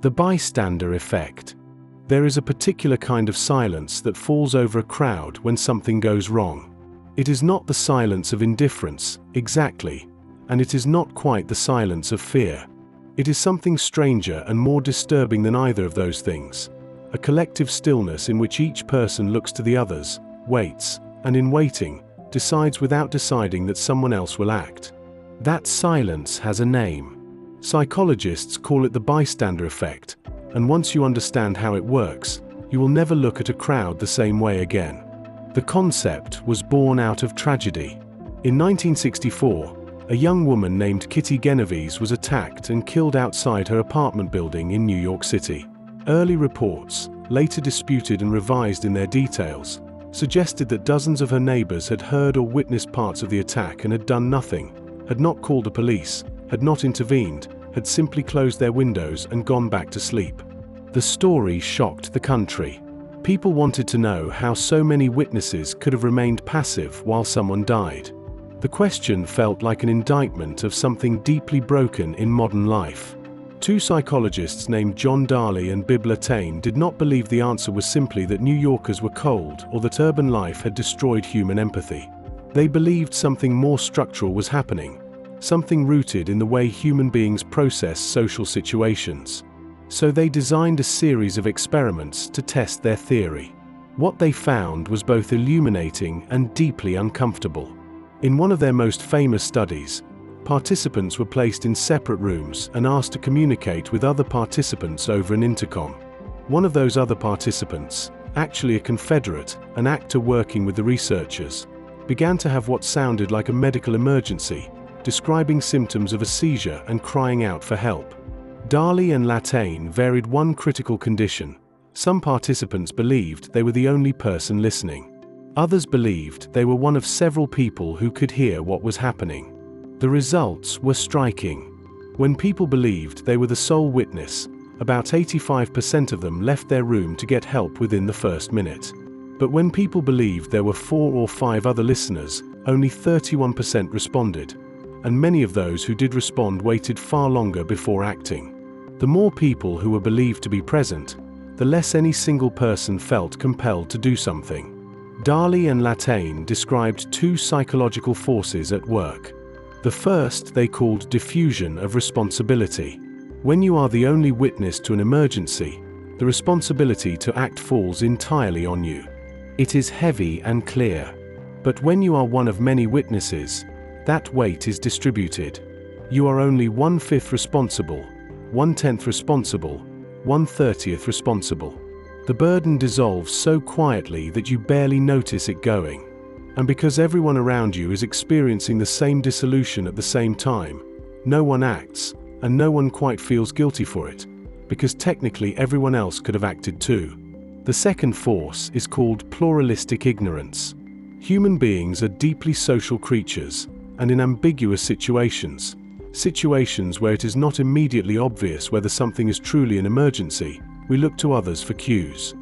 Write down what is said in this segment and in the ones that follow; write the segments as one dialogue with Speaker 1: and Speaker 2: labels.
Speaker 1: The bystander effect. There is a particular kind of silence that falls over a crowd when something goes wrong. It is not the silence of indifference, exactly, and it is not quite the silence of fear. It is something stranger and more disturbing than either of those things. A collective stillness in which each person looks to the others, waits, and in waiting, decides without deciding that someone else will act. That silence has a name. Psychologists call it the bystander effect, and once you understand how it works, you will never look at a crowd the same way again. The concept was born out of tragedy. In 1964, a young woman named Kitty Genovese was attacked and killed outside her apartment building in New York City. Early reports, later disputed and revised in their details, suggested that dozens of her neighbors had heard or witnessed parts of the attack and had done nothing, had not called the police, had not intervened, had simply closed their windows and gone back to sleep. The story shocked the country. People wanted to know how so many witnesses could have remained passive while someone died. The question felt like an indictment of something deeply broken in modern life. Two psychologists named John Darley and Bib Latane did not believe the answer was simply that New Yorkers were cold or that urban life had destroyed human empathy. They believed something more structural was happening, something rooted in the way human beings process social situations. So they designed a series of experiments to test their theory. What they found was both illuminating and deeply uncomfortable. In one of their most famous studies, participants were placed in separate rooms and asked to communicate with other participants over an intercom. One of those other participants, actually a Confederate, an actor working with the researchers, began to have what sounded like a medical emergency, describing symptoms of a seizure and crying out for help. Darley and Latane varied one critical condition. Some participants believed they were the only person listening. Others believed they were one of several people who could hear what was happening. The results were striking. When people believed they were the sole witness, about 85% of them left their room to get help within the first minute. But when people believed there were 4 or 5 other listeners, only 31% responded, and many of those who did respond waited far longer before acting. The more people who were believed to be present, the less any single person felt compelled to do something. Darley and Latane described 2 psychological forces at work. The first they called diffusion of responsibility. When you are the only witness to an emergency, the responsibility to act falls entirely on you. It is heavy and clear. But when you are one of many witnesses, that weight is distributed. You are only 1/5 responsible, 1/10 responsible, 1/30 responsible. The burden dissolves so quietly that you barely notice it going. And because everyone around you is experiencing the same dissolution at the same time, no one acts, and no one quite feels guilty for it, because technically everyone else could have acted too. The second force is called pluralistic ignorance. Human beings are deeply social creatures, and in ambiguous situations where it is not immediately obvious whether something is truly an emergency, we look to others for cues.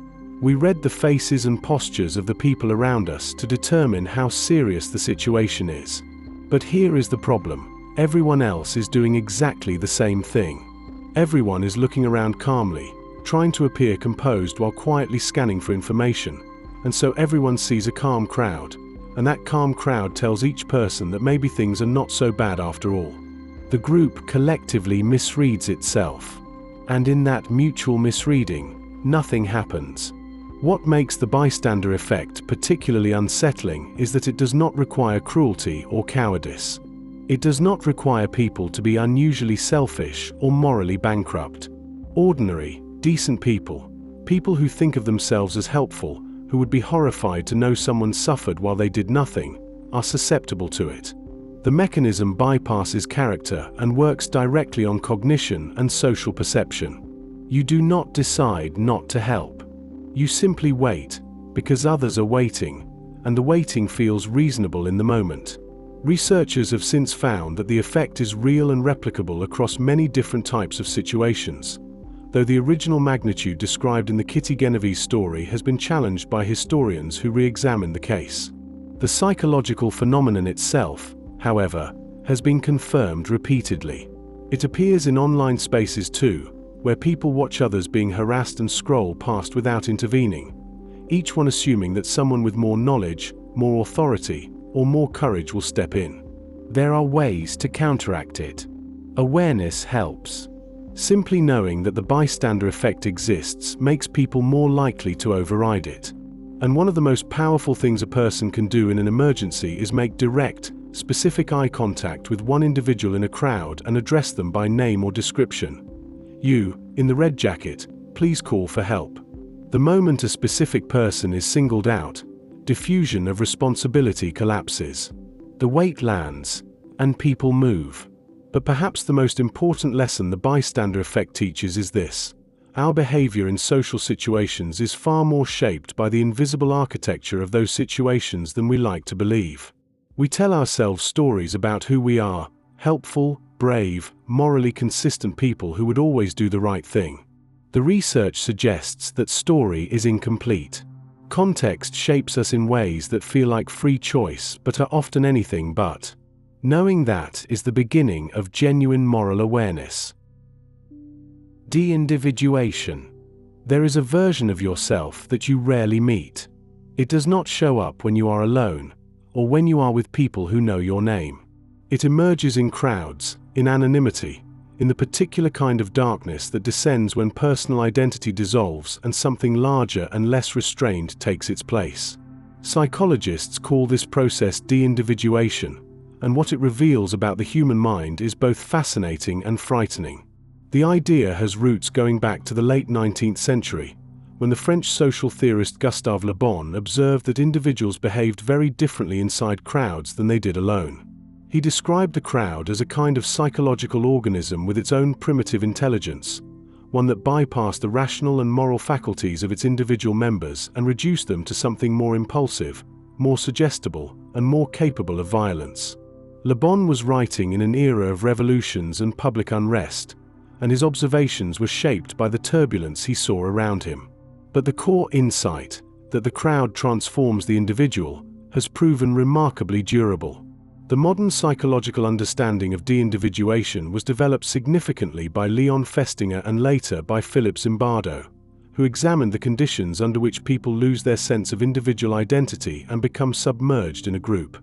Speaker 1: We read the faces and postures of the people around us to determine how serious the situation is. But here is the problem. Everyone else is doing exactly the same thing. Everyone is looking around calmly, trying to appear composed while quietly scanning for information. And so everyone sees a calm crowd, and that calm crowd tells each person that maybe things are not so bad after all. The group collectively misreads itself. And in that mutual misreading, nothing happens. What makes the bystander effect particularly unsettling is that it does not require cruelty or cowardice. It does not require people to be unusually selfish or morally bankrupt. Ordinary, decent people, people who think of themselves as helpful, who would be horrified to know someone suffered while they did nothing, are susceptible to it. The mechanism bypasses character and works directly on cognition and social perception. You do not decide not to help. You simply wait, because others are waiting, and the waiting feels reasonable in the moment. Researchers have since found that the effect is real and replicable across many different types of situations, though the original magnitude described in the Kitty Genovese story has been challenged by historians who re-examine the case. The psychological phenomenon itself, however, has been confirmed repeatedly. It appears in online spaces too, where people watch others being harassed and scroll past without intervening, each one assuming that someone with more knowledge, more authority, or more courage will step in. There are ways to counteract it. Awareness helps. Simply knowing that the bystander effect exists makes people more likely to override it. And one of the most powerful things a person can do in an emergency is make direct, specific eye contact with one individual in a crowd and address them by name or description. "You, in the red jacket, please call for help." The moment a specific person is singled out, diffusion of responsibility collapses. The weight lands, and people move. But perhaps the most important lesson the bystander effect teaches is this: our behavior in social situations is far more shaped by the invisible architecture of those situations than we like to believe. We tell ourselves stories about who we are: helpful, brave, morally consistent people who would always do the right thing. The research suggests that story is incomplete. Context shapes us in ways that feel like free choice but are often anything but. Knowing that is the beginning of genuine moral awareness. De-individuation. There is a version of yourself that you rarely meet. It does not show up when you are alone, or when you are with people who know your name. It emerges in crowds, in anonymity, in the particular kind of darkness that descends when personal identity dissolves and something larger and less restrained takes its place. Psychologists call this process de-individuation, and what it reveals about the human mind is both fascinating and frightening. The idea has roots going back to the late 19th century, when the French social theorist Gustave Le Bon observed that individuals behaved very differently inside crowds than they did alone. He described the crowd as a kind of psychological organism with its own primitive intelligence, one that bypassed the rational and moral faculties of its individual members and reduced them to something more impulsive, more suggestible, and more capable of violence. Le Bon was writing in an era of revolutions and public unrest, and his observations were shaped by the turbulence he saw around him. But the core insight, that the crowd transforms the individual, has proven remarkably durable. The modern psychological understanding of de-individuation was developed significantly by Leon Festinger and later by Philip Zimbardo, who examined the conditions under which people lose their sense of individual identity and become submerged in a group.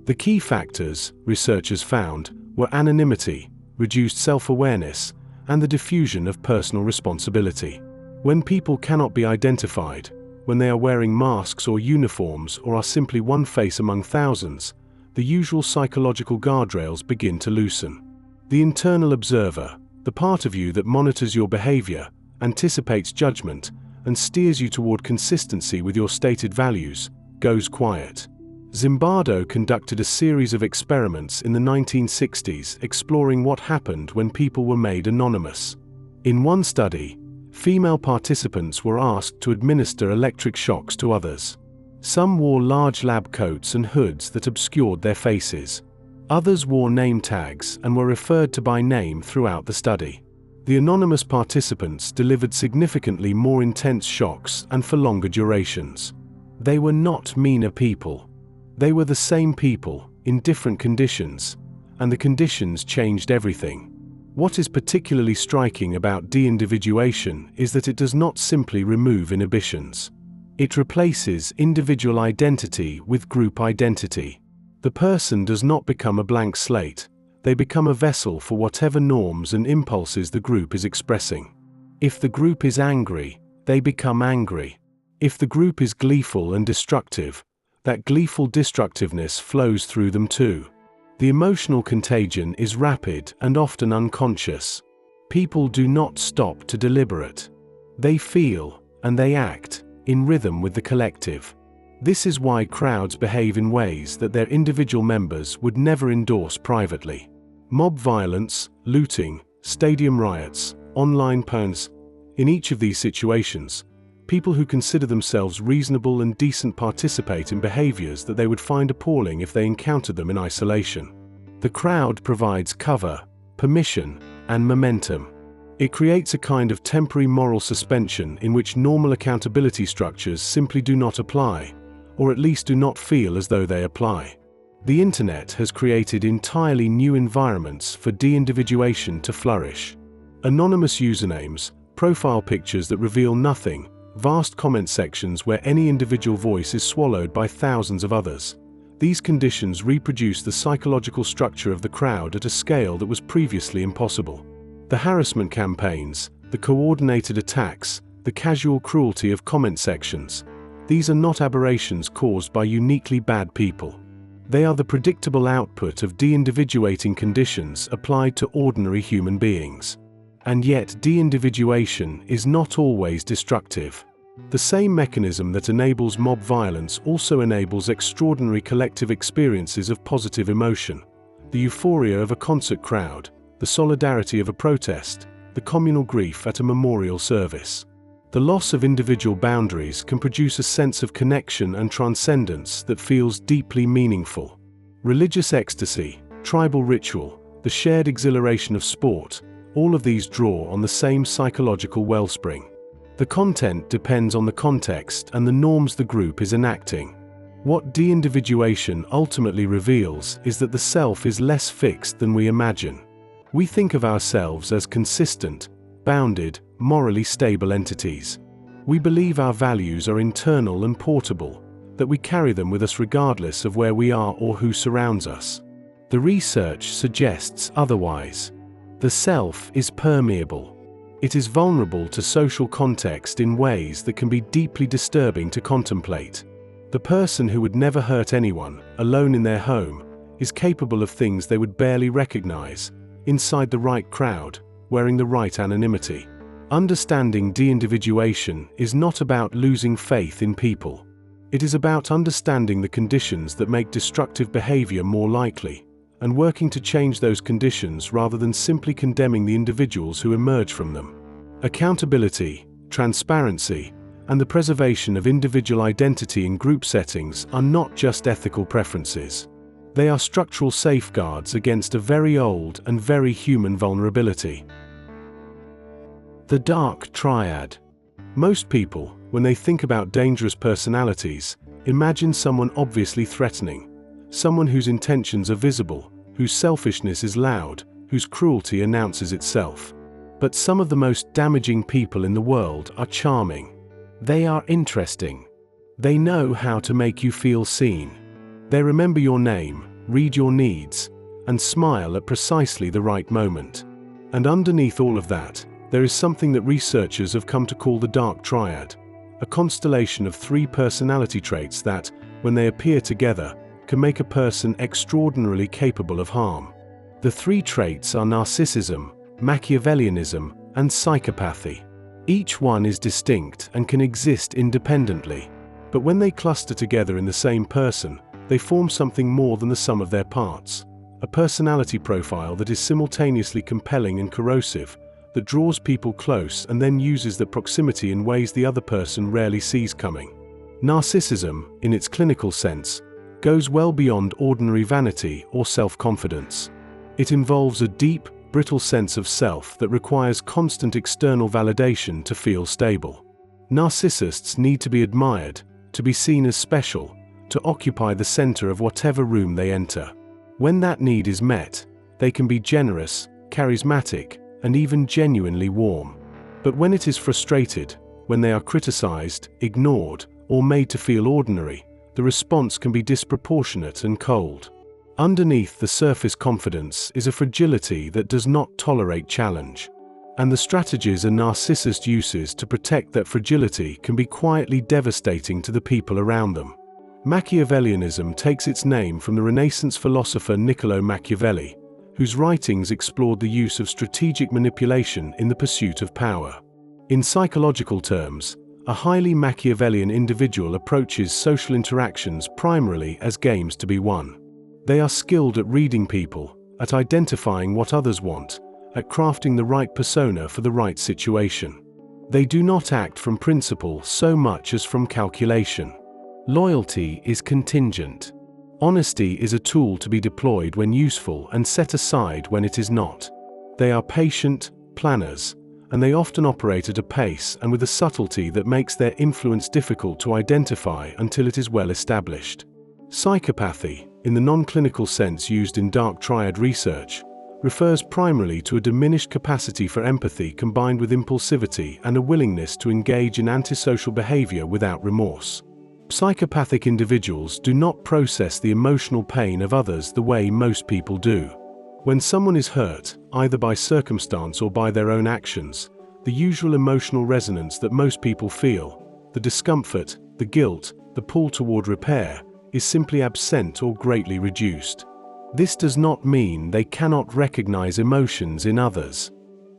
Speaker 1: The key factors, researchers found, were anonymity, reduced self-awareness, and the diffusion of personal responsibility. When people cannot be identified, when they are wearing masks or uniforms or are simply one face among thousands, the usual psychological guardrails begin to loosen. The internal observer, the part of you that monitors your behavior, anticipates judgment, and steers you toward consistency with your stated values, goes quiet. Zimbardo conducted a series of experiments in the 1960s exploring what happened when people were made anonymous. In one study, female participants were asked to administer electric shocks to others. Some wore large lab coats and hoods that obscured their faces. Others wore name tags and were referred to by name throughout the study. The anonymous participants delivered significantly more intense shocks and for longer durations. They were not meaner people. They were the same people, in different conditions, and the conditions changed everything. What is particularly striking about de-individuation is that it does not simply remove inhibitions. It replaces individual identity with group identity. The person does not become a blank slate. They become a vessel for whatever norms and impulses the group is expressing. If the group is angry, they become angry. If the group is gleeful and destructive, that gleeful destructiveness flows through them too. The emotional contagion is rapid and often unconscious. People do not stop to deliberate. They feel, and they act, in rhythm with the collective. This is why crowds behave in ways that their individual members would never endorse privately. Mob violence, looting, stadium riots, online purges. In each of these situations, people who consider themselves reasonable and decent participate in behaviors that they would find appalling if they encountered them in isolation. The crowd provides cover, permission, and momentum. It creates a kind of temporary moral suspension in which normal accountability structures simply do not apply, or at least do not feel as though they apply. The internet has created entirely new environments for de-individuation to flourish. Anonymous usernames, profile pictures that reveal nothing, vast comment sections where any individual voice is swallowed by thousands of others. These conditions reproduce the psychological structure of the crowd at a scale that was previously impossible. The harassment campaigns, the coordinated attacks, the casual cruelty of comment sections. These are not aberrations caused by uniquely bad people. They are the predictable output of de-individuating conditions applied to ordinary human beings. And yet, de-individuation is not always destructive. The same mechanism that enables mob violence also enables extraordinary collective experiences of positive emotion. The euphoria of a concert crowd, the solidarity of a protest, the communal grief at a memorial service. The loss of individual boundaries can produce a sense of connection and transcendence that feels deeply meaningful. Religious ecstasy, tribal ritual, the shared exhilaration of sport, all of these draw on the same psychological wellspring. The content depends on the context and the norms the group is enacting. What de-individuation ultimately reveals is that the self is less fixed than we imagine. We think of ourselves as consistent, bounded, morally stable entities. We believe our values are internal and portable, that we carry them with us regardless of where we are or who surrounds us. The research suggests otherwise. The self is permeable. It is vulnerable to social context in ways that can be deeply disturbing to contemplate. The person who would never hurt anyone, alone in their home, is capable of things they would barely recognize, inside the right crowd, wearing the right anonymity. Understanding de-individuation is not about losing faith in people. It is about understanding the conditions that make destructive behavior more likely, and working to change those conditions rather than simply condemning the individuals who emerge from them. Accountability, transparency, and the preservation of individual identity in group settings are not just ethical preferences. They are structural safeguards against a very old and very human vulnerability. The Dark Triad. Most people, when they think about dangerous personalities, imagine someone obviously threatening. Someone whose intentions are visible, whose selfishness is loud, whose cruelty announces itself. But some of the most damaging people in the world are charming. They are interesting. They know how to make you feel seen. They remember your name, read your needs, and smile at precisely the right moment. And underneath all of that, there is something that researchers have come to call the Dark Triad, a constellation of 3 personality traits that, when they appear together, can make a person extraordinarily capable of harm. The 3 traits are narcissism, Machiavellianism, and psychopathy. Each one is distinct and can exist independently, but when they cluster together in the same person, they form something more than the sum of their parts. A personality profile that is simultaneously compelling and corrosive, that draws people close and then uses that proximity in ways the other person rarely sees coming. Narcissism, in its clinical sense, goes well beyond ordinary vanity or self-confidence. It involves a deep, brittle sense of self that requires constant external validation to feel stable. Narcissists need to be admired, to be seen as special, to occupy the center of whatever room they enter. When that need is met, they can be generous, charismatic, and even genuinely warm. But when it is frustrated, when they are criticized, ignored, or made to feel ordinary, the response can be disproportionate and cold. Underneath the surface confidence is a fragility that does not tolerate challenge. And the strategies a narcissist uses to protect that fragility can be quietly devastating to the people around them. Machiavellianism takes its name from the Renaissance philosopher Niccolò Machiavelli, whose writings explored the use of strategic manipulation in the pursuit of power. In psychological terms, a highly Machiavellian individual approaches social interactions primarily as games to be won. They are skilled at reading people, at identifying what others want, at crafting the right persona for the right situation. They do not act from principle so much as from calculation. Loyalty is contingent. Honesty is a tool to be deployed when useful and set aside when it is not. They are patient, planners, and they often operate at a pace and with a subtlety that makes their influence difficult to identify until it is well established. Psychopathy, in the non-clinical sense used in Dark Triad research, refers primarily to a diminished capacity for empathy combined with impulsivity and a willingness to engage in antisocial behavior without remorse. Psychopathic individuals do not process the emotional pain of others the way most people do. When someone is hurt, either by circumstance or by their own actions, the usual emotional resonance that most people feel, the discomfort, the guilt, the pull toward repair, is simply absent or greatly reduced. This does not mean they cannot recognize emotions in others.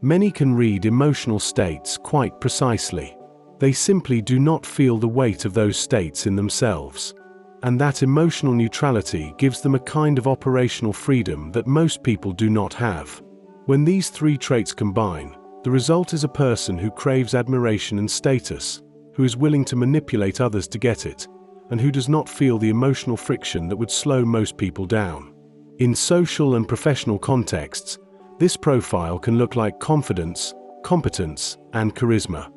Speaker 1: Many can read emotional states quite precisely. They simply do not feel the weight of those states in themselves. And that emotional neutrality gives them a kind of operational freedom that most people do not have. When these three traits combine, the result is a person who craves admiration and status, who is willing to manipulate others to get it, and who does not feel the emotional friction that would slow most people down. In social and professional contexts, this profile can look like confidence, competence, and charisma.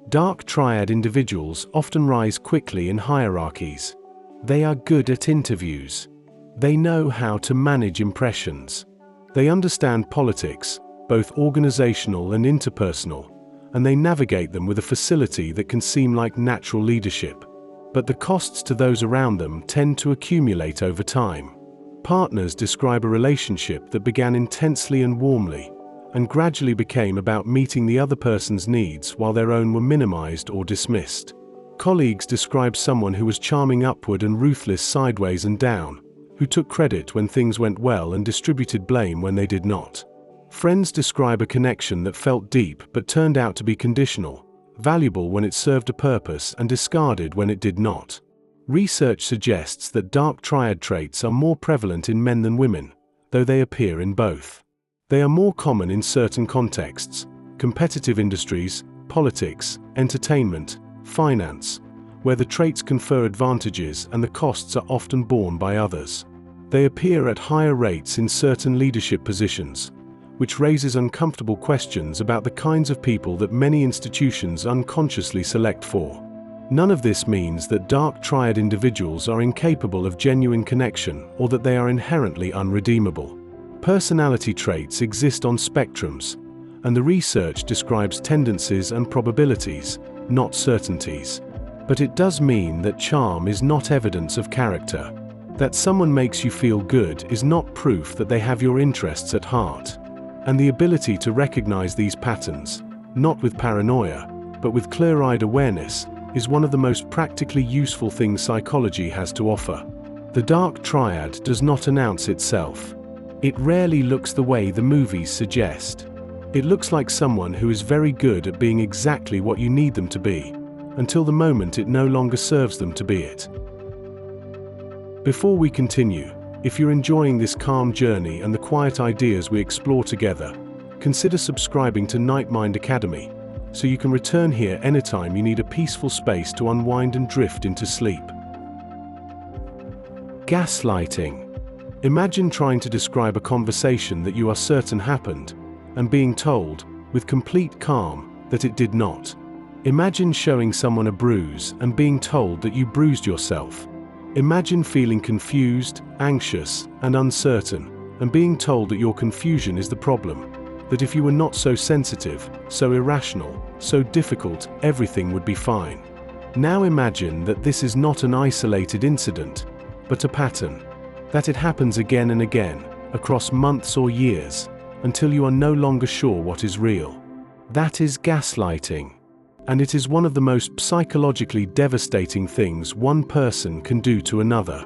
Speaker 1: Dark Triad individuals often rise quickly in hierarchies. They are good at interviews. They know how to manage impressions. They understand politics, both organizational and interpersonal, and they navigate them with a facility that can seem like natural leadership. But the costs to those around them tend to accumulate over time. Partners describe a relationship that began intensely and warmly, and gradually became about meeting the other person's needs while their own were minimized or dismissed. Colleagues describe someone who was charming upward and ruthless sideways and down, who took credit when things went well and distributed blame when they did not. Friends describe a connection that felt deep but turned out to be conditional, valuable when it served a purpose and discarded when it did not. Research suggests that dark triad traits are more prevalent in men than women, though they appear in both. They are more common in certain contexts: competitive industries, politics, entertainment, finance, where the traits confer advantages and the costs are often borne by others. They appear at higher rates in certain leadership positions, which raises uncomfortable questions about the kinds of people that many institutions unconsciously select for. None of this means that dark triad individuals are incapable of genuine connection or that they are inherently unredeemable. Personality traits exist on spectrums, and the research describes tendencies and probabilities, not certainties. But it does mean that charm is not evidence of character. That someone makes you feel good is not proof that they have your interests at heart. And the ability to recognize these patterns, not with paranoia, but with clear-eyed awareness, is one of the most practically useful things psychology has to offer. The dark triad does not announce itself. It rarely looks the way the movies suggest. It looks like someone who is very good at being exactly what you need them to be, until the moment it no longer serves them to be it. Before we continue, if you're enjoying this calm journey and the quiet ideas we explore together, consider subscribing to Nightmind Academy, so you can return here anytime you need a peaceful space to unwind and drift into sleep. Gaslighting. Imagine trying to describe a conversation that you are certain happened, and being told, with complete calm, that it did not. Imagine showing someone a bruise and being told that you bruised yourself. Imagine feeling confused, anxious, and uncertain, and being told that your confusion is the problem, that if you were not so sensitive, so irrational, so difficult, everything would be fine. Now imagine that this is not an isolated incident, but a pattern. That it happens again and again, across months or years, until you are no longer sure what is real. That is gaslighting. And it is one of the most psychologically devastating things one person can do to another.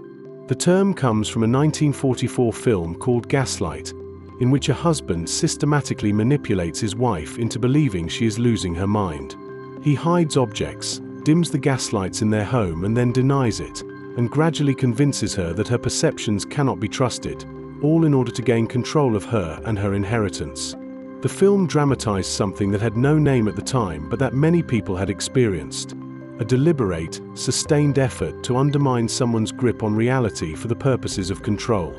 Speaker 1: The term comes from a 1944 film called Gaslight, in which a husband systematically manipulates his wife into believing she is losing her mind. He hides objects, dims the gaslights in their home and then denies it, and gradually convinces her that her perceptions cannot be trusted, all in order to gain control of her and her inheritance. The film dramatized something that had no name at the time but that many people had experienced: a deliberate, sustained effort to undermine someone's grip on reality for the purposes of control.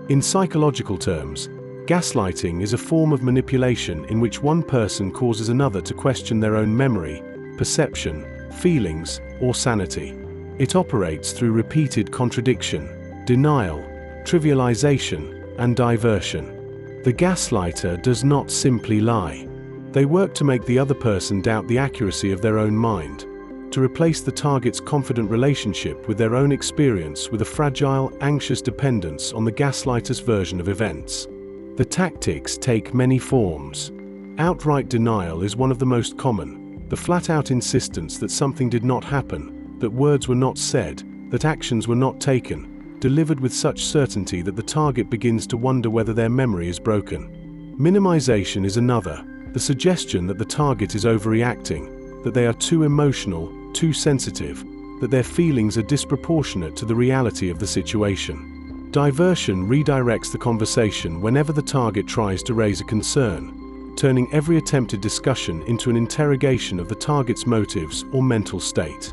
Speaker 1: In psychological terms, gaslighting is a form of manipulation in which one person causes another to question their own memory, perception, feelings, or sanity. It operates through repeated contradiction, denial, trivialization, and diversion. The gaslighter does not simply lie. They work to make the other person doubt the accuracy of their own mind, to replace the target's confident relationship with their own experience with a fragile, anxious dependence on the gaslighter's version of events. The tactics take many forms. Outright denial is one of the most common, the flat-out insistence that something did not happen, that words were not said, that actions were not taken, delivered with such certainty that the target begins to wonder whether their memory is broken. Minimization is another, the suggestion that the target is overreacting, that they are too emotional, too sensitive, that their feelings are disproportionate to the reality of the situation. Diversion redirects the conversation whenever the target tries to raise a concern, turning every attempted discussion into an interrogation of the target's motives or mental state.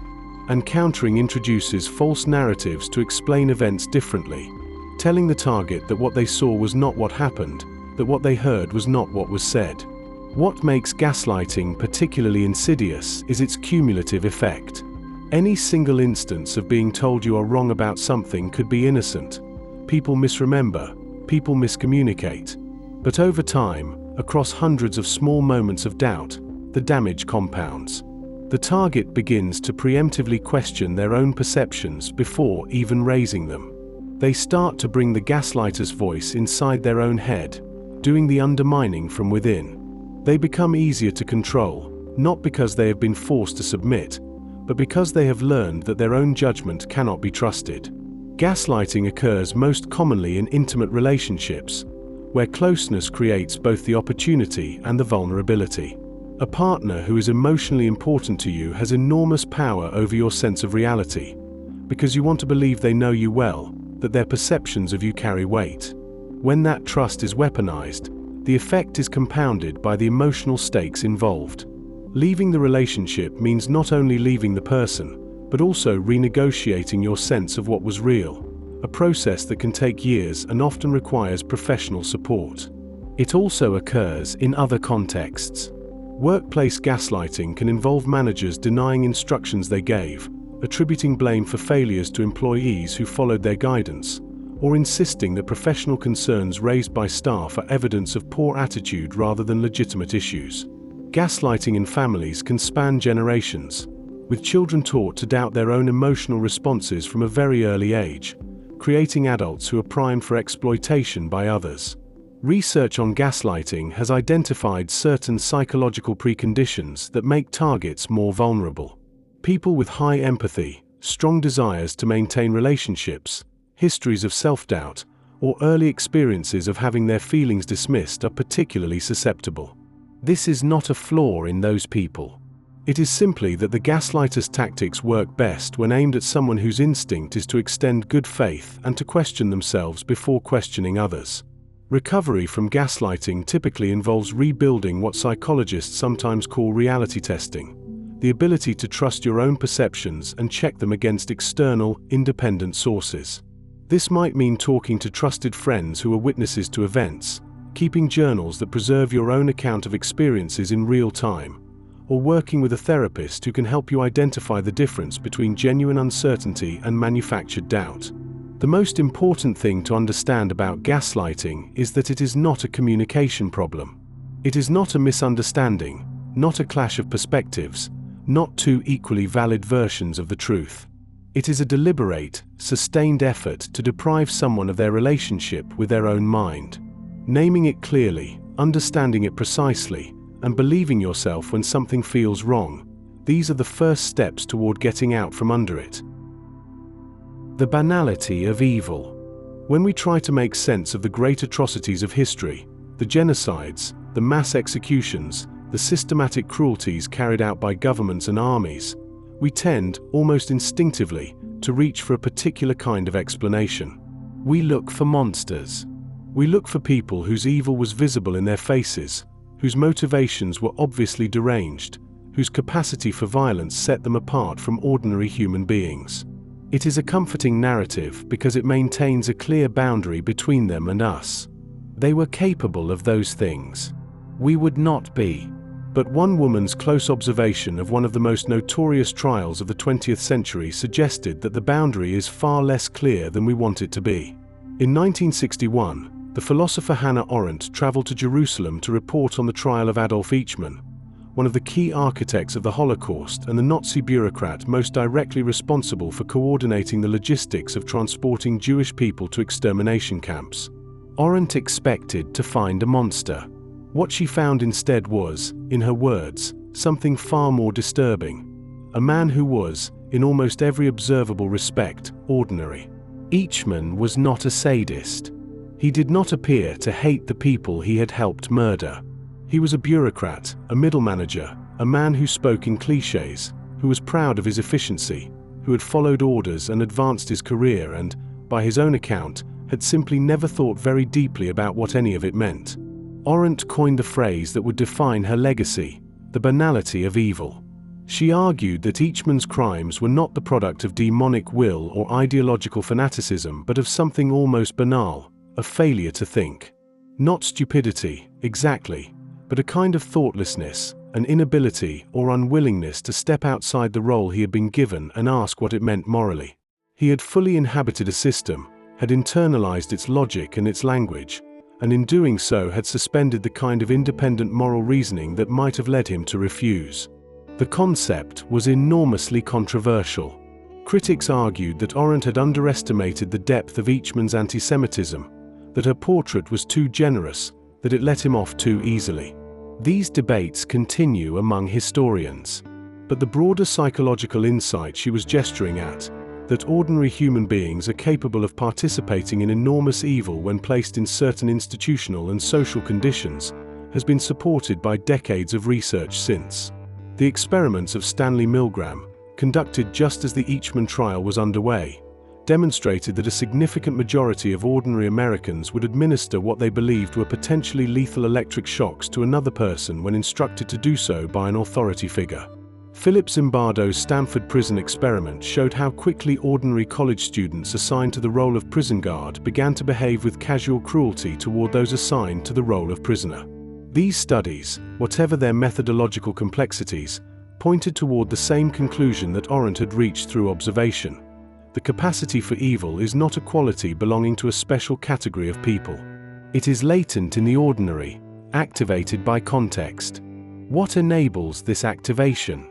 Speaker 1: And countering introduces false narratives to explain events differently, telling the target that what they saw was not what happened, that what they heard was not what was said. What makes gaslighting particularly insidious is its cumulative effect. Any single instance of being told you are wrong about something could be innocent. People misremember, people miscommunicate. But over time, across hundreds of small moments of doubt, the damage compounds. The target begins to preemptively question their own perceptions before even raising them. They start to bring the gaslighter's voice inside their own head, doing the undermining from within. They become easier to control, not because they have been forced to submit, but because they have learned that their own judgment cannot be trusted. Gaslighting occurs most commonly in intimate relationships, where closeness creates both the opportunity and the vulnerability. A partner who is emotionally important to you has enormous power over your sense of reality, because you want to believe they know you well, that their perceptions of you carry weight. When that trust is weaponized, the effect is compounded by the emotional stakes involved. Leaving the relationship means not only leaving the person, but also renegotiating your sense of what was real, a process that can take years and often requires professional support. It also occurs in other contexts. Workplace gaslighting can involve managers denying instructions they gave, attributing blame for failures to employees who followed their guidance, or insisting that professional concerns raised by staff are evidence of poor attitude rather than legitimate issues. Gaslighting in families can span generations, with children taught to doubt their own emotional responses from a very early age, creating adults who are primed for exploitation by others. Research on gaslighting has identified certain psychological preconditions that make targets more vulnerable. People with high empathy, strong desires to maintain relationships, histories of self-doubt, or early experiences of having their feelings dismissed are particularly susceptible. This is not a flaw in those people. It is simply that the gaslighter's tactics work best when aimed at someone whose instinct is to extend good faith and to question themselves before questioning others. Recovery from gaslighting typically involves rebuilding what psychologists sometimes call reality testing, the ability to trust your own perceptions and check them against external, independent sources. This might mean talking to trusted friends who are witnesses to events, keeping journals that preserve your own account of experiences in real time, or working with a therapist who can help you identify the difference between genuine uncertainty and manufactured doubt. The most important thing to understand about gaslighting is that it is not a communication problem. It is not a misunderstanding, not a clash of perspectives, not two equally valid versions of the truth. It is a deliberate, sustained effort to deprive someone of their relationship with their own mind. Naming it clearly, understanding it precisely, and believing yourself when something feels wrong, these are the first steps toward getting out from under it. The banality of evil. When we try to make sense of the great atrocities of history, the genocides, the mass executions, the systematic cruelties carried out by governments and armies, we tend, almost instinctively, to reach for a particular kind of explanation. We look for monsters. We look for people whose evil was visible in their faces, whose motivations were obviously deranged, whose capacity for violence set them apart from ordinary human beings. It is a comforting narrative because it maintains a clear boundary between them and us. They were capable of those things. We would not be. But one woman's close observation of one of the most notorious trials of the 20th century suggested that the boundary is far less clear than we want it to be. In 1961, The philosopher Hannah Arendt traveled to Jerusalem to report on the trial of Adolf Eichmann, one of the key architects of the Holocaust and the Nazi bureaucrat most directly responsible for coordinating the logistics of transporting Jewish people to extermination camps. Arendt expected to find a monster. What she found instead was, in her words, something far more disturbing. A man who was, in almost every observable respect, ordinary. Eichmann was not a sadist. He did not appear to hate the people he had helped murder. He was a bureaucrat, a middle manager, a man who spoke in clichés, who was proud of his efficiency, who had followed orders and advanced his career and, by his own account, had simply never thought very deeply about what any of it meant. Arendt coined a phrase that would define her legacy: the banality of evil. She argued that Eichmann's crimes were not the product of demonic will or ideological fanaticism but of something almost banal, a failure to think. Not stupidity, exactly, but a kind of thoughtlessness, an inability or unwillingness to step outside the role he had been given and ask what it meant morally. He had fully inhabited a system, had internalized its logic and its language, and in doing so had suspended the kind of independent moral reasoning that might have led him to refuse. The concept was enormously controversial. Critics argued that Arendt had underestimated the depth of Eichmann's anti-Semitism, that her portrait was too generous, that it let him off too easily. These debates continue among historians. But the broader psychological insight she was gesturing at, that ordinary human beings are capable of participating in enormous evil when placed in certain institutional and social conditions, has been supported by decades of research since. The experiments of Stanley Milgram, conducted just as the Eichmann trial was underway, demonstrated that a significant majority of ordinary Americans would administer what they believed were potentially lethal electric shocks to another person when instructed to do so by an authority figure. Philip Zimbardo's Stanford prison experiment showed how quickly ordinary college students assigned to the role of prison guard began to behave with casual cruelty toward those assigned to the role of prisoner. These studies, whatever their methodological complexities, pointed toward the same conclusion that Arendt had reached through observation. The capacity for evil is not a quality belonging to a special category of people. It is latent in the ordinary, activated by context. What enables this activation?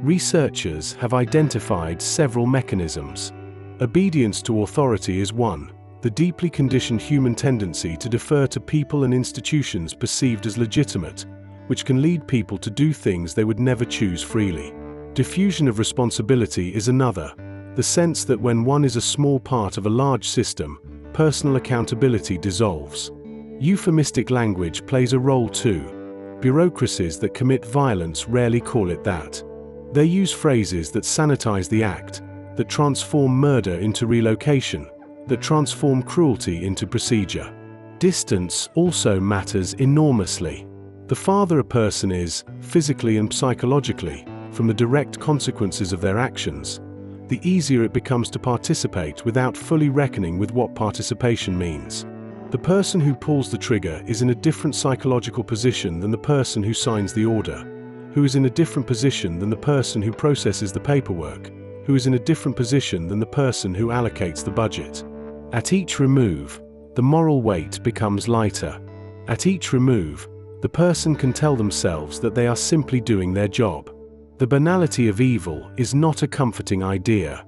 Speaker 1: Researchers have identified several mechanisms. Obedience to authority is one, the deeply conditioned human tendency to defer to people and institutions perceived as legitimate, which can lead people to do things they would never choose freely. Diffusion of responsibility is another, the sense that when one is a small part of a large system, personal accountability dissolves. Euphemistic language plays a role too. Bureaucracies that commit violence rarely call it that. They use phrases that sanitize the act, that transform murder into relocation, that transform cruelty into procedure. Distance also matters enormously. The farther a person is, physically and psychologically, from the direct consequences of their actions, the easier it becomes to participate without fully reckoning with what participation means. The person who pulls the trigger is in a different psychological position than the person who signs the order, who is in a different position than the person who processes the paperwork, who is in a different position than the person who allocates the budget. At each remove, the moral weight becomes lighter. At each remove, the person can tell themselves that they are simply doing their job. The banality of evil is not a comforting idea.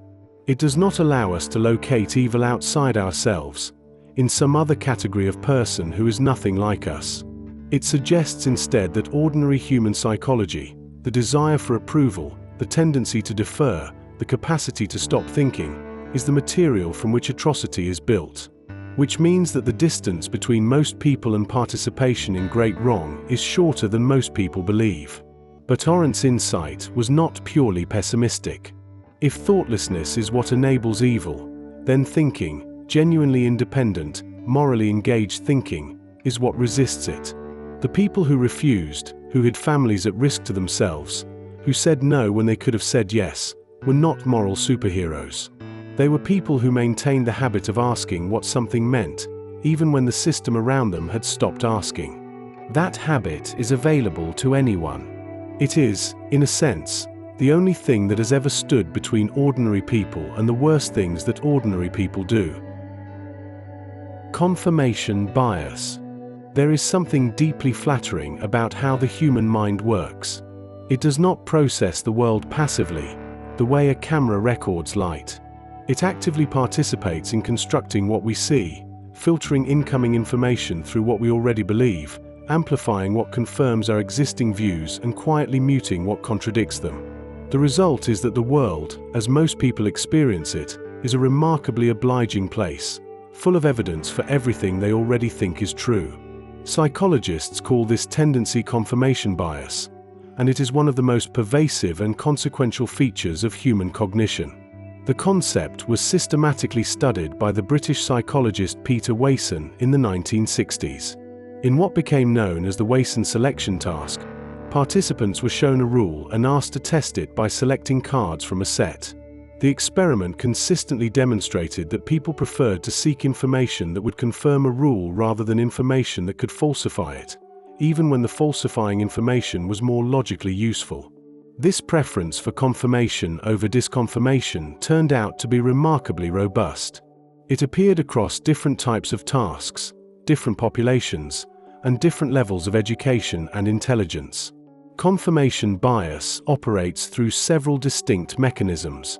Speaker 1: It does not allow us to locate evil outside ourselves, in some other category of person who is nothing like us. It suggests instead that ordinary human psychology, the desire for approval, the tendency to defer, the capacity to stop thinking, is the material from which atrocity is built. Which means that the distance between most people and participation in great wrong is shorter than most people believe. But Arendt's insight was not purely pessimistic. If thoughtlessness is what enables evil, then thinking, genuinely independent, morally engaged thinking, is what resists it. The people who refused, who hid families at risk to themselves, who said no when they could have said yes, were not moral superheroes. They were people who maintained the habit of asking what something meant, even when the system around them had stopped asking. That habit is available to anyone. It is, in a sense, the only thing that has ever stood between ordinary people and the worst things that ordinary people do. Confirmation bias. There is something deeply flattering about how the human mind works. It does not process the world passively, the way a camera records light. It actively participates in constructing what we see, filtering incoming information through what we already believe, amplifying what confirms our existing views and quietly muting what contradicts them. The result is that the world, as most people experience it, is a remarkably obliging place, full of evidence for everything they already think is true. Psychologists call this tendency confirmation bias, and it is one of the most pervasive and consequential features of human cognition. The concept was systematically studied by the British psychologist Peter Wason in the 1960s. In what became known as the Wason selection task, participants were shown a rule and asked to test it by selecting cards from a set. The experiment consistently demonstrated that people preferred to seek information that would confirm a rule rather than information that could falsify it, even when the falsifying information was more logically useful. This preference for confirmation over disconfirmation turned out to be remarkably robust. It appeared across different types of tasks, different populations, and different levels of education and intelligence. Confirmation bias operates through several distinct mechanisms.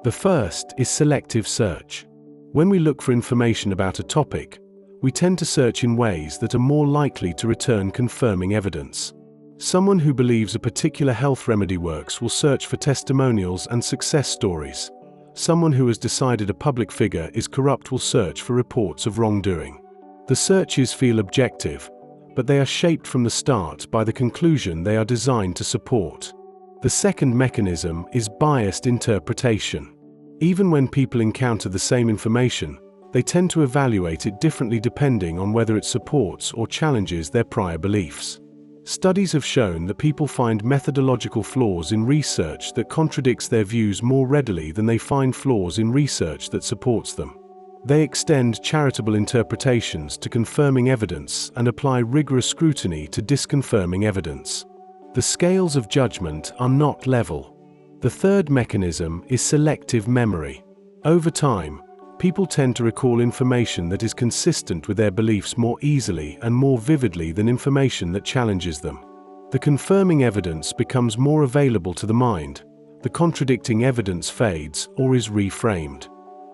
Speaker 1: The first is selective search. When we look for information about a topic, we tend to search in ways that are more likely to return confirming evidence. Someone who believes a particular health remedy works will search for testimonials and success stories. Someone who has decided a public figure is corrupt will search for reports of wrongdoing. The searches feel objective, but they are shaped from the start by the conclusion they are designed to support. The second mechanism is biased interpretation. Even when people encounter the same information, they tend to evaluate it differently depending on whether it supports or challenges their prior beliefs. Studies have shown that people find methodological flaws in research that contradicts their views more readily than they find flaws in research that supports them. They extend charitable interpretations to confirming evidence and apply rigorous scrutiny to disconfirming evidence. The scales of judgment are not level. The third mechanism is selective memory. Over time, people tend to recall information that is consistent with their beliefs more easily and more vividly than information that challenges them. The confirming evidence becomes more available to the mind, the contradicting evidence fades or is reframed.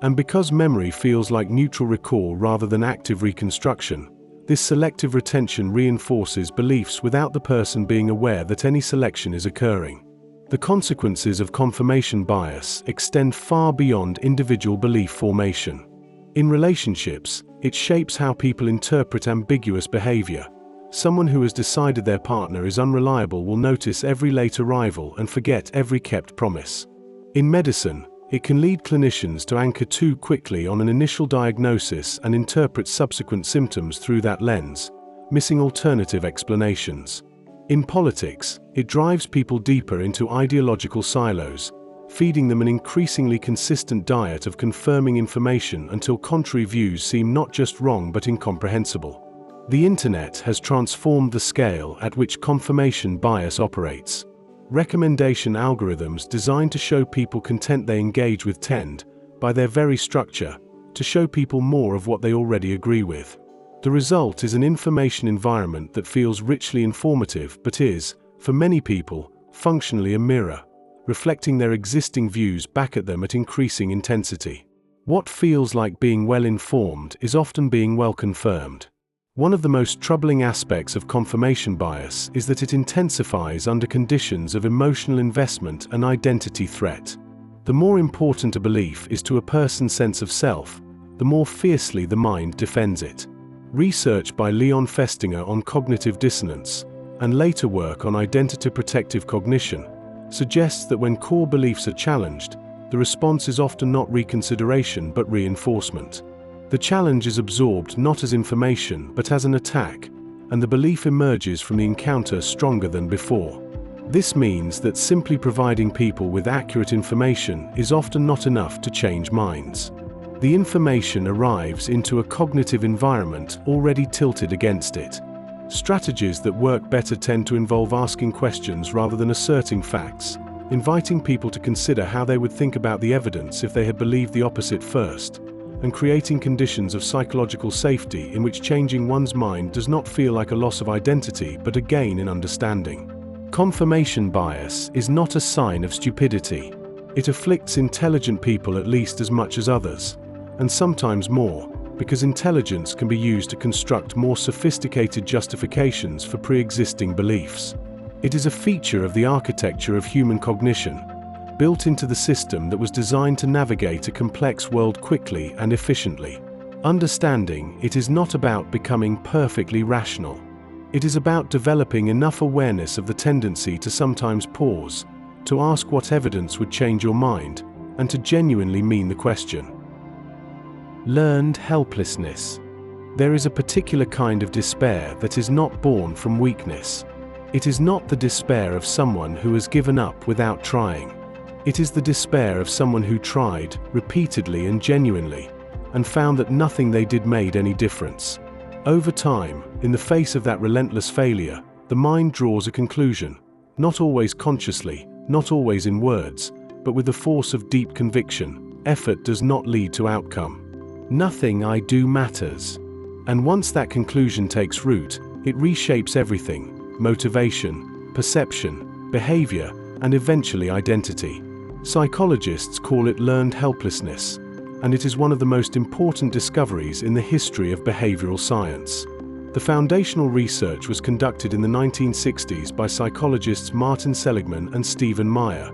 Speaker 1: And because memory feels like neutral recall rather than active reconstruction, this selective retention reinforces beliefs without the person being aware that any selection is occurring. The consequences of confirmation bias extend far beyond individual belief formation. In relationships, it shapes how people interpret ambiguous behavior. Someone who has decided their partner is unreliable will notice every late arrival and forget every kept promise. In medicine, it can lead clinicians to anchor too quickly on an initial diagnosis and interpret subsequent symptoms through that lens, missing alternative explanations. In politics, it drives people deeper into ideological silos, feeding them an increasingly consistent diet of confirming information until contrary views seem not just wrong but incomprehensible. The internet has transformed the scale at which confirmation bias operates. Recommendation algorithms designed to show people content they engage with tend, by their very structure, to show people more of what they already agree with. The result is an information environment that feels richly informative but is, for many people, functionally a mirror, reflecting their existing views back at them at increasing intensity. What feels like being well informed is often being well confirmed. One of the most troubling aspects of confirmation bias is that it intensifies under conditions of emotional investment and identity threat. The more important a belief is to a person's sense of self, the more fiercely the mind defends it. Research by Leon Festinger on cognitive dissonance, and later work on identity-protective cognition, suggests that when core beliefs are challenged, the response is often not reconsideration but reinforcement. The challenge is absorbed not as information but as an attack, and the belief emerges from the encounter stronger than before. This means that simply providing people with accurate information is often not enough to change minds. The information arrives into a cognitive environment already tilted against it. Strategies that work better tend to involve asking questions rather than asserting facts, inviting people to consider how they would think about the evidence if they had believed the opposite first, and creating conditions of psychological safety in which changing one's mind does not feel like a loss of identity but a gain in understanding. Confirmation bias is not a sign of stupidity. It afflicts intelligent people at least as much as others, and sometimes more, because intelligence can be used to construct more sophisticated justifications for pre-existing beliefs. It is a feature of the architecture of human cognition, built into the system that was designed to navigate a complex world quickly and efficiently. Understanding it is not about becoming perfectly rational. It is about developing enough awareness of the tendency to sometimes pause, to ask what evidence would change your mind, and to genuinely mean the question. Learned helplessness. There is a particular kind of despair that is not born from weakness. It is not the despair of someone who has given up without trying. It is the despair of someone who tried, repeatedly and genuinely, and found that nothing they did made any difference. Over time, in the face of that relentless failure, the mind draws a conclusion, not always consciously, not always in words, but with the force of deep conviction. Effort does not lead to outcome. Nothing I do matters. And once that conclusion takes root, it reshapes everything: motivation, perception, behavior, and eventually identity. Psychologists call it learned helplessness, and it is one of the most important discoveries in the history of behavioral science. The foundational research was conducted in the 1960s by psychologists Martin Seligman and Stephen Meyer,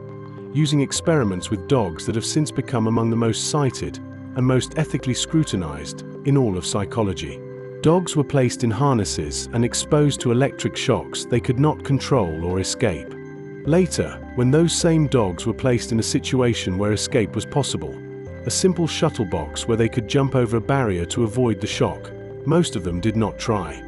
Speaker 1: using experiments with dogs that have since become among the most cited and most ethically scrutinized in all of psychology. Dogs were placed in harnesses and exposed to electric shocks they could not control or escape. Later, when those same dogs were placed in a situation where escape was possible, a simple shuttle box where they could jump over a barrier to avoid the shock, most of them did not try.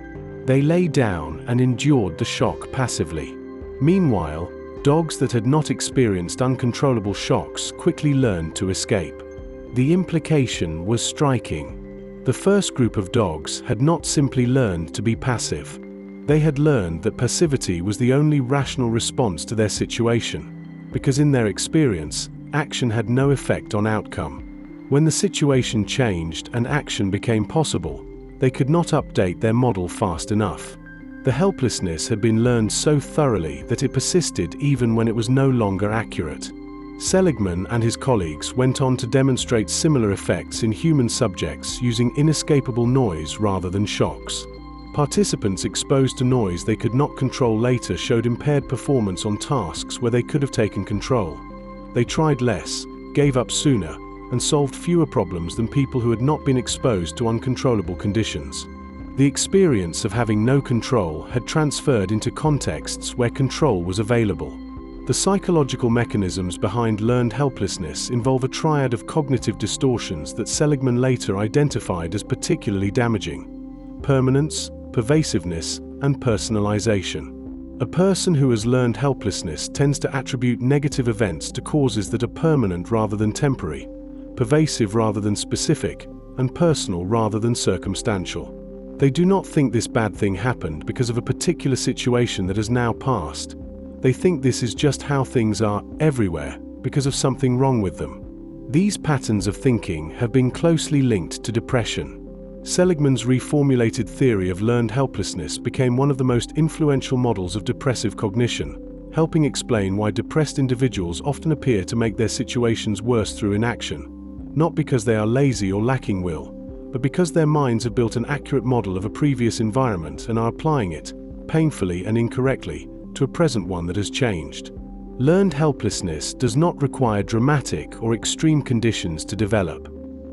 Speaker 1: They lay down and endured the shock passively. Meanwhile, dogs that had not experienced uncontrollable shocks quickly learned to escape. The implication was striking. The first group of dogs had not simply learned to be passive. They had learned that passivity was the only rational response to their situation, because in their experience, action had no effect on outcome. When the situation changed and action became possible, they could not update their model fast enough. The helplessness had been learned so thoroughly that it persisted even when it was no longer accurate. Seligman and his colleagues went on to demonstrate similar effects in human subjects using inescapable noise rather than shocks. Participants exposed to noise they could not control later showed impaired performance on tasks where they could have taken control. They tried less, gave up sooner, and solved fewer problems than people who had not been exposed to uncontrollable conditions. The experience of having no control had transferred into contexts where control was available. The psychological mechanisms behind learned helplessness involve a triad of cognitive distortions that Seligman later identified as particularly damaging: permanence, pervasiveness, and personalization. A person who has learned helplessness tends to attribute negative events to causes that are permanent rather than temporary, pervasive rather than specific, and personal rather than circumstantial. They do not think this bad thing happened because of a particular situation that has now passed. They think this is just how things are everywhere because of something wrong with them. These patterns of thinking have been closely linked to depression. Seligman's reformulated theory of learned helplessness became one of the most influential models of depressive cognition, helping explain why depressed individuals often appear to make their situations worse through inaction, not because they are lazy or lacking will, but because their minds have built an accurate model of a previous environment and are applying it, painfully and incorrectly, to a present one that has changed. Learned helplessness does not require dramatic or extreme conditions to develop.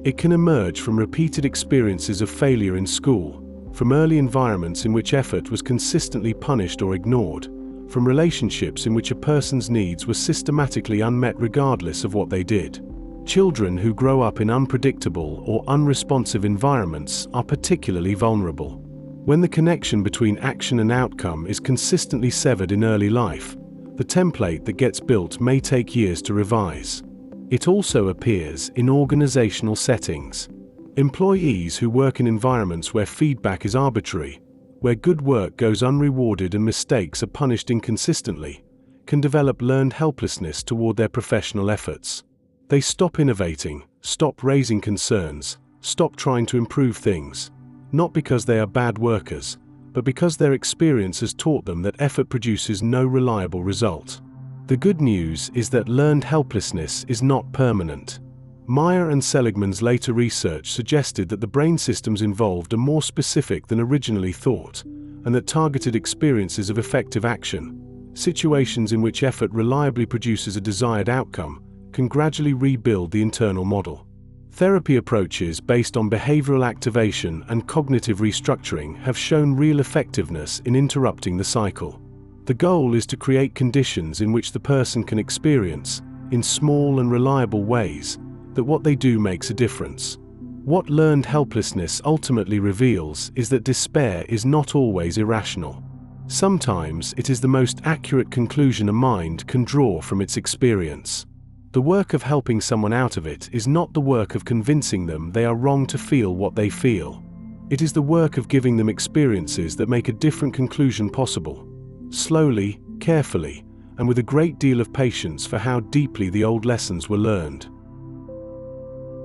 Speaker 1: It can emerge from repeated experiences of failure in school, from early environments in which effort was consistently punished or ignored, from relationships in which a person's needs were systematically unmet regardless of what they did. Children who grow up in unpredictable or unresponsive environments are particularly vulnerable. When the connection between action and outcome is consistently severed in early life, the template that gets built may take years to revise. It also appears in organizational settings. Employees who work in environments where feedback is arbitrary, where good work goes unrewarded and mistakes are punished inconsistently, can develop learned helplessness toward their professional efforts. They stop innovating, stop raising concerns, stop trying to improve things, not because they are bad workers, but because their experience has taught them that effort produces no reliable result. The good news is that learned helplessness is not permanent. Meyer and Seligman's later research suggested that the brain systems involved are more specific than originally thought, and that targeted experiences of effective action, situations in which effort reliably produces a desired outcome, can gradually rebuild the internal model. Therapy approaches based on behavioral activation and cognitive restructuring have shown real effectiveness in interrupting the cycle. The goal is to create conditions in which the person can experience, in small and reliable ways, that what they do makes a difference. What learned helplessness ultimately reveals is that despair is not always irrational. Sometimes it is the most accurate conclusion a mind can draw from its experience. The work of helping someone out of it is not the work of convincing them they are wrong to feel what they feel. It is the work of giving them experiences that make a different conclusion possible, slowly, carefully, and with a great deal of patience for how deeply the old lessons were learned.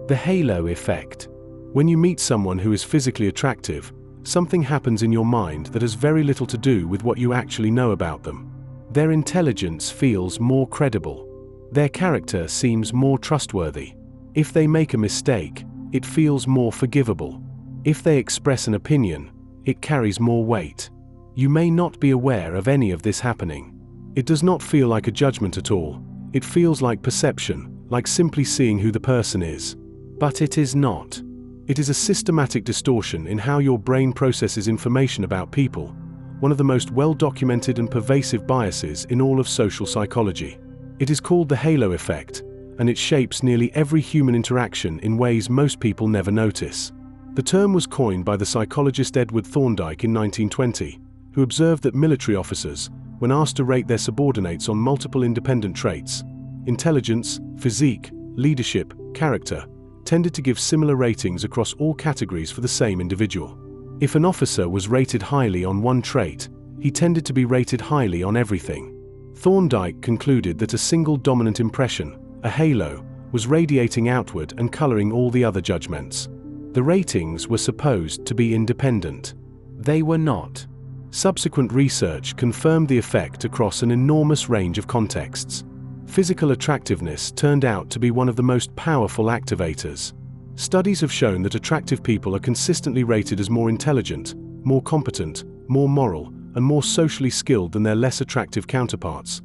Speaker 1: The halo effect. When you meet someone who is physically attractive, something happens in your mind that has very little to do with what you actually know about them. Their intelligence feels more credible. Their character seems more trustworthy. If they make a mistake, it feels more forgivable. If they express an opinion, it carries more weight. You may not be aware of any of this happening. It does not feel like a judgment at all. It feels like perception, like simply seeing who the person is. But it is not. It is a systematic distortion in how your brain processes information about people, one of the most well-documented and pervasive biases in all of social psychology. It is called the halo effect, and it shapes nearly every human interaction in ways most people never notice. The term was coined by the psychologist Edward Thorndike in 1920, who observed that military officers, when asked to rate their subordinates on multiple independent traits, intelligence, physique, leadership, character, tended to give similar ratings across all categories for the same individual. If an officer was rated highly on one trait, he tended to be rated highly on everything. Thorndike concluded that a single dominant impression, a halo, was radiating outward and coloring all the other judgments. The ratings were supposed to be independent. They were not. Subsequent research confirmed the effect across an enormous range of contexts. Physical attractiveness turned out to be one of the most powerful activators. Studies have shown that attractive people are consistently rated as more intelligent, more competent, more moral, and more socially skilled than their less attractive counterparts,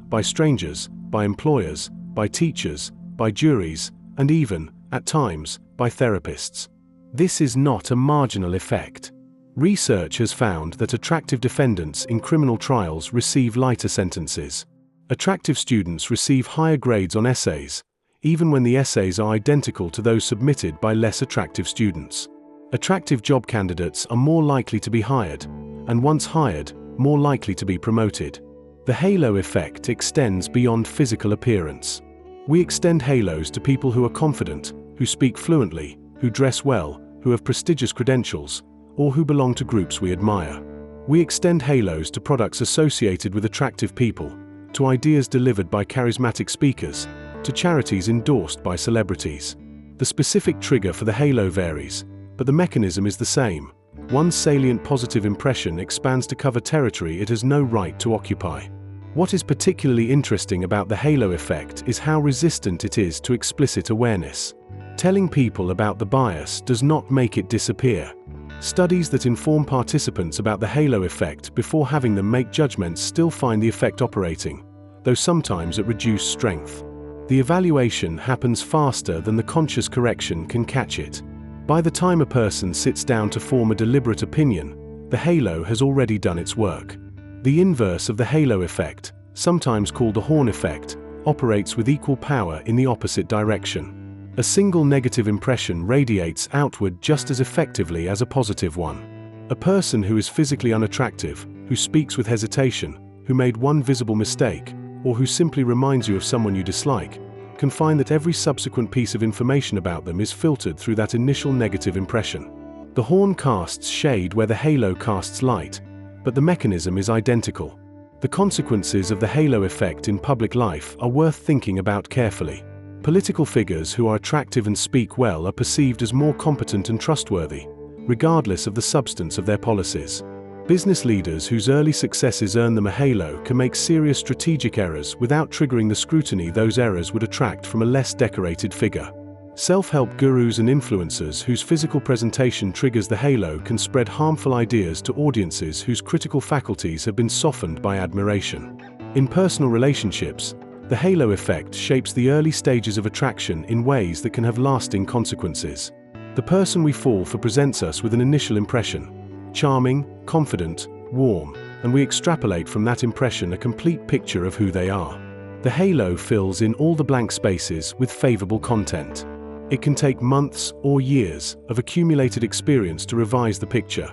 Speaker 1: by strangers, by employers, by teachers, by juries, and even, at times, by therapists. This is not a marginal effect. Research has found that attractive defendants in criminal trials receive lighter sentences. Attractive students receive higher grades on essays, even when the essays are identical to those submitted by less attractive students. Attractive job candidates are more likely to be hired, and once hired, more likely to be promoted. The halo effect extends beyond physical appearance. We extend halos to people who are confident, who speak fluently, who dress well, who have prestigious credentials, or who belong to groups we admire. We extend halos to products associated with attractive people, to ideas delivered by charismatic speakers, to charities endorsed by celebrities. The specific trigger for the halo varies, but the mechanism is the same. One salient positive impression expands to cover territory it has no right to occupy. What is particularly interesting about the halo effect is how resistant it is to explicit awareness. Telling people about the bias does not make it disappear. Studies that inform participants about the halo effect before having them make judgments still find the effect operating, though sometimes at reduced strength. The evaluation happens faster than the conscious correction can catch it. By the time a person sits down to form a deliberate opinion, the halo has already done its work. The inverse of the halo effect, sometimes called the horn effect, operates with equal power in the opposite direction. A single negative impression radiates outward just as effectively as a positive one. A person who is physically unattractive, who speaks with hesitation, who made one visible mistake, or who simply reminds you of someone you dislike, can find that every subsequent piece of information about them is filtered through that initial negative impression. The horn casts shade where the halo casts light, but the mechanism is identical. The consequences of the halo effect in public life are worth thinking about carefully. Political figures who are attractive and speak well are perceived as more competent and trustworthy, regardless of the substance of their policies. Business leaders whose early successes earn them a halo can make serious strategic errors without triggering the scrutiny those errors would attract from a less decorated figure. Self-help gurus and influencers whose physical presentation triggers the halo can spread harmful ideas to audiences whose critical faculties have been softened by admiration. In personal relationships, the halo effect shapes the early stages of attraction in ways that can have lasting consequences. The person we fall for presents us with an initial impression: charming, confident, warm, and we extrapolate from that impression a complete picture of who they are. The halo fills in all the blank spaces with favorable content. It can take months or years of accumulated experience to revise the picture,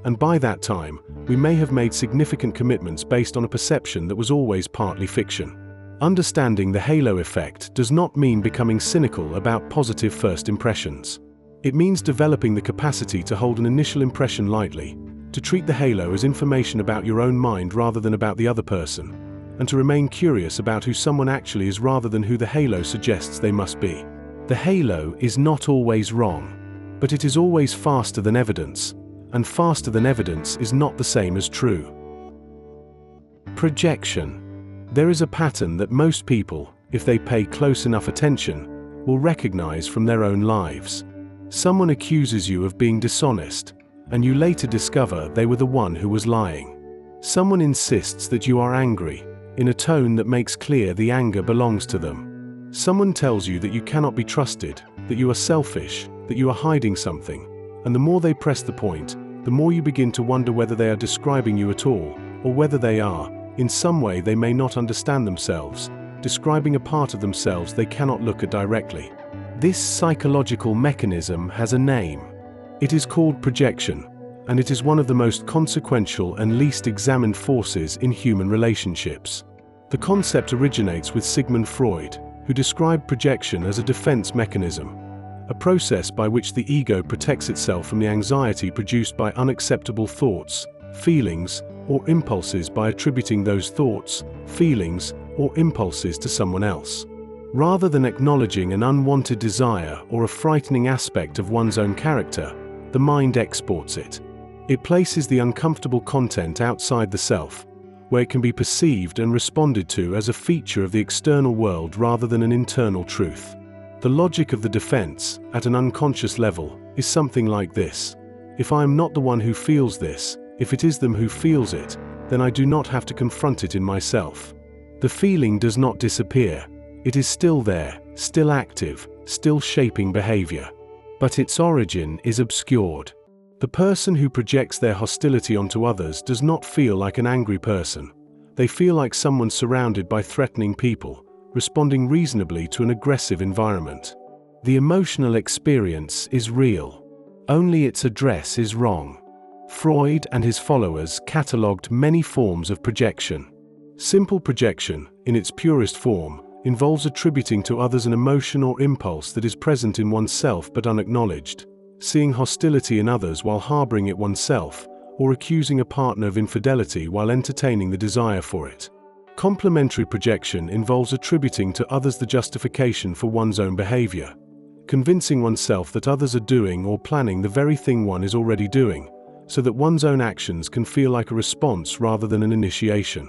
Speaker 1: and by that time, we may have made significant commitments based on a perception that was always partly fiction. Understanding the halo effect does not mean becoming cynical about positive first impressions. It means developing the capacity to hold an initial impression lightly, to treat the halo as information about your own mind rather than about the other person, and to remain curious about who someone actually is rather than who the halo suggests they must be. The halo is not always wrong, but it is always faster than evidence, and faster than evidence is not the same as true. Projection. There is a pattern that most people, if they pay close enough attention, will recognize from their own lives. Someone accuses you of being dishonest, and you later discover they were the one who was lying. Someone insists that you are angry, in a tone that makes clear the anger belongs to them. Someone tells you that you cannot be trusted, that you are selfish, that you are hiding something, and the more they press the point, the more you begin to wonder whether they are describing you at all, or whether they are, in some way they may not understand themselves, describing a part of themselves they cannot look at directly. This psychological mechanism has a name. It is called projection, and it is one of the most consequential and least examined forces in human relationships. The concept originates with Sigmund Freud, who described projection as a defense mechanism, a process by which the ego protects itself from the anxiety produced by unacceptable thoughts, feelings, or impulses by attributing those thoughts, feelings, or impulses to someone else. Rather than acknowledging an unwanted desire or a frightening aspect of one's own character, the mind exports it. It places the uncomfortable content outside the self, where it can be perceived and responded to as a feature of the external world rather than an internal truth. The logic of the defense, at an unconscious level, is something like this: if I am not the one who feels this, if it is them who feels it, then I do not have to confront it in myself. The feeling does not disappear. It is still there, still active, still shaping behavior. But its origin is obscured. The person who projects their hostility onto others does not feel like an angry person. They feel like someone surrounded by threatening people, responding reasonably to an aggressive environment. The emotional experience is real. Only its address is wrong. Freud and his followers catalogued many forms of projection. Simple projection, in its purest form, involves attributing to others an emotion or impulse that is present in oneself but unacknowledged, seeing hostility in others while harboring it oneself, or accusing a partner of infidelity while entertaining the desire for it. Complementary projection involves attributing to others the justification for one's own behavior, convincing oneself that others are doing or planning the very thing one is already doing, so that one's own actions can feel like a response rather than an initiation.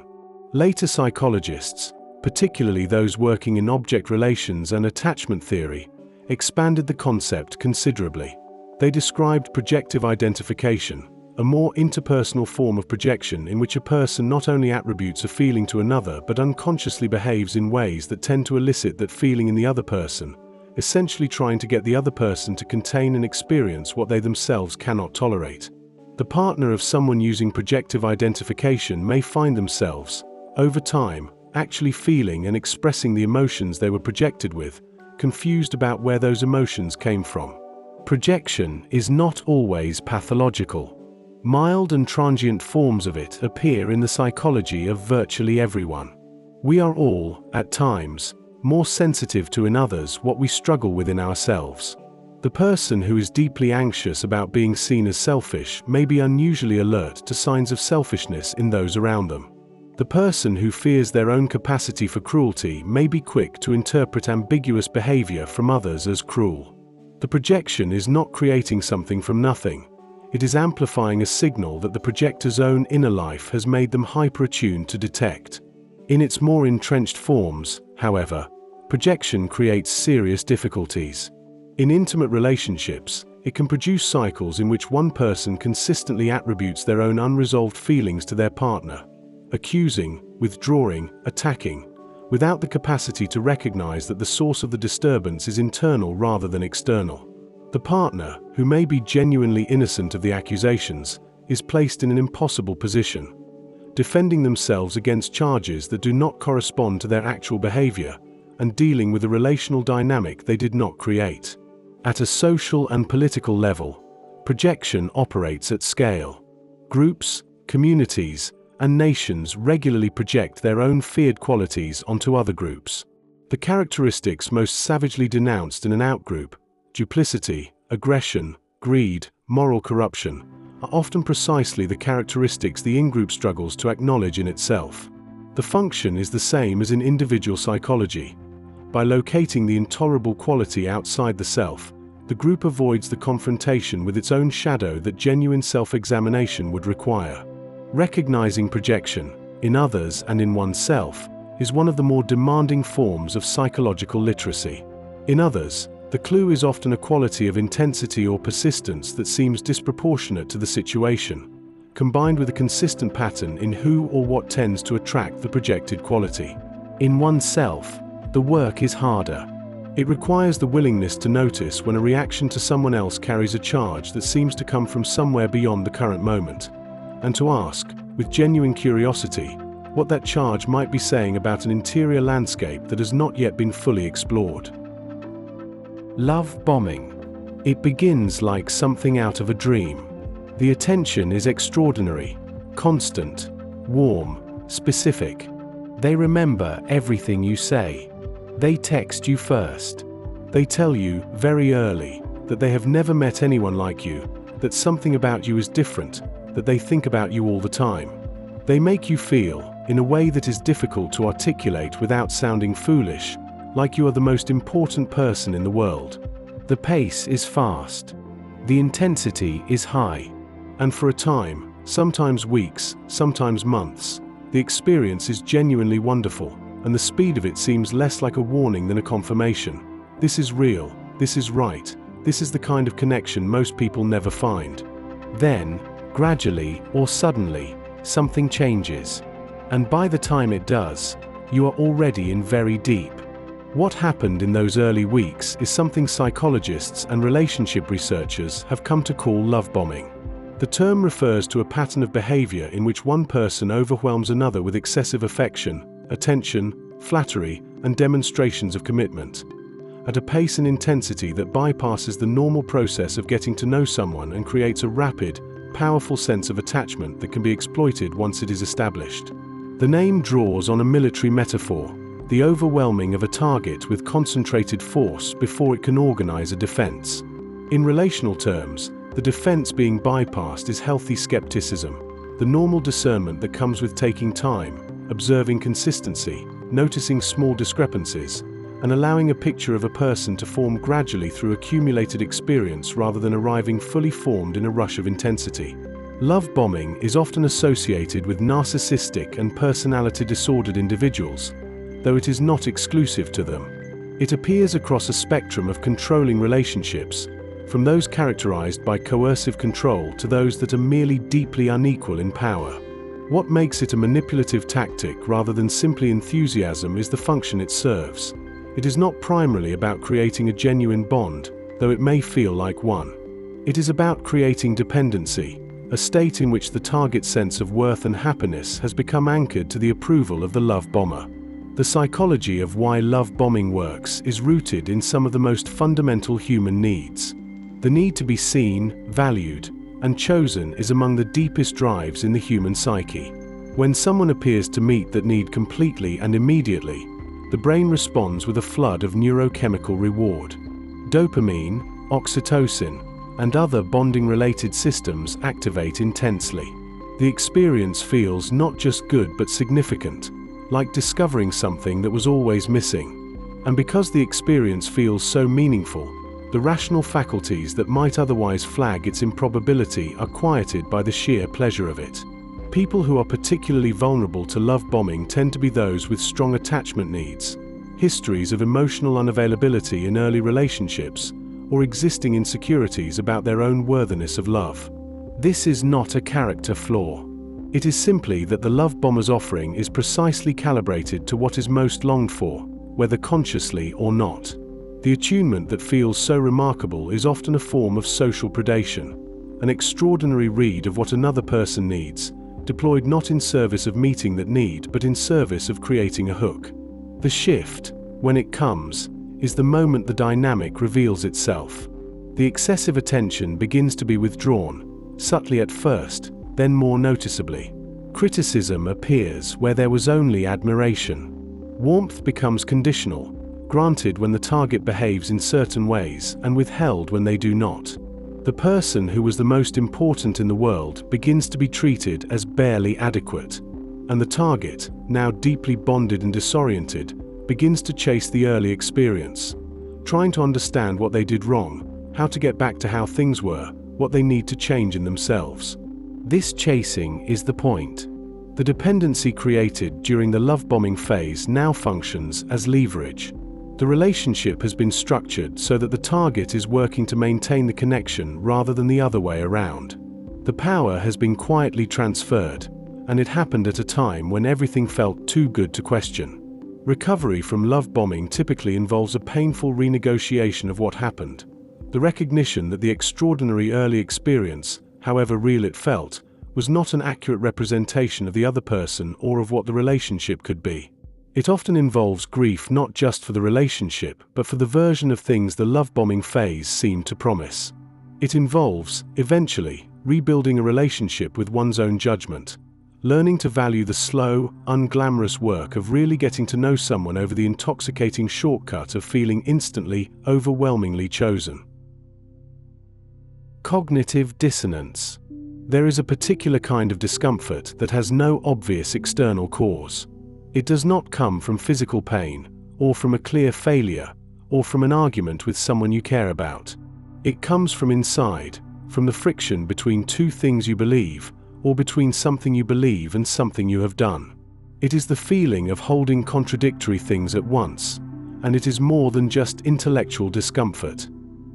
Speaker 1: Later psychologists, particularly those working in object relations and attachment theory, expanded the concept considerably. They described projective identification, a more interpersonal form of projection in which a person not only attributes a feeling to another but unconsciously behaves in ways that tend to elicit that feeling in the other person, essentially trying to get the other person to contain and experience what they themselves cannot tolerate. The partner of someone using projective identification may find themselves, over time, actually feeling and expressing the emotions they were projected with, confused about where those emotions came from. Projection is not always pathological. Mild and transient forms of it appear in the psychology of virtually everyone. We are all, at times, more sensitive to in others what we struggle with in ourselves. The person who is deeply anxious about being seen as selfish may be unusually alert to signs of selfishness in those around them. The person who fears their own capacity for cruelty may be quick to interpret ambiguous behavior from others as cruel. The projection is not creating something from nothing. It is amplifying a signal that the projector's own inner life has made them hyper-attuned to detect. In its more entrenched forms, however, projection creates serious difficulties. In intimate relationships, it can produce cycles in which one person consistently attributes their own unresolved feelings to their partner, accusing, withdrawing, attacking, without the capacity to recognize that the source of the disturbance is internal rather than external. The partner, who may be genuinely innocent of the accusations, is placed in an impossible position, defending themselves against charges that do not correspond to their actual behavior, and dealing with a relational dynamic they did not create. At a social and political level, projection operates at scale. Groups, communities, and nations regularly project their own feared qualities onto other groups. The characteristics most savagely denounced in an outgroup, duplicity, aggression, greed, moral corruption, are often precisely the characteristics the in-group struggles to acknowledge in itself. The function is the same as in individual psychology. By locating the intolerable quality outside the self, the group avoids the confrontation with its own shadow that genuine self-examination would require. Recognizing projection, in others and in oneself, is one of the more demanding forms of psychological literacy. In others, the clue is often a quality of intensity or persistence that seems disproportionate to the situation, combined with a consistent pattern in who or what tends to attract the projected quality. In oneself, the work is harder. It requires the willingness to notice when a reaction to someone else carries a charge that seems to come from somewhere beyond the current moment, and to ask, with genuine curiosity, what that charge might be saying about an interior landscape that has not yet been fully explored. Love bombing. It begins like something out of a dream. The attention is extraordinary, constant, warm, specific. They remember everything you say. They text you first. They tell you, very early, that they have never met anyone like you, that something about you is different, that they think about you all the time. They make you feel, in a way that is difficult to articulate without sounding foolish, like you are the most important person in the world. The pace is fast. The intensity is high. And for a time, sometimes weeks, sometimes months, the experience is genuinely wonderful, and the speed of it seems less like a warning than a confirmation. This is real, this is right, this is the kind of connection most people never find. Then, gradually or suddenly, something changes. And by the time it does, you are already in very deep. What happened in those early weeks is something psychologists and relationship researchers have come to call love bombing. The term refers to a pattern of behavior in which one person overwhelms another with excessive affection, attention, flattery, and demonstrations of commitment, at a pace and intensity that bypasses the normal process of getting to know someone and creates a rapid, powerful sense of attachment that can be exploited once it is established. The name draws on a military metaphor, the overwhelming of a target with concentrated force before it can organize a defense. In relational terms, the defense being bypassed is healthy skepticism, the normal discernment that comes with taking time, observing consistency, noticing small discrepancies, and allowing a picture of a person to form gradually through accumulated experience rather than arriving fully formed in a rush of intensity. Love bombing is often associated with narcissistic and personality disordered individuals, though it is not exclusive to them. It appears across a spectrum of controlling relationships, from those characterized by coercive control to those that are merely deeply unequal in power. What makes it a manipulative tactic rather than simply enthusiasm is the function it serves. It is not primarily about creating a genuine bond, though it may feel like one. It is about creating dependency, a state in which the target's sense of worth and happiness has become anchored to the approval of the love bomber. The psychology of why love bombing works is rooted in some of the most fundamental human needs. The need to be seen, valued, and chosen is among the deepest drives in the human psyche. When someone appears to meet that need completely and immediately, the brain responds with a flood of neurochemical reward. Dopamine, oxytocin, and other bonding-related systems activate intensely. The experience feels not just good but significant, like discovering something that was always missing. And because the experience feels so meaningful, the rational faculties that might otherwise flag its improbability are quieted by the sheer pleasure of it. People who are particularly vulnerable to love bombing tend to be those with strong attachment needs, histories of emotional unavailability in early relationships, or existing insecurities about their own worthiness of love. This is not a character flaw. It is simply that the love bomber's offering is precisely calibrated to what is most longed for, whether consciously or not. The attunement that feels so remarkable is often a form of social predation, an extraordinary read of what another person needs, deployed not in service of meeting that need but in service of creating a hook. The shift, when it comes, is the moment the dynamic reveals itself. The excessive attention begins to be withdrawn, subtly at first, then more noticeably. Criticism appears where there was only admiration. Warmth becomes conditional, granted when the target behaves in certain ways and withheld when they do not. The person who was the most important in the world begins to be treated as barely adequate, and the target, now deeply bonded and disoriented, begins to chase the early experience, trying to understand what they did wrong, how to get back to how things were, what they need to change in themselves. This chasing is the point. The dependency created during the love bombing phase now functions as leverage. The relationship has been structured so that the target is working to maintain the connection rather than the other way around. The power has been quietly transferred, and it happened at a time when everything felt too good to question. Recovery from love bombing typically involves a painful renegotiation of what happened. The recognition that the extraordinary early experience, however real it felt, was not an accurate representation of the other person or of what the relationship could be. It often involves grief not just for the relationship, but for the version of things the love bombing phase seemed to promise. It involves, eventually, rebuilding a relationship with one's own judgment, learning to value the slow, unglamorous work of really getting to know someone over the intoxicating shortcut of feeling instantly, overwhelmingly chosen. Cognitive dissonance. There is a particular kind of discomfort that has no obvious external cause. It does not come from physical pain, or from a clear failure, or from an argument with someone you care about. It comes from inside, from the friction between two things you believe, or between something you believe and something you have done. It is the feeling of holding contradictory things at once, and it is more than just intellectual discomfort.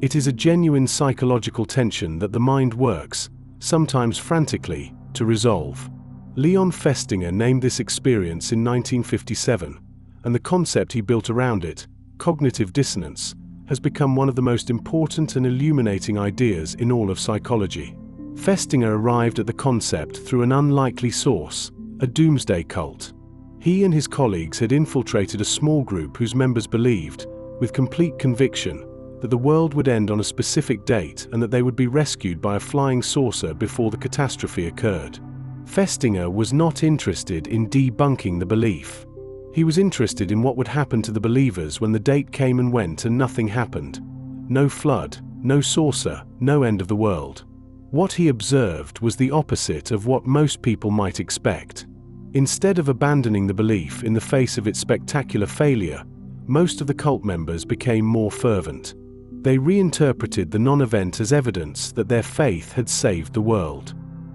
Speaker 1: It is a genuine psychological tension that the mind works, sometimes frantically, to resolve. Leon Festinger named this experience in 1957, and the concept he built around it, cognitive dissonance, has become one of the most important and illuminating ideas in all of psychology. Festinger arrived at the concept through an unlikely source, a doomsday cult. He and his colleagues had infiltrated a small group whose members believed, with complete conviction, that the world would end on a specific date and that they would be rescued by a flying saucer before the catastrophe occurred. Festinger was not interested in debunking the belief. He was interested in what would happen to the believers when the date came and went and nothing happened. No flood, no saucer, no end of the world. What he observed was the opposite of what most people might expect. Instead of abandoning the belief in the face of its spectacular failure, most of the cult members became more fervent. They reinterpreted the non-event as evidence that their faith had saved the world.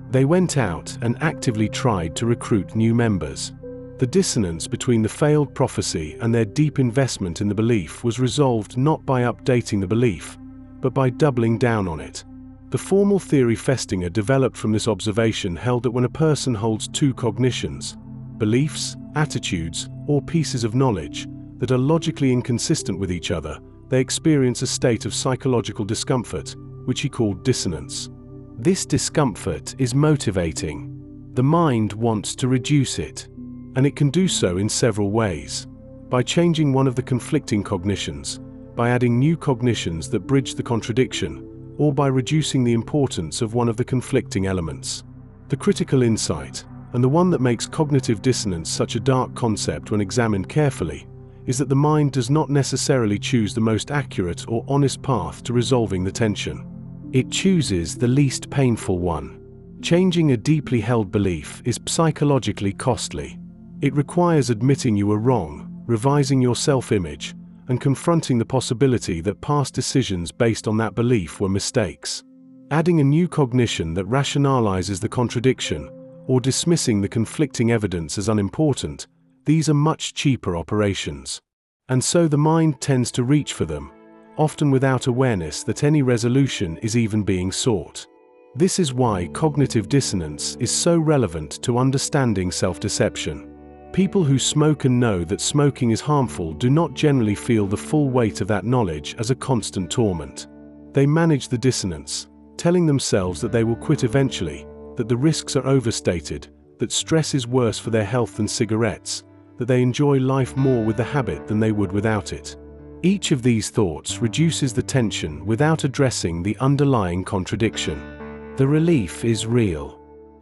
Speaker 1: They went out and actively tried to recruit new members. The dissonance between the failed prophecy and their deep investment in the belief was resolved not by updating the belief, but by doubling down on it. The formal theory Festinger developed from this observation held that when a person holds two cognitions, beliefs, attitudes, or pieces of knowledge, that are logically inconsistent with each other, they experience a state of psychological discomfort, which he called dissonance. This discomfort is motivating. The mind wants to reduce it, and it can do so in several ways. By changing one of the conflicting cognitions, by adding new cognitions that bridge the contradiction, or by reducing the importance of one of the conflicting elements. The critical insight, and the one that makes cognitive dissonance such a dark concept when examined carefully, is that the mind does not necessarily choose the most accurate or honest path to resolving the tension. It chooses the least painful one. Changing a deeply held belief is psychologically costly. It requires admitting you were wrong, revising your self-image, and confronting the possibility that past decisions based on that belief were mistakes. Adding a new cognition that rationalizes the contradiction, or dismissing the conflicting evidence as unimportant, these are much cheaper operations. And so the mind tends to reach for them, often without awareness that any resolution is even being sought. This is why cognitive dissonance is so relevant to understanding self-deception. People who smoke and know that smoking is harmful do not generally feel the full weight of that knowledge as a constant torment. They manage the dissonance, telling themselves that they will quit eventually, that the risks are overstated, that stress is worse for their health than cigarettes, that they enjoy life more with the habit than they would without it. Each of these thoughts reduces the tension without addressing the underlying contradiction. The relief is real.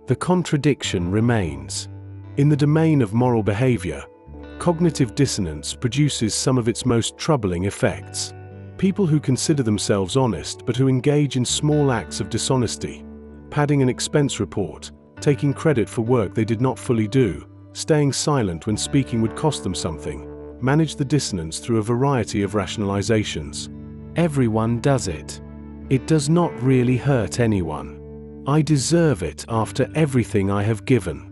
Speaker 1: The contradiction remains. In the domain of moral behavior, cognitive dissonance produces some of its most troubling effects. People who consider themselves honest but who engage in small acts of dishonesty, padding an expense report, taking credit for work they did not fully do, staying silent when speaking would cost them something, manage the dissonance through a variety of rationalizations. Everyone does it. It does not really hurt anyone. I deserve it after everything I have given.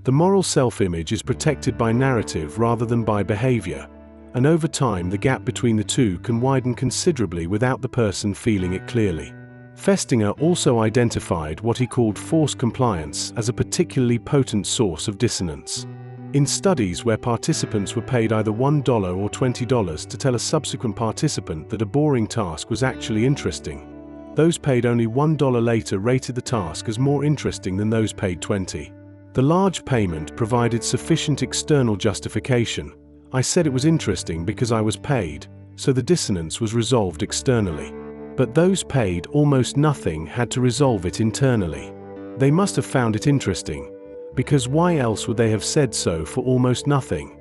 Speaker 1: The moral self-image is protected by narrative rather than by behavior, and over time the gap between the two can widen considerably without the person feeling it clearly. Festinger also identified what he called force compliance as a particularly potent source of dissonance. In studies where participants were paid either $1 or $20 to tell a subsequent participant that a boring task was actually interesting, those paid only $1 later rated the task as more interesting than those paid $20. The large payment provided sufficient external justification. I said it was interesting because I was paid, so the dissonance was resolved externally. But those paid almost nothing had to resolve it internally. They must have found it interesting, because why else would they have said so for almost nothing?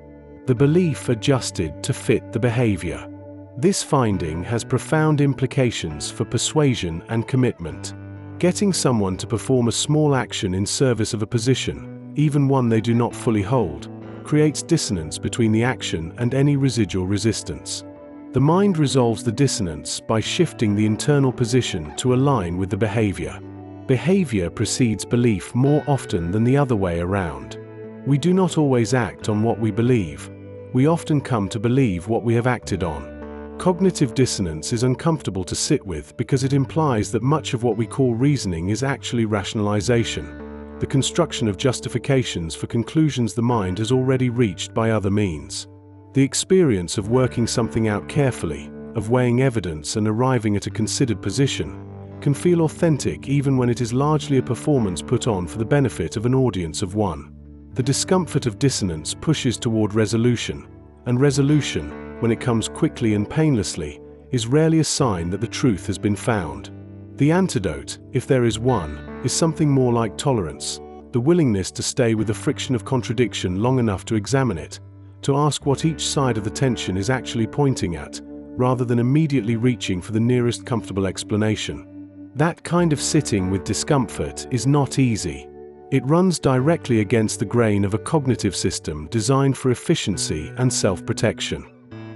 Speaker 1: The belief adjusted to fit the behavior. This finding has profound implications for persuasion and commitment. Getting someone to perform a small action in service of a position, even one they do not fully hold, creates dissonance between the action and any residual resistance. The mind resolves the dissonance by shifting the internal position to align with the behavior. Behavior precedes belief more often than the other way around. We do not always act on what we believe. We often come to believe what we have acted on. Cognitive dissonance is uncomfortable to sit with because it implies that much of what we call reasoning is actually rationalization, the construction of justifications for conclusions the mind has already reached by other means. The experience of working something out carefully, of weighing evidence and arriving at a considered position, can feel authentic even when it is largely a performance put on for the benefit of an audience of one. The discomfort of dissonance pushes toward resolution, and resolution, when it comes quickly and painlessly, is rarely a sign that the truth has been found. The antidote, if there is one, is something more like tolerance, the willingness to stay with the friction of contradiction long enough to examine it, to ask what each side of the tension is actually pointing at, rather than immediately reaching for the nearest comfortable explanation. That kind of sitting with discomfort is not easy. It runs directly against the grain of a cognitive system designed for efficiency and self-protection.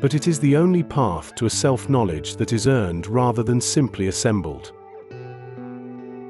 Speaker 1: But it is the only path to a self-knowledge that is earned rather than simply assembled.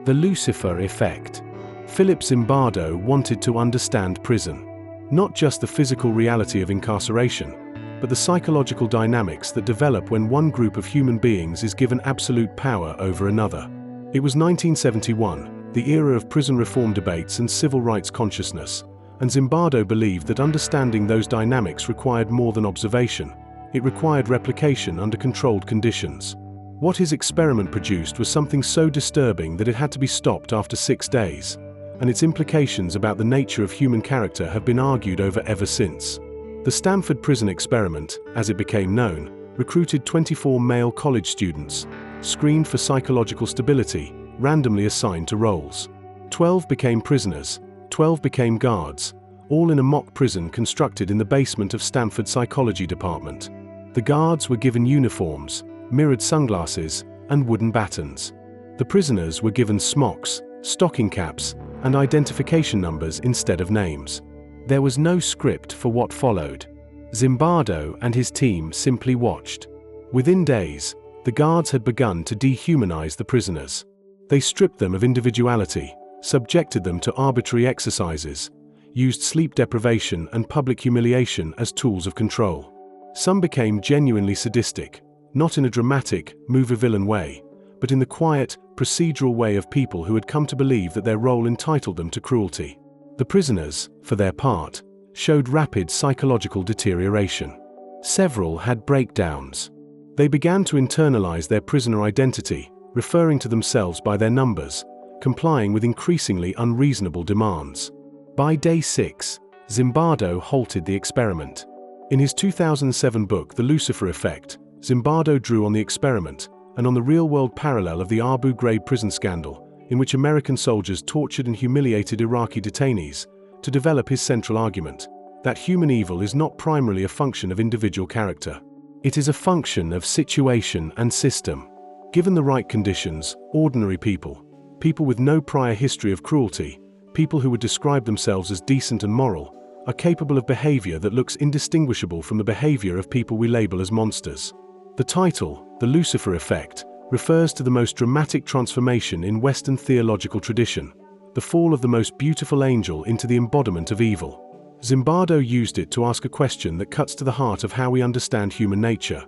Speaker 1: The Lucifer Effect. Philip Zimbardo wanted to understand prison. Not just the physical reality of incarceration, but the psychological dynamics that develop when one group of human beings is given absolute power over another. It was 1971, the era of prison reform debates and civil rights consciousness, and Zimbardo believed that understanding those dynamics required more than observation. It required replication under controlled conditions. What his experiment produced was something so disturbing that it had to be stopped after 6 days, and its implications about the nature of human character have been argued over ever since. The Stanford Prison Experiment, as it became known, recruited 24 male college students, screened for psychological stability, randomly assigned to roles. 12 became prisoners, 12 became guards, all in a mock prison constructed in the basement of Stanford Psychology Department. The guards were given uniforms, mirrored sunglasses, and wooden batons. The prisoners were given smocks, stocking caps, and identification numbers instead of names. There was no script for what followed. Zimbardo and his team simply watched. Within days, the guards had begun to dehumanize the prisoners. They stripped them of individuality, subjected them to arbitrary exercises, used sleep deprivation and public humiliation as tools of control. Some became genuinely sadistic, not in a dramatic, movie-villain way, but in the quiet, procedural way of people who had come to believe that their role entitled them to cruelty. The prisoners, for their part, showed rapid psychological deterioration. Several had breakdowns. They began to internalize their prisoner identity, referring to themselves by their numbers, complying with increasingly unreasonable demands. By day 6, Zimbardo halted the experiment. In his 2007 book, The Lucifer Effect, Zimbardo drew on the experiment and on the real-world parallel of the Abu Ghraib prison scandal, in which American soldiers tortured and humiliated Iraqi detainees, to develop his central argument that human evil is not primarily a function of individual character. It is a function of situation and system. Given the right conditions, ordinary people, people with no prior history of cruelty, people who would describe themselves as decent and moral, are capable of behavior that looks indistinguishable from the behavior of people we label as monsters. The title, The Lucifer Effect, refers to the most dramatic transformation in Western theological tradition, the fall of the most beautiful angel into the embodiment of evil. Zimbardo used it to ask a question that cuts to the heart of how we understand human nature.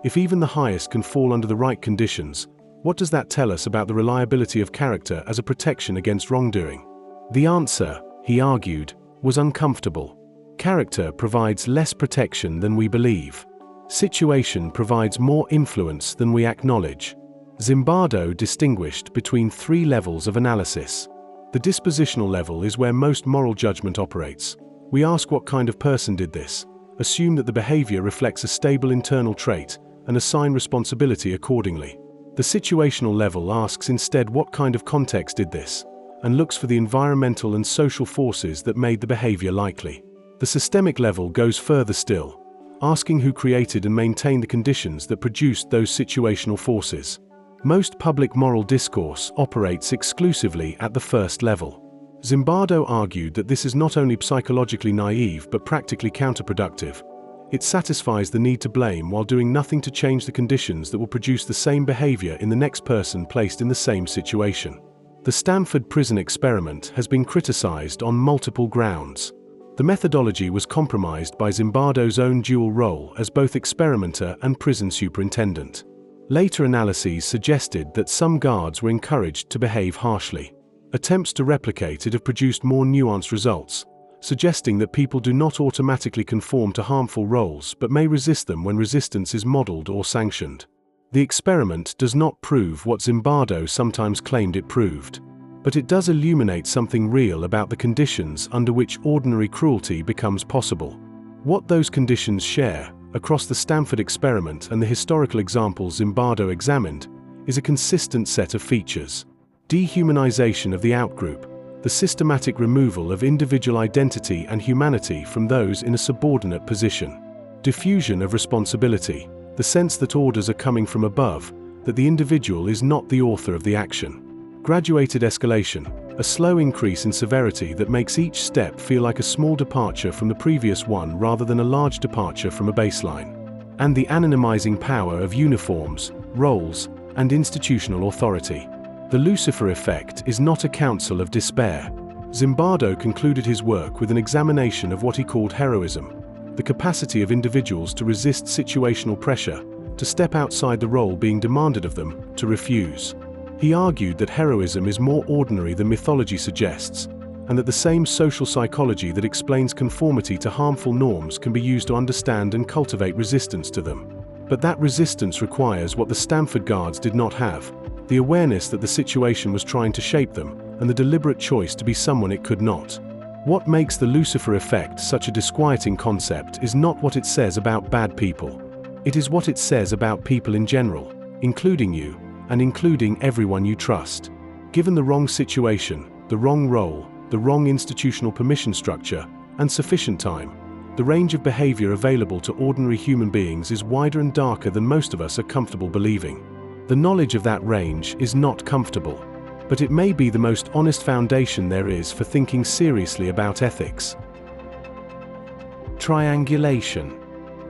Speaker 1: If even the highest can fall under the right conditions, what does that tell us about the reliability of character as a protection against wrongdoing? The answer, he argued, was uncomfortable. Character provides less protection than we believe. Situation provides more influence than we acknowledge. Zimbardo distinguished between 3 levels of analysis. The dispositional level is where most moral judgment operates. We ask what kind of person did this, assume that the behavior reflects a stable internal trait, and assign responsibility accordingly. The situational level asks instead what kind of context did this, and looks for the environmental and social forces that made the behavior likely. The systemic level goes further still, asking who created and maintained the conditions that produced those situational forces. Most public moral discourse operates exclusively at the first level. Zimbardo argued that this is not only psychologically naive but practically counterproductive. It satisfies the need to blame while doing nothing to change the conditions that will produce the same behavior in the next person placed in the same situation. The Stanford prison experiment has been criticized on multiple grounds. The methodology was compromised by Zimbardo's own dual role as both experimenter and prison superintendent. Later analyses suggested that some guards were encouraged to behave harshly. Attempts to replicate it have produced more nuanced results, suggesting that people do not automatically conform to harmful roles but may resist them when resistance is modeled or sanctioned. The experiment does not prove what Zimbardo sometimes claimed it proved, but it does illuminate something real about the conditions under which ordinary cruelty becomes possible. What those conditions share, across the Stanford experiment and the historical examples Zimbardo examined, is a consistent set of features. Dehumanization of the outgroup, the systematic removal of individual identity and humanity from those in a subordinate position. Diffusion of responsibility, the sense that orders are coming from above, that the individual is not the author of the action. Graduated escalation, a slow increase in severity that makes each step feel like a small departure from the previous one rather than a large departure from a baseline. And the anonymizing power of uniforms, roles, and institutional authority. The Lucifer Effect is not a counsel of despair. Zimbardo concluded his work with an examination of what he called heroism, the capacity of individuals to resist situational pressure, to step outside the role being demanded of them, to refuse. He argued that heroism is more ordinary than mythology suggests, and that the same social psychology that explains conformity to harmful norms can be used to understand and cultivate resistance to them. But that resistance requires what the Stanford guards did not have: the awareness that the situation was trying to shape them, and the deliberate choice to be someone it could not. What makes the Lucifer Effect such a disquieting concept is not what it says about bad people. It is what it says about people in general, including you, and including everyone you trust. Given the wrong situation, the wrong role, the wrong institutional permission structure, and sufficient time, the range of behavior available to ordinary human beings is wider and darker than most of us are comfortable believing. The knowledge of that range is not comfortable. but it may be the most honest foundation there is for thinking seriously about ethics. Triangulation.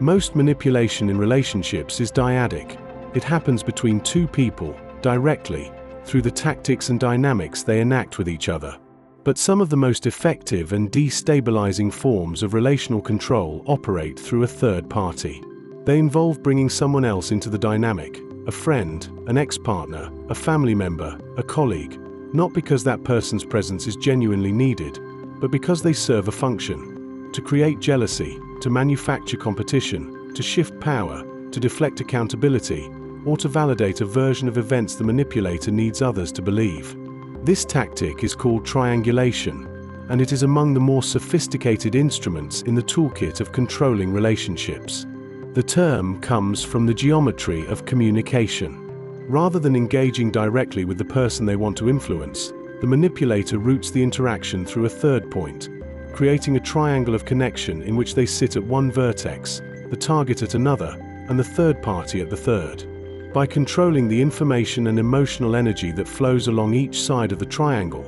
Speaker 1: Most manipulation in relationships is dyadic. It happens between two people, directly, through the tactics and dynamics they enact with each other. But some of the most effective and destabilizing forms of relational control operate through a third party. They involve bringing someone else into the dynamic, a friend, an ex-partner, a family member, a colleague, not because that person's presence is genuinely needed, but because they serve a function: to create jealousy, to manufacture competition, to shift power, to deflect accountability, or to validate a version of events the manipulator needs others to believe. This tactic is called triangulation, and it is among the more sophisticated instruments in the toolkit of controlling relationships. The term comes from the geometry of communication. Rather than engaging directly with the person they want to influence, the manipulator routes the interaction through a third point, creating a triangle of connection in which they sit at one vertex, the target at another, and the third party at the third. By controlling the information and emotional energy that flows along each side of the triangle,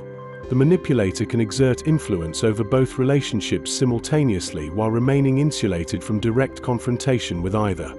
Speaker 1: the manipulator can exert influence over both relationships simultaneously while remaining insulated from direct confrontation with either.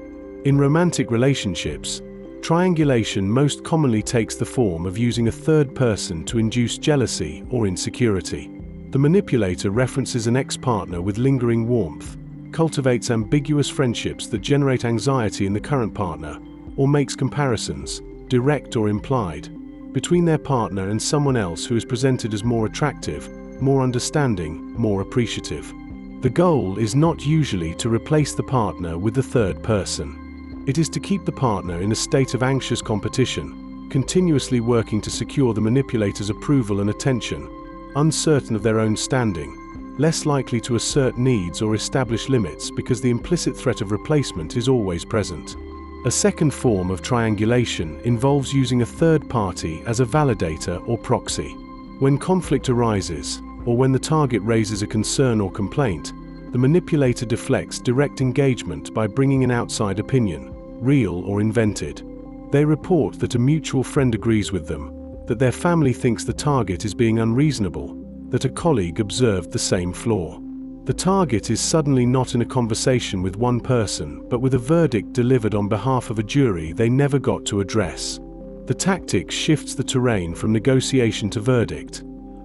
Speaker 1: In romantic relationships, triangulation most commonly takes the form of using a third person to induce jealousy or insecurity. The manipulator references an ex-partner with lingering warmth, cultivates ambiguous friendships that generate anxiety in the current partner, or makes comparisons, direct or implied, between their partner and someone else who is presented as more attractive, more understanding, more appreciative. The goal is not usually to replace the partner with the third person. It is to keep the partner in a state of anxious competition, continuously working to secure the manipulator's approval and attention, uncertain of their own standing, less likely to assert needs or establish limits because the implicit threat of replacement is always present. A second form of triangulation involves using a third party as a validator or proxy. When conflict arises, or when the target raises a concern or complaint, the manipulator deflects direct engagement by bringing an outside opinion, real or invented. They report that a mutual friend agrees with them, that their family thinks the target is being unreasonable, that a colleague observed the same flaw. The target is suddenly not in a conversation with one person, but with a verdict delivered on behalf of a jury they never got to address. The tactic shifts the terrain from negotiation to verdict,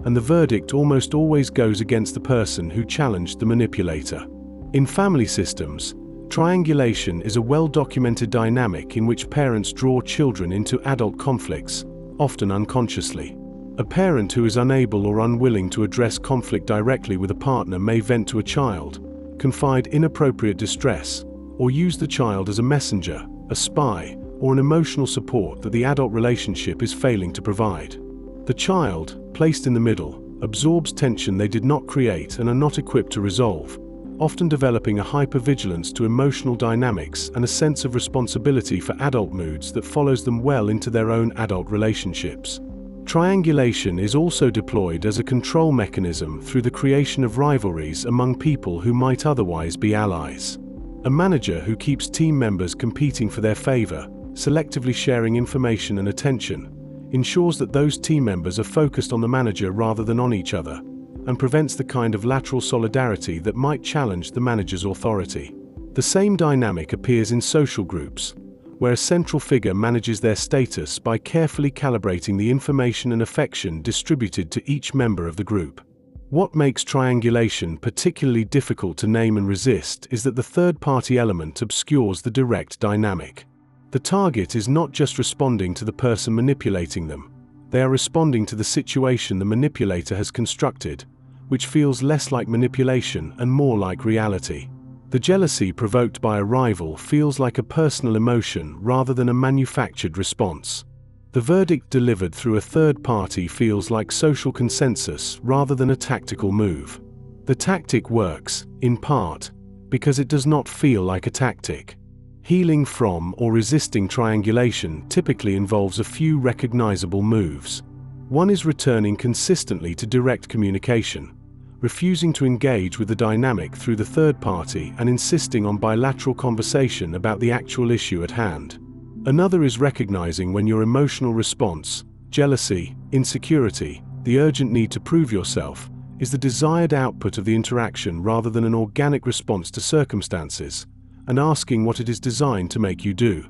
Speaker 1: and the verdict almost always goes against the person who challenged the manipulator. In family systems, triangulation is a well-documented dynamic in which parents draw children into adult conflicts, often unconsciously. A parent who is unable or unwilling to address conflict directly with a partner may vent to a child, confide inappropriate distress, or use the child as a messenger, a spy, or an emotional support that the adult relationship is failing to provide. The child, placed in the middle, absorbs tension they did not create and are not equipped to resolve, often developing a hypervigilance to emotional dynamics and a sense of responsibility for adult moods that follows them well into their own adult relationships. Triangulation is also deployed as a control mechanism through the creation of rivalries among people who might otherwise be allies. A manager who keeps team members competing for their favor, selectively sharing information and attention, ensures that those team members are focused on the manager rather than on each other, and prevents the kind of lateral solidarity that might challenge the manager's authority. The same dynamic appears in social groups, where a central figure manages their status by carefully calibrating the information and affection distributed to each member of the group. What makes triangulation particularly difficult to name and resist is that the third-party element obscures the direct dynamic. The target is not just responding to the person manipulating them. They are responding to the situation the manipulator has constructed, which feels less like manipulation and more like reality. The jealousy provoked by a rival feels like a personal emotion rather than a manufactured response. The verdict delivered through a third party feels like social consensus rather than a tactical move. The tactic works, in part, because it does not feel like a tactic. Healing from or resisting triangulation typically involves a few recognizable moves. One is returning consistently to direct communication, refusing to engage with the dynamic through the third party and insisting on bilateral conversation about the actual issue at hand. Another is recognizing when your emotional response, jealousy, insecurity, the urgent need to prove yourself, is the desired output of the interaction rather than an organic response to circumstances, and asking what it is designed to make you do.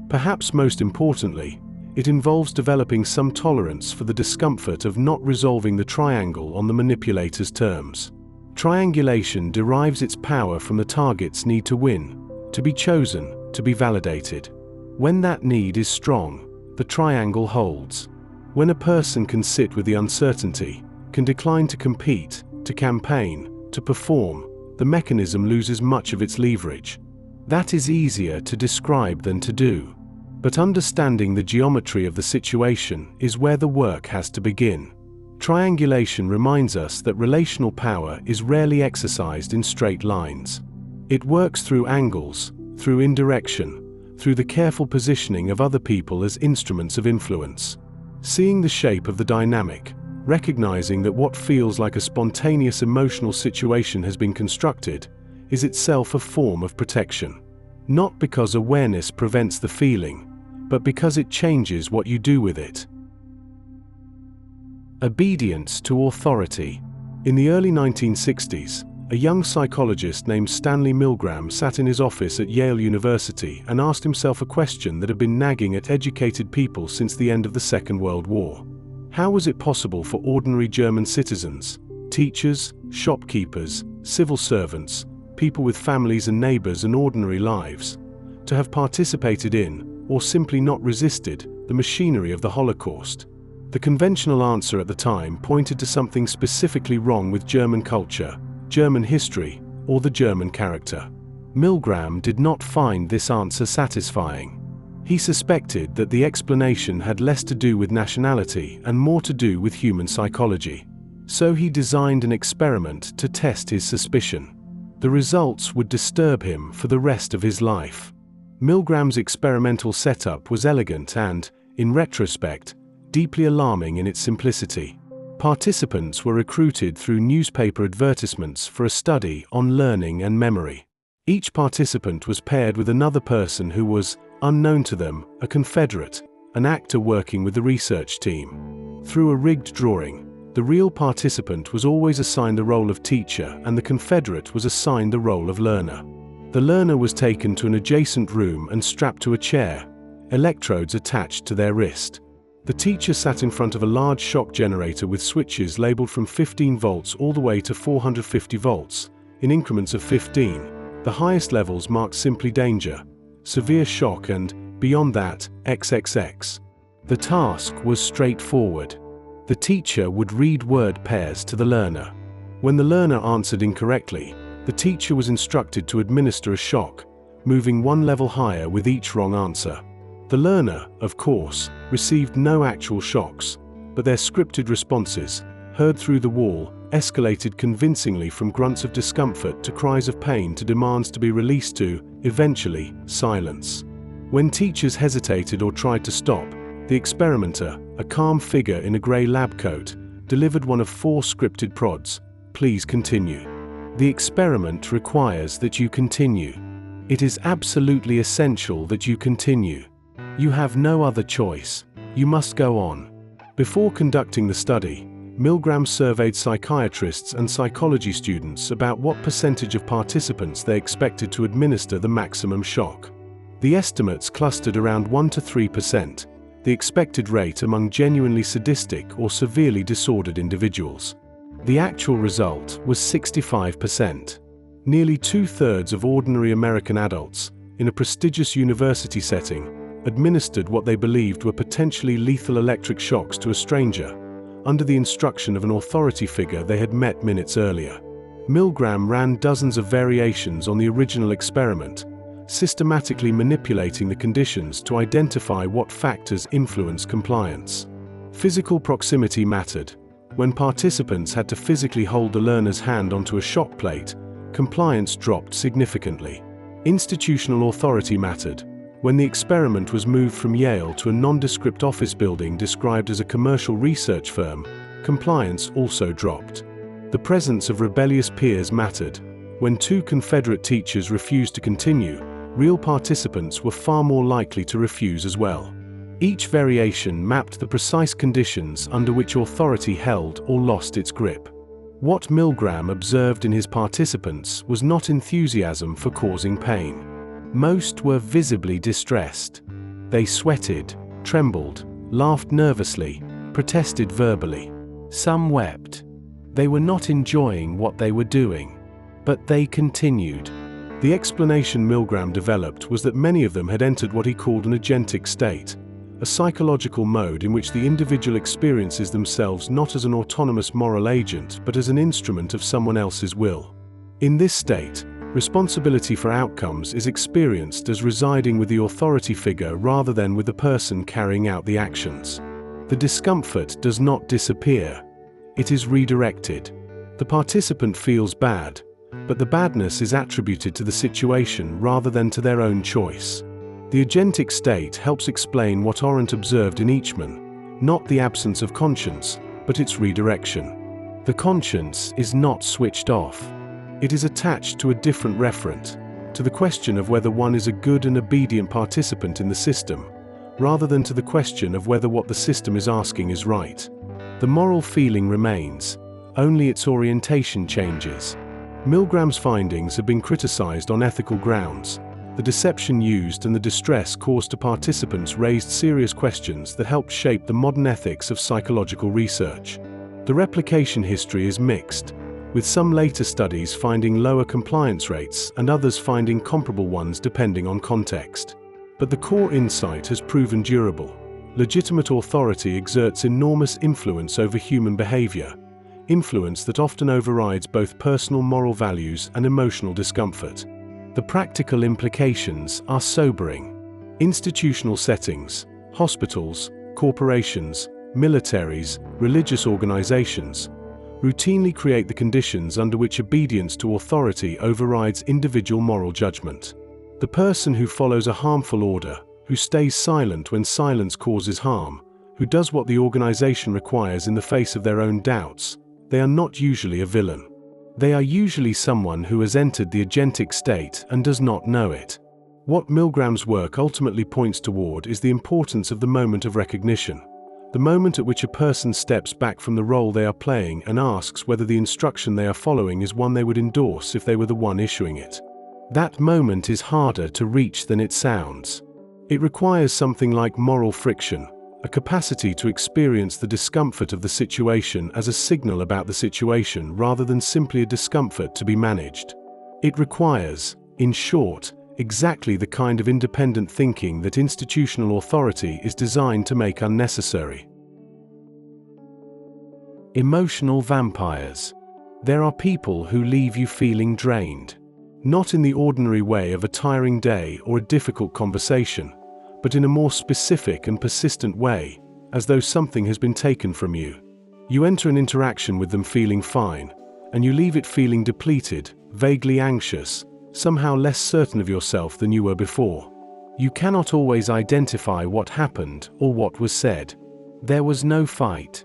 Speaker 1: Perhaps most importantly, it involves developing some tolerance for the discomfort of not resolving the triangle on the manipulator's terms. Triangulation derives its power from the target's need to win, to be chosen, to be validated. When that need is strong, the triangle holds. When a person can sit with the uncertainty, can decline to compete, to campaign, to perform, the mechanism loses much of its leverage. That is easier to describe than to do. But understanding the geometry of the situation is where the work has to begin. Triangulation reminds us that relational power is rarely exercised in straight lines. It works through angles, through indirection, through the careful positioning of other people as instruments of influence. Seeing the shape of the dynamic, recognizing that what feels like a spontaneous emotional situation has been constructed, is itself a form of protection. Not because awareness prevents the feeling, but because it changes what you do with it. Obedience to authority. In the early 1960s, a young psychologist named Stanley Milgram sat in his office at Yale University and asked himself a question that had been nagging at educated people since the end of the Second World War. How was it possible for ordinary German citizens, teachers, shopkeepers, civil servants, people with families and neighbors and ordinary lives, to have participated in, or simply not resisted, the machinery of the Holocaust? The conventional answer at the time pointed to something specifically wrong with German culture, German history, or the German character. Milgram did not find this answer satisfying. He suspected that the explanation had less to do with nationality and more to do with human psychology. So he designed an experiment to test his suspicion. The results would disturb him for the rest of his life. Milgram's experimental setup was elegant and, in retrospect, deeply alarming in its simplicity. Participants were recruited through newspaper advertisements for a study on learning and memory. Each participant was paired with another person who was, unknown to them, a Confederate, an actor working with the research team. Through a rigged drawing, the real participant was always assigned the role of teacher and the Confederate was assigned the role of learner. The learner was taken to an adjacent room and strapped to a chair, electrodes attached to their wrist. The teacher sat in front of a large shock generator with switches labeled from 15 volts all the way to 450 volts, in increments of 15. The highest levels marked simply danger, severe shock, and, beyond that, XXX. The task was straightforward. The teacher would read word pairs to the learner. When the learner answered incorrectly, the teacher was instructed to administer a shock, moving one level higher with each wrong answer. The learner, of course, received no actual shocks, but their scripted responses, heard through the wall, escalated convincingly from grunts of discomfort to cries of pain to demands to be released to, eventually, silence. When teachers hesitated or tried to stop, the experimenter, a calm figure in a grey lab coat, delivered one of 4 scripted prods. Please continue. The experiment requires that you continue. It is absolutely essential that you continue. You have no other choice. You must go on. Before conducting the study, Milgram surveyed psychiatrists and psychology students about what percentage of participants they expected to administer the maximum shock. The estimates clustered around 1 to 3%, the expected rate among genuinely sadistic or severely disordered individuals. The actual result was 65%. Nearly 2/3 of ordinary American adults, in a prestigious university setting, administered what they believed were potentially lethal electric shocks to a stranger, under the instruction of an authority figure they had met minutes earlier. Milgram ran dozens of variations on the original experiment, systematically manipulating the conditions to identify what factors influence compliance. Physical proximity mattered. When participants had to physically hold the learner's hand onto a shock plate, compliance dropped significantly. Institutional authority mattered. When the experiment was moved from Yale to a nondescript office building described as a commercial research firm, compliance also dropped. The presence of rebellious peers mattered. When 2 Confederate teachers refused to continue, real participants were far more likely to refuse as well. Each variation mapped the precise conditions under which authority held or lost its grip. What Milgram observed in his participants was not enthusiasm for causing pain. Most were visibly distressed. They sweated, trembled, laughed nervously, protested verbally. Some wept. They were not enjoying what they were doing. But they continued. The explanation Milgram developed was that many of them had entered what he called an agentic state, a psychological mode in which the individual experiences themselves not as an autonomous moral agent but as an instrument of someone else's will. In this state, responsibility for outcomes is experienced as residing with the authority figure rather than with the person carrying out the actions. The discomfort does not disappear. It is redirected. The participant feels bad, but the badness is attributed to the situation rather than to their own choice. The agentic state helps explain what Arendt observed in Eichmann, not the absence of conscience, but its redirection. The conscience is not switched off. It is attached to a different referent, to the question of whether one is a good and obedient participant in the system, rather than to the question of whether what the system is asking is right. The moral feeling remains, only its orientation changes. Milgram's findings have been criticized on ethical grounds. The deception used and the distress caused to participants raised serious questions that helped shape the modern ethics of psychological research. The replication history is mixed, with some later studies finding lower compliance rates and others finding comparable ones depending on context. But the core insight has proven durable. Legitimate authority exerts enormous influence over human behavior, influence that often overrides both personal moral values and emotional discomfort. The practical implications are sobering. Institutional settings, hospitals, corporations, militaries, religious organizations, routinely create the conditions under which obedience to authority overrides individual moral judgment. The person who follows a harmful order, who stays silent when silence causes harm, who does what the organization requires in the face of their own doubts, they are not usually a villain. They are usually someone who has entered the agentic state and does not know it. What Milgram's work ultimately points toward is the importance of the moment of recognition, the moment at which a person steps back from the role they are playing and asks whether the instruction they are following is one they would endorse if they were the one issuing it. That moment is harder to reach than it sounds. It requires something like moral friction, a capacity to experience the discomfort of the situation as a signal about the situation rather than simply a discomfort to be managed. It requires, in short, exactly the kind of independent thinking that institutional authority is designed to make unnecessary. Emotional vampires. There are people who leave you feeling drained. Not in the ordinary way of a tiring day or a difficult conversation, but in a more specific and persistent way, as though something has been taken from you. You enter an interaction with them feeling fine, and you leave it feeling depleted, vaguely anxious, somehow less certain of yourself than you were before. You cannot always identify what happened or what was said. There was no fight.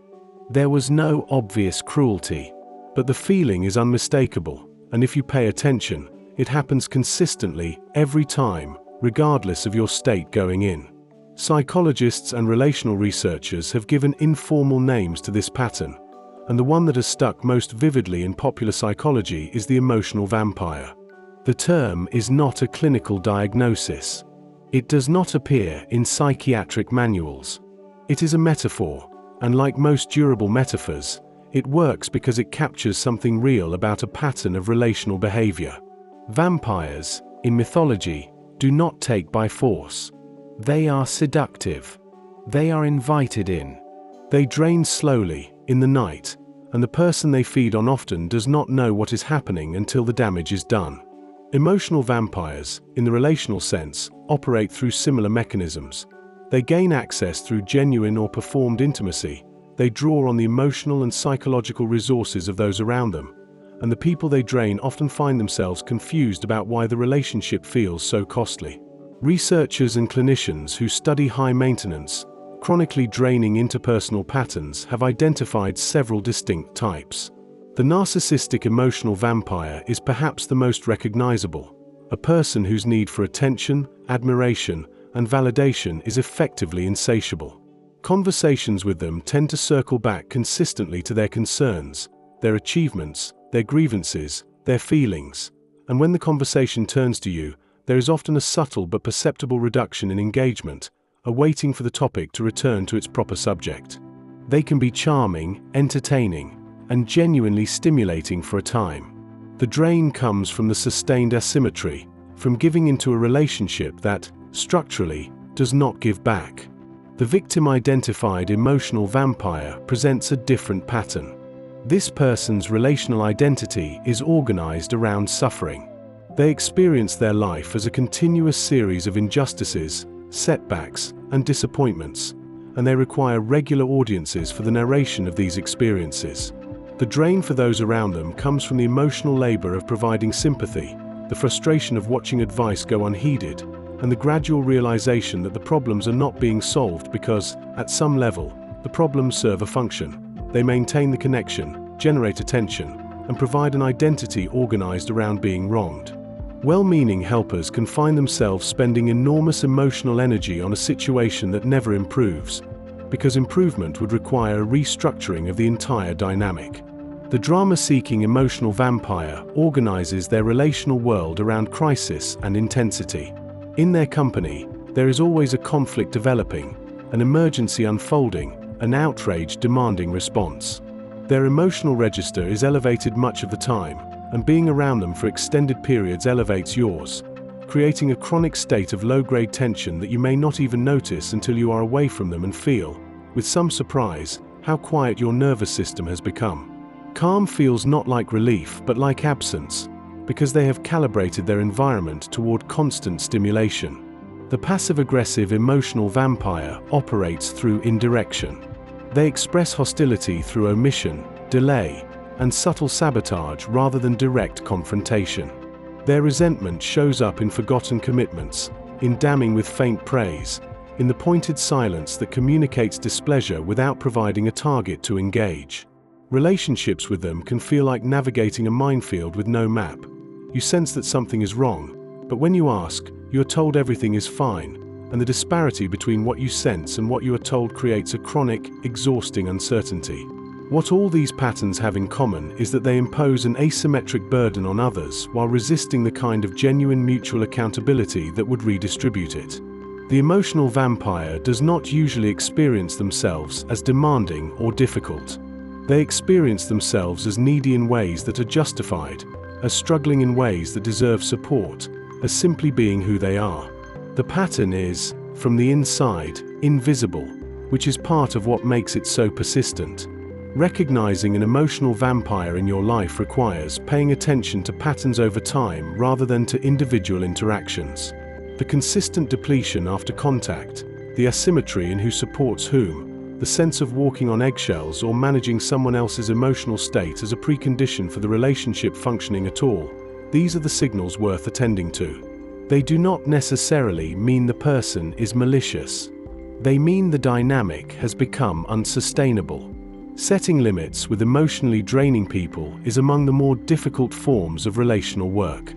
Speaker 1: There was no obvious cruelty. But the feeling is unmistakable, and if you pay attention, it happens consistently, every time, regardless of your state going in. Psychologists and relational researchers have given informal names to this pattern, and the one that has stuck most vividly in popular psychology is the emotional vampire. The term is not a clinical diagnosis. It does not appear in psychiatric manuals. It is a metaphor, and like most durable metaphors, it works because it captures something real about a pattern of relational behavior. Vampires, in mythology, do not take by force. They are seductive. They are invited in. They drain slowly, in the night, and the person they feed on often does not know what is happening until the damage is done. Emotional vampires, in the relational sense, operate through similar mechanisms. They gain access through genuine or performed intimacy. They draw on the emotional and psychological resources of those around them, and the people they drain often find themselves confused about why the relationship feels so costly. Researchers and clinicians who study high-maintenance, chronically draining interpersonal patterns have identified several distinct types. The narcissistic emotional vampire is perhaps the most recognizable, a person whose need for attention, admiration, and validation is effectively insatiable. Conversations with them tend to circle back consistently to their concerns, their achievements, their grievances, their feelings, and when the conversation turns to you, there is often a subtle but perceptible reduction in engagement, a waiting for the topic to return to its proper subject. They can be charming, entertaining, and genuinely stimulating for a time. The drain comes from the sustained asymmetry, from giving into a relationship that, structurally, does not give back. The victim-identified emotional vampire presents a different pattern. This person's relational identity is organized around suffering. They experience their life as a continuous series of injustices, setbacks, and disappointments, and they require regular audiences for the narration of these experiences. The drain for those around them comes from the emotional labor of providing sympathy, the frustration of watching advice go unheeded, and the gradual realization that the problems are not being solved because, at some level, the problems serve a function. They maintain the connection, generate attention, and provide an identity organized around being wronged. Well-meaning helpers can find themselves spending enormous emotional energy on a situation that never improves, because improvement would require a restructuring of the entire dynamic. The drama-seeking emotional vampire organizes their relational world around crisis and intensity. In their company, there is always a conflict developing, an emergency unfolding, an outrage demanding response. Their emotional register is elevated much of the time, and being around them for extended periods elevates yours, creating a chronic state of low-grade tension that you may not even notice until you are away from them and feel, with some surprise, how quiet your nervous system has become. Calm feels not like relief but like absence, because they have calibrated their environment toward constant stimulation. The passive-aggressive emotional vampire operates through indirection. They express hostility through omission, delay, and subtle sabotage rather than direct confrontation. Their resentment shows up in forgotten commitments, in damning with faint praise, in the pointed silence that communicates displeasure without providing a target to engage. Relationships with them can feel like navigating a minefield with no map. You sense that something is wrong, but when you ask, you are told everything is fine, and the disparity between what you sense and what you are told creates a chronic, exhausting uncertainty. What all these patterns have in common is that they impose an asymmetric burden on others while resisting the kind of genuine mutual accountability that would redistribute it. The emotional vampire does not usually experience themselves as demanding or difficult. They experience themselves as needy in ways that are justified, as struggling in ways that deserve support, as simply being who they are. The pattern is, from the inside, invisible, which is part of what makes it so persistent. Recognizing an emotional vampire in your life requires paying attention to patterns over time rather than to individual interactions. The consistent depletion after contact, the asymmetry in who supports whom, the sense of walking on eggshells or managing someone else's emotional state as a precondition for the relationship functioning at all, these are the signals worth attending to. They do not necessarily mean the person is malicious. They mean the dynamic has become unsustainable. Setting limits with emotionally draining people is among the more difficult forms of relational work.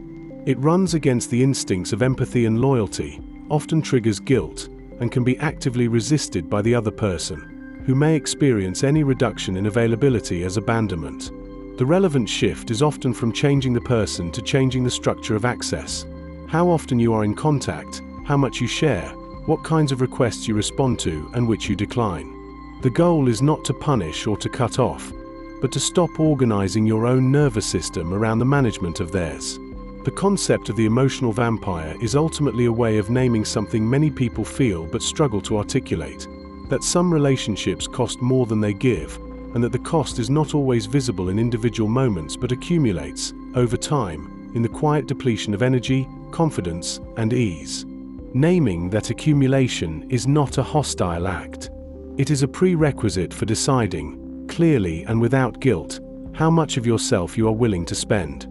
Speaker 1: It runs against the instincts of empathy and loyalty, often triggers guilt, and can be actively resisted by the other person, who may experience any reduction in availability as abandonment. The relevant shift is often from changing the person to changing the structure of access. How often you are in contact, how much you share, what kinds of requests you respond to and which you decline. The goal is not to punish or to cut off, but to stop organizing your own nervous system around the management of theirs. The concept of the emotional vampire is ultimately a way of naming something many people feel but struggle to articulate, that some relationships cost more than they give, and that the cost is not always visible in individual moments but accumulates, over time, in the quiet depletion of energy, confidence, and ease. Naming that accumulation is not a hostile act. It is a prerequisite for deciding, clearly and without guilt, how much of yourself you are willing to spend.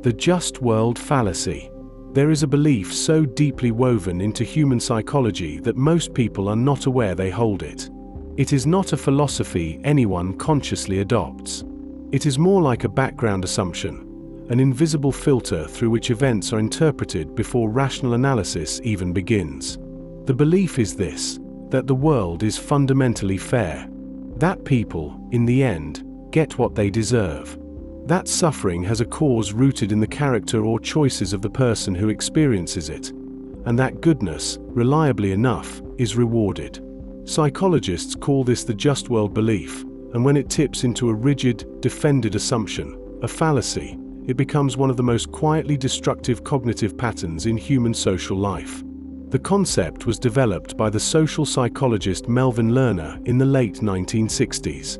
Speaker 1: The just world fallacy. There is a belief so deeply woven into human psychology that most people are not aware they hold it. It is not a philosophy anyone consciously adopts. It is more like a background assumption, an invisible filter through which events are interpreted before rational analysis even begins. The belief is this, that the world is fundamentally fair, that people, in the end, get what they deserve, that suffering has a cause rooted in the character or choices of the person who experiences it, and that goodness, reliably enough, is rewarded. Psychologists call this the just world belief, and when it tips into a rigid, defended assumption, a fallacy, it becomes one of the most quietly destructive cognitive patterns in human social life. The concept was developed by the social psychologist Melvin Lerner in the late 1960s.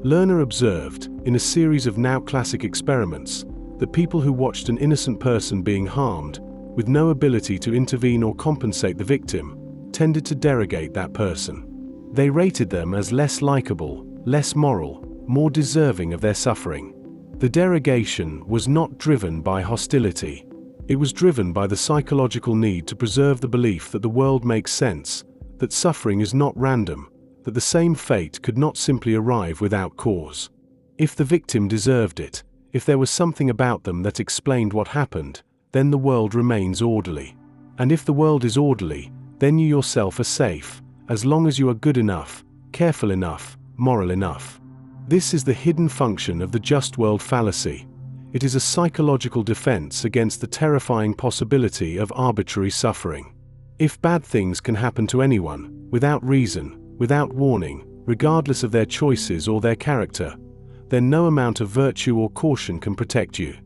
Speaker 1: Lerner observed, in a series of now classic experiments, that people who watched an innocent person being harmed, with no ability to intervene or compensate the victim, tended to derogate that person. They rated them as less likable, less moral, more deserving of their suffering. The derogation was not driven by hostility. It was driven by the psychological need to preserve the belief that the world makes sense, that suffering is not random, that the same fate could not simply arrive without cause. If the victim deserved it, if there was something about them that explained what happened, then the world remains orderly. And if the world is orderly, then you yourself are safe, as long as you are good enough, careful enough, moral enough. This is the hidden function of the just world fallacy. It is a psychological defense against the terrifying possibility of arbitrary suffering. If bad things can happen to anyone, without reason, without warning, regardless of their choices or their character, then no amount of virtue or caution can protect you.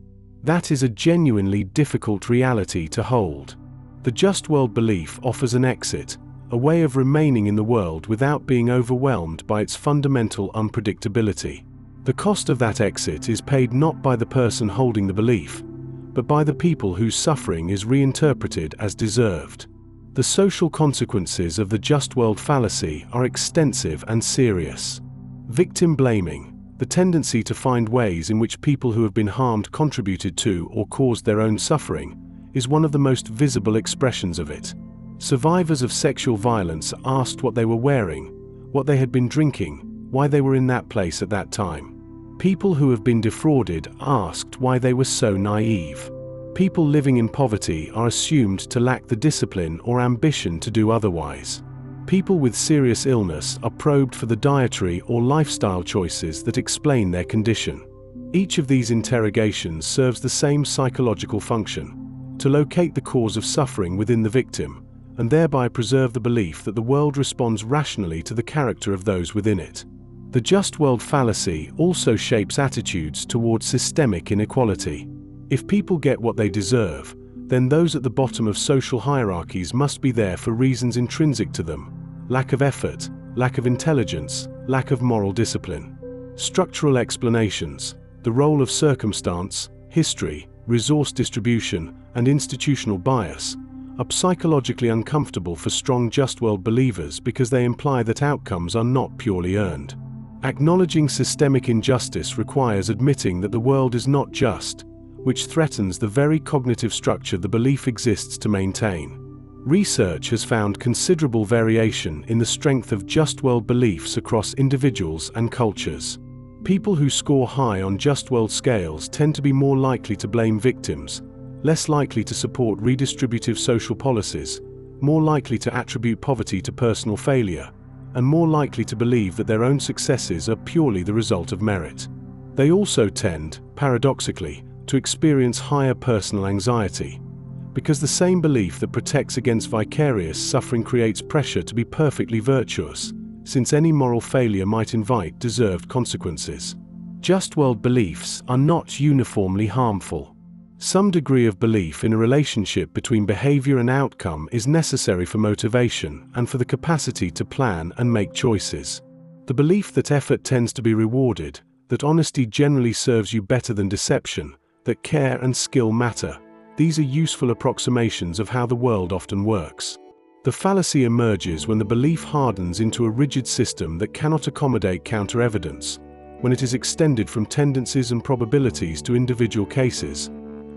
Speaker 1: That is a genuinely difficult reality to hold. The just world belief offers an exit, a way of remaining in the world without being overwhelmed by its fundamental unpredictability. The cost of that exit is paid not by the person holding the belief, but by the people whose suffering is reinterpreted as deserved. The social consequences of the just world fallacy are extensive and serious. Victim blaming, the tendency to find ways in which people who have been harmed contributed to or caused their own suffering, is one of the most visible expressions of it. Survivors of sexual violence are asked what they were wearing, what they had been drinking, why they were in that place at that time. People who have been defrauded are asked why they were so naive. People living in poverty are assumed to lack the discipline or ambition to do otherwise. People with serious illness are probed for the dietary or lifestyle choices that explain their condition. Each of these interrogations serves the same psychological function: to locate the cause of suffering within the victim, and thereby preserve the belief that the world responds rationally to the character of those within it. The just world fallacy also shapes attitudes towards systemic inequality. If people get what they deserve, then those at the bottom of social hierarchies must be there for reasons intrinsic to them: lack of effort, lack of intelligence, lack of moral discipline. Structural explanations, the role of circumstance, history, resource distribution, and institutional bias, are psychologically uncomfortable for strong just world believers because they imply that outcomes are not purely earned. Acknowledging systemic injustice requires admitting that the world is not just, which threatens the very cognitive structure the belief exists to maintain. Research has found considerable variation in the strength of just world beliefs across individuals and cultures. People who score high on just world scales tend to be more likely to blame victims, less likely to support redistributive social policies, more likely to attribute poverty to personal failure, and more likely to believe that their own successes are purely the result of merit. They also tend, paradoxically, to experience higher personal anxiety, because the same belief that protects against vicarious suffering creates pressure to be perfectly virtuous, since any moral failure might invite deserved consequences. Just world beliefs are not uniformly harmful. Some degree of belief in a relationship between behavior and outcome is necessary for motivation and for the capacity to plan and make choices. The belief that effort tends to be rewarded, that honesty generally serves you better than deception, that care and skill matter, these are useful approximations of how the world often works. The fallacy emerges when the belief hardens into a rigid system that cannot accommodate counter-evidence, when it is extended from tendencies and probabilities to individual cases,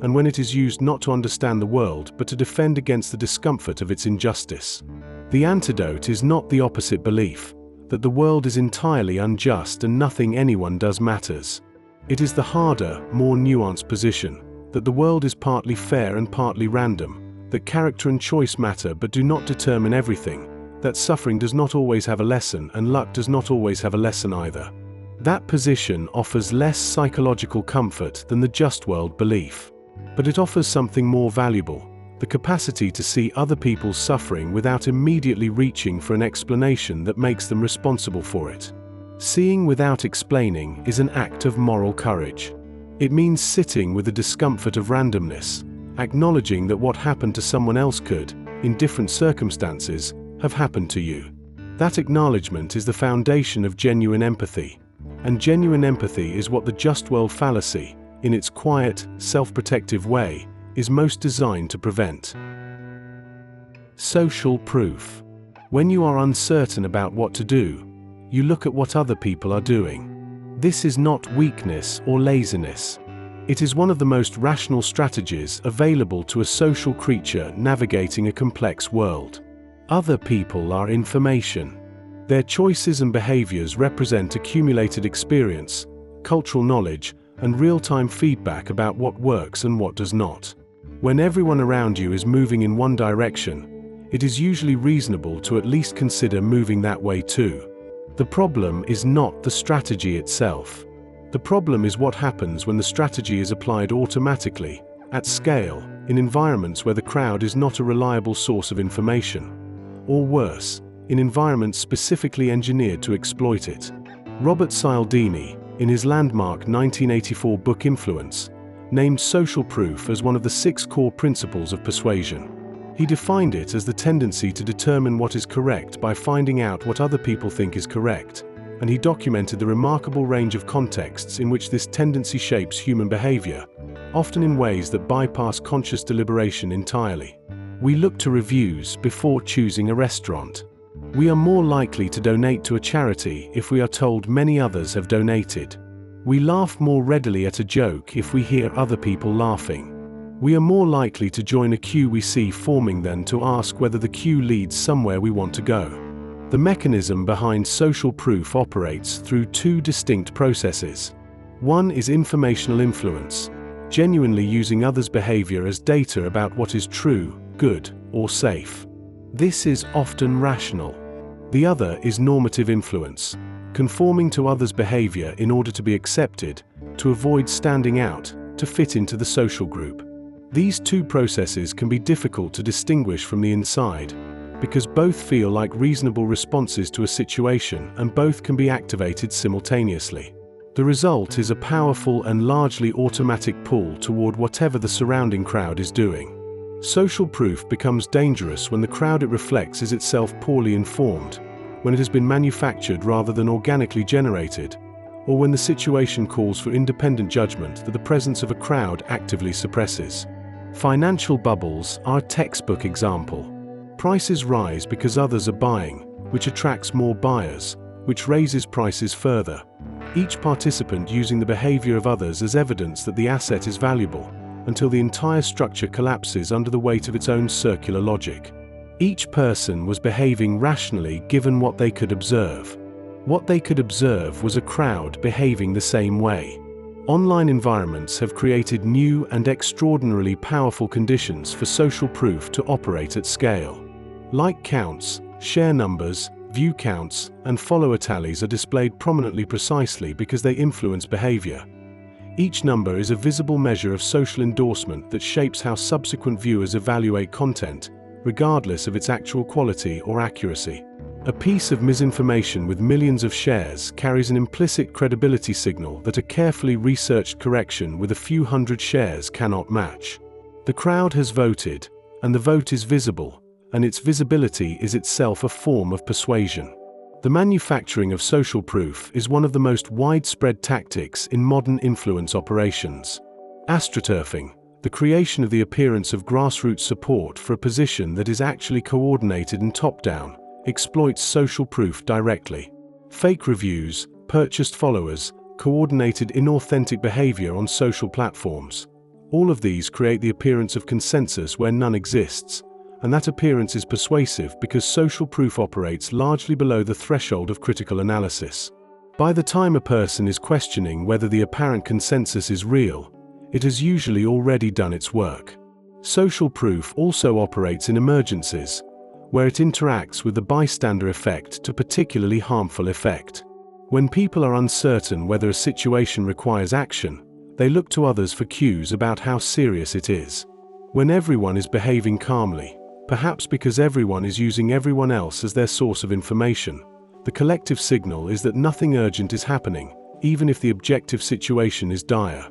Speaker 1: and when it is used not to understand the world but to defend against the discomfort of its injustice. The antidote is not the opposite belief, that the world is entirely unjust and nothing anyone does matters. It is the harder, more nuanced position, that the world is partly fair and partly random, that character and choice matter but do not determine everything, that suffering does not always have a lesson and luck does not always have a lesson either. That position offers less psychological comfort than the just world belief. But it offers something more valuable: the capacity to see other people's suffering without immediately reaching for an explanation that makes them responsible for it. Seeing without explaining is an act of moral courage. It means sitting with the discomfort of randomness, acknowledging that what happened to someone else could, in different circumstances, have happened to you. That acknowledgement is the foundation of genuine empathy. And genuine empathy is what the just world fallacy, in its quiet, self-protective way, is most designed to prevent. Social proof. When you are uncertain about what to do, you look at what other people are doing. This is not weakness or laziness. It is one of the most rational strategies available to a social creature navigating a complex world. Other people are information. Their choices and behaviors represent accumulated experience, cultural knowledge, and real-time feedback about what works and what does not. When everyone around you is moving in one direction, it is usually reasonable to at least consider moving that way too. The problem is not the strategy itself. The problem is what happens when the strategy is applied automatically, at scale, in environments where the crowd is not a reliable source of information. Or worse, in environments specifically engineered to exploit it. Robert Cialdini, in his landmark 1984 book Influence, named social proof as one of the 6 core principles of persuasion. He defined it as the tendency to determine what is correct by finding out what other people think is correct, and he documented the remarkable range of contexts in which this tendency shapes human behavior, often in ways that bypass conscious deliberation entirely. We look to reviews before choosing a restaurant. We are more likely to donate to a charity if we are told many others have donated. We laugh more readily at a joke if we hear other people laughing. We are more likely to join a queue we see forming than to ask whether the queue leads somewhere we want to go. The mechanism behind social proof operates through 2 distinct processes. One is informational influence, genuinely using others' behavior as data about what is true, good, or safe. This is often rational. The other is normative influence, conforming to others' behavior in order to be accepted, to avoid standing out, to fit into the social group. These 2 processes can be difficult to distinguish from the inside, because both feel like reasonable responses to a situation and both can be activated simultaneously. The result is a powerful and largely automatic pull toward whatever the surrounding crowd is doing. Social proof becomes dangerous when the crowd it reflects is itself poorly informed, when it has been manufactured rather than organically generated, or when the situation calls for independent judgment that the presence of a crowd actively suppresses. Financial bubbles are a textbook example. Prices rise because others are buying, which attracts more buyers, which raises prices further. Each participant using the behavior of others as evidence that the asset is valuable, until the entire structure collapses under the weight of its own circular logic. Each person was behaving rationally given what they could observe. What they could observe was a crowd behaving the same way. Online environments have created new and extraordinarily powerful conditions for social proof to operate at scale. Like counts, share numbers, view counts, and follower tallies are displayed prominently precisely because they influence behavior. Each number is a visible measure of social endorsement that shapes how subsequent viewers evaluate content, regardless of its actual quality or accuracy. A piece of misinformation with millions of shares carries an implicit credibility signal that a carefully researched correction with a few hundred shares cannot match. The crowd has voted, and the vote is visible, and its visibility is itself a form of persuasion. The manufacturing of social proof is one of the most widespread tactics in modern influence operations. Astroturfing, the creation of the appearance of grassroots support for a position that is actually coordinated and top-down, exploits social proof directly. Fake reviews, purchased followers, coordinated inauthentic behavior on social platforms. All of these create the appearance of consensus where none exists, and that appearance is persuasive because social proof operates largely below the threshold of critical analysis. By the time a person is questioning whether the apparent consensus is real, it has usually already done its work. Social proof also operates in emergencies, where it interacts with the bystander effect to particularly harmful effect. When people are uncertain whether a situation requires action, they look to others for cues about how serious it is. When everyone is behaving calmly, perhaps because everyone is using everyone else as their source of information, the collective signal is that nothing urgent is happening, even if the objective situation is dire.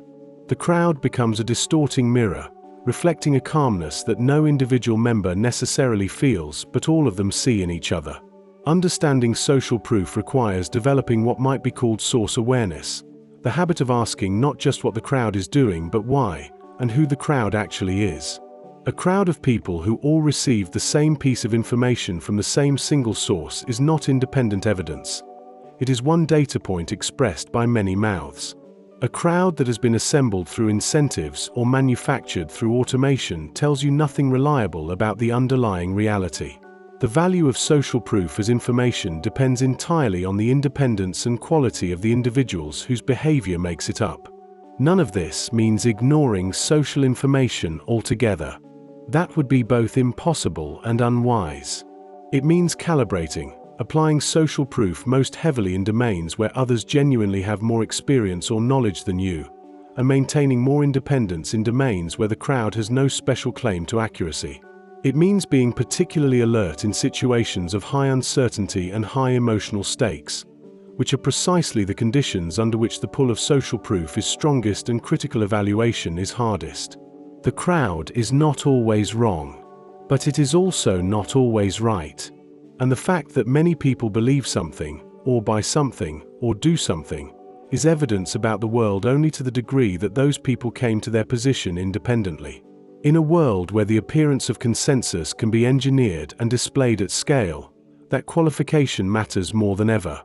Speaker 1: The crowd becomes a distorting mirror, reflecting a calmness that no individual member necessarily feels, but all of them see in each other. Understanding social proof requires developing what might be called source awareness, the habit of asking not just what the crowd is doing, but why, and who the crowd actually is. A crowd of people who all received the same piece of information from the same single source is not independent evidence. It is one data point expressed by many mouths. A crowd that has been assembled through incentives or manufactured through automation tells you nothing reliable about the underlying reality. The value of social proof as information depends entirely on the independence and quality of the individuals whose behavior makes it up. None of this means ignoring social information altogether. That would be both impossible and unwise. It means calibrating, applying social proof most heavily in domains where others genuinely have more experience or knowledge than you, and maintaining more independence in domains where the crowd has no special claim to accuracy. It means being particularly alert in situations of high uncertainty and high emotional stakes, which are precisely the conditions under which the pull of social proof is strongest and critical evaluation is hardest. The crowd is not always wrong, but it is also not always right. And the fact that many people believe something, or buy something, or do something, is evidence about the world only to the degree that those people came to their position independently. In a world where the appearance of consensus can be engineered and displayed at scale, that qualification matters more than ever.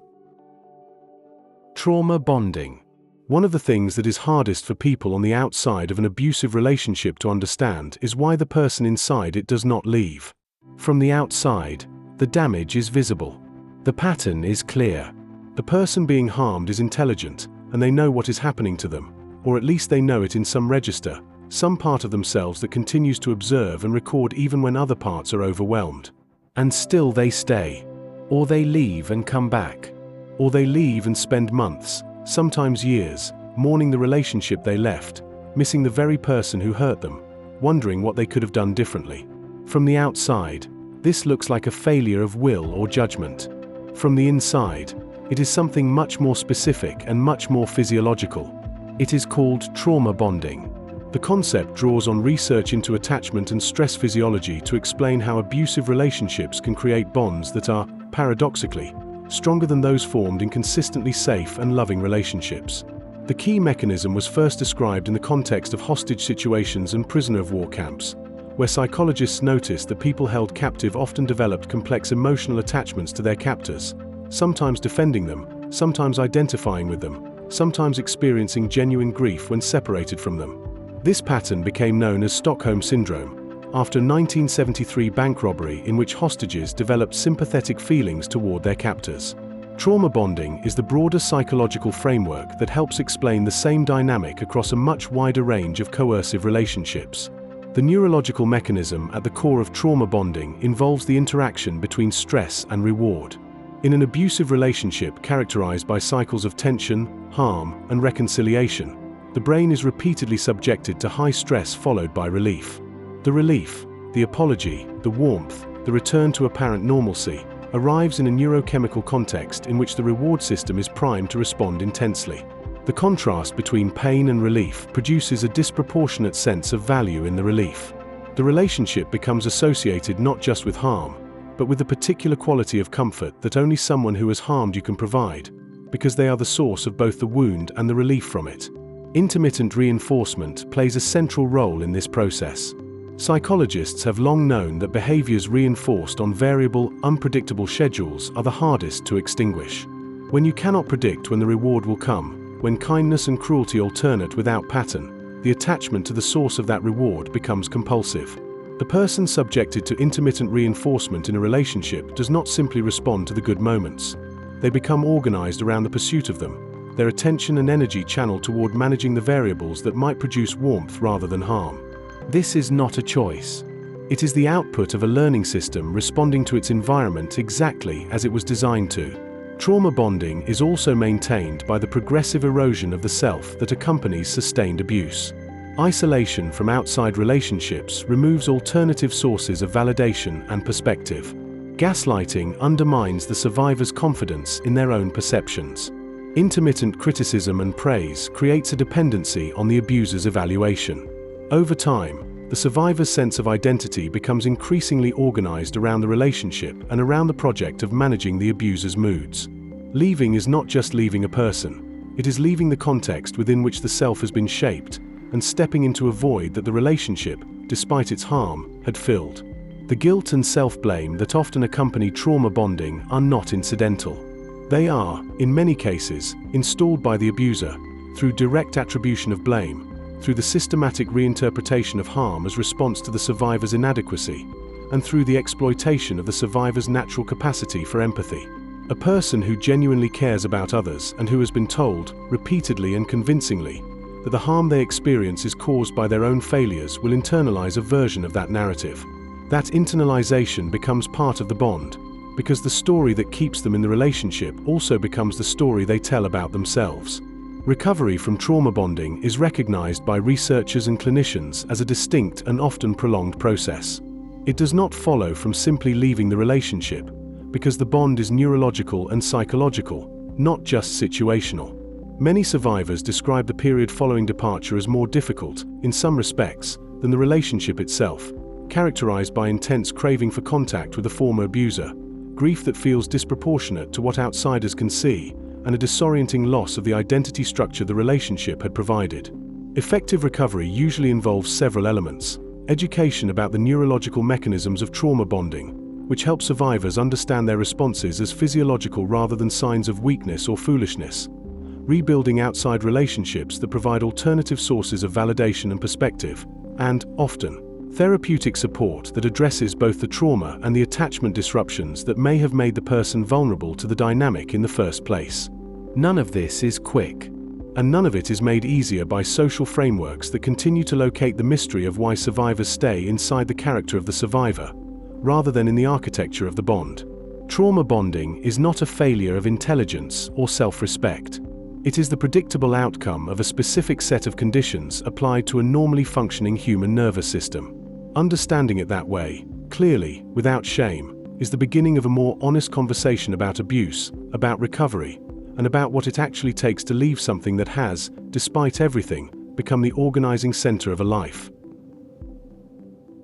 Speaker 1: Trauma bonding. One of the things that is hardest for people on the outside of an abusive relationship to understand is why the person inside it does not leave. From the outside, the damage is visible. The pattern is clear. The person being harmed is intelligent, and they know what is happening to them, or at least they know it in some register, some part of themselves that continues to observe and record even when other parts are overwhelmed. And still they stay. Or they leave and come back. Or they leave and spend months, sometimes years, mourning the relationship they left, missing the very person who hurt them, wondering what they could have done differently. From the outside, this looks like a failure of will or judgment. From the inside, it is something much more specific and much more physiological. It is called trauma bonding. The concept draws on research into attachment and stress physiology to explain how abusive relationships can create bonds that are, paradoxically, stronger than those formed in consistently safe and loving relationships. The key mechanism was first described in the context of hostage situations and prisoner of war camps, where psychologists noticed that people held captive often developed complex emotional attachments to their captors, sometimes defending them, sometimes identifying with them, sometimes experiencing genuine grief when separated from them. This pattern became known as Stockholm Syndrome, after a 1973 bank robbery in which hostages developed sympathetic feelings toward their captors. Trauma bonding is the broader psychological framework that helps explain the same dynamic across a much wider range of coercive relationships. The neurological mechanism at the core of trauma bonding involves the interaction between stress and reward. In an abusive relationship characterized by cycles of tension, harm, and reconciliation, the brain is repeatedly subjected to high stress followed by relief. The relief, the apology, the warmth, the return to apparent normalcy, arrives in a neurochemical context in which the reward system is primed to respond intensely. The contrast between pain and relief produces a disproportionate sense of value in the relief. The relationship becomes associated not just with harm, but with the particular quality of comfort that only someone who has harmed you can provide, because they are the source of both the wound and the relief from it. Intermittent reinforcement plays a central role in this process. Psychologists have long known that behaviors reinforced on variable, unpredictable schedules are the hardest to extinguish. When you cannot predict when the reward will come, when kindness and cruelty alternate without pattern, the attachment to the source of that reward becomes compulsive. The person subjected to intermittent reinforcement in a relationship does not simply respond to the good moments. They become organized around the pursuit of them, their attention and energy channeled toward managing the variables that might produce warmth rather than harm. This is not a choice. It is the output of a learning system responding to its environment exactly as it was designed to. Trauma bonding is also maintained by the progressive erosion of the self that accompanies sustained abuse. Isolation from outside relationships removes alternative sources of validation and perspective. Gaslighting undermines the survivor's confidence in their own perceptions. Intermittent criticism and praise creates a dependency on the abuser's evaluation. Over time, the survivor's sense of identity becomes increasingly organized around the relationship and around the project of managing the abuser's moods. Leaving is not just leaving a person, it is leaving the context within which the self has been shaped and stepping into a void that the relationship, despite its harm, had filled. The guilt and self-blame that often accompany trauma bonding are not incidental. They are, in many cases, installed by the abuser, through direct attribution of blame, through the systematic reinterpretation of harm as response to the survivor's inadequacy, and through the exploitation of the survivor's natural capacity for empathy. A person who genuinely cares about others and who has been told, repeatedly and convincingly, that the harm they experience is caused by their own failures will internalize a version of that narrative. That internalization becomes part of the bond, because the story that keeps them in the relationship also becomes the story they tell about themselves. Recovery from trauma bonding is recognized by researchers and clinicians as a distinct and often prolonged process. It does not follow from simply leaving the relationship, because the bond is neurological and psychological, not just situational. Many survivors describe the period following departure as more difficult, in some respects, than the relationship itself, characterized by intense craving for contact with the former abuser, grief that feels disproportionate to what outsiders can see, and a disorienting loss of the identity structure the relationship had provided. Effective recovery usually involves several elements: education about the neurological mechanisms of trauma bonding, which help survivors understand their responses as physiological rather than signs of weakness or foolishness; rebuilding outside relationships that provide alternative sources of validation and perspective; and, often, therapeutic support that addresses both the trauma and the attachment disruptions that may have made the person vulnerable to the dynamic in the first place. None of this is quick, and none of it is made easier by social frameworks that continue to locate the mystery of why survivors stay inside the character of the survivor, rather than in the architecture of the bond. Trauma bonding is not a failure of intelligence or self-respect. It is the predictable outcome of a specific set of conditions applied to a normally functioning human nervous system. Understanding it that way, clearly, without shame, is the beginning of a more honest conversation about abuse, about recovery, and about what it actually takes to leave something that has, despite everything, become the organizing center of a life.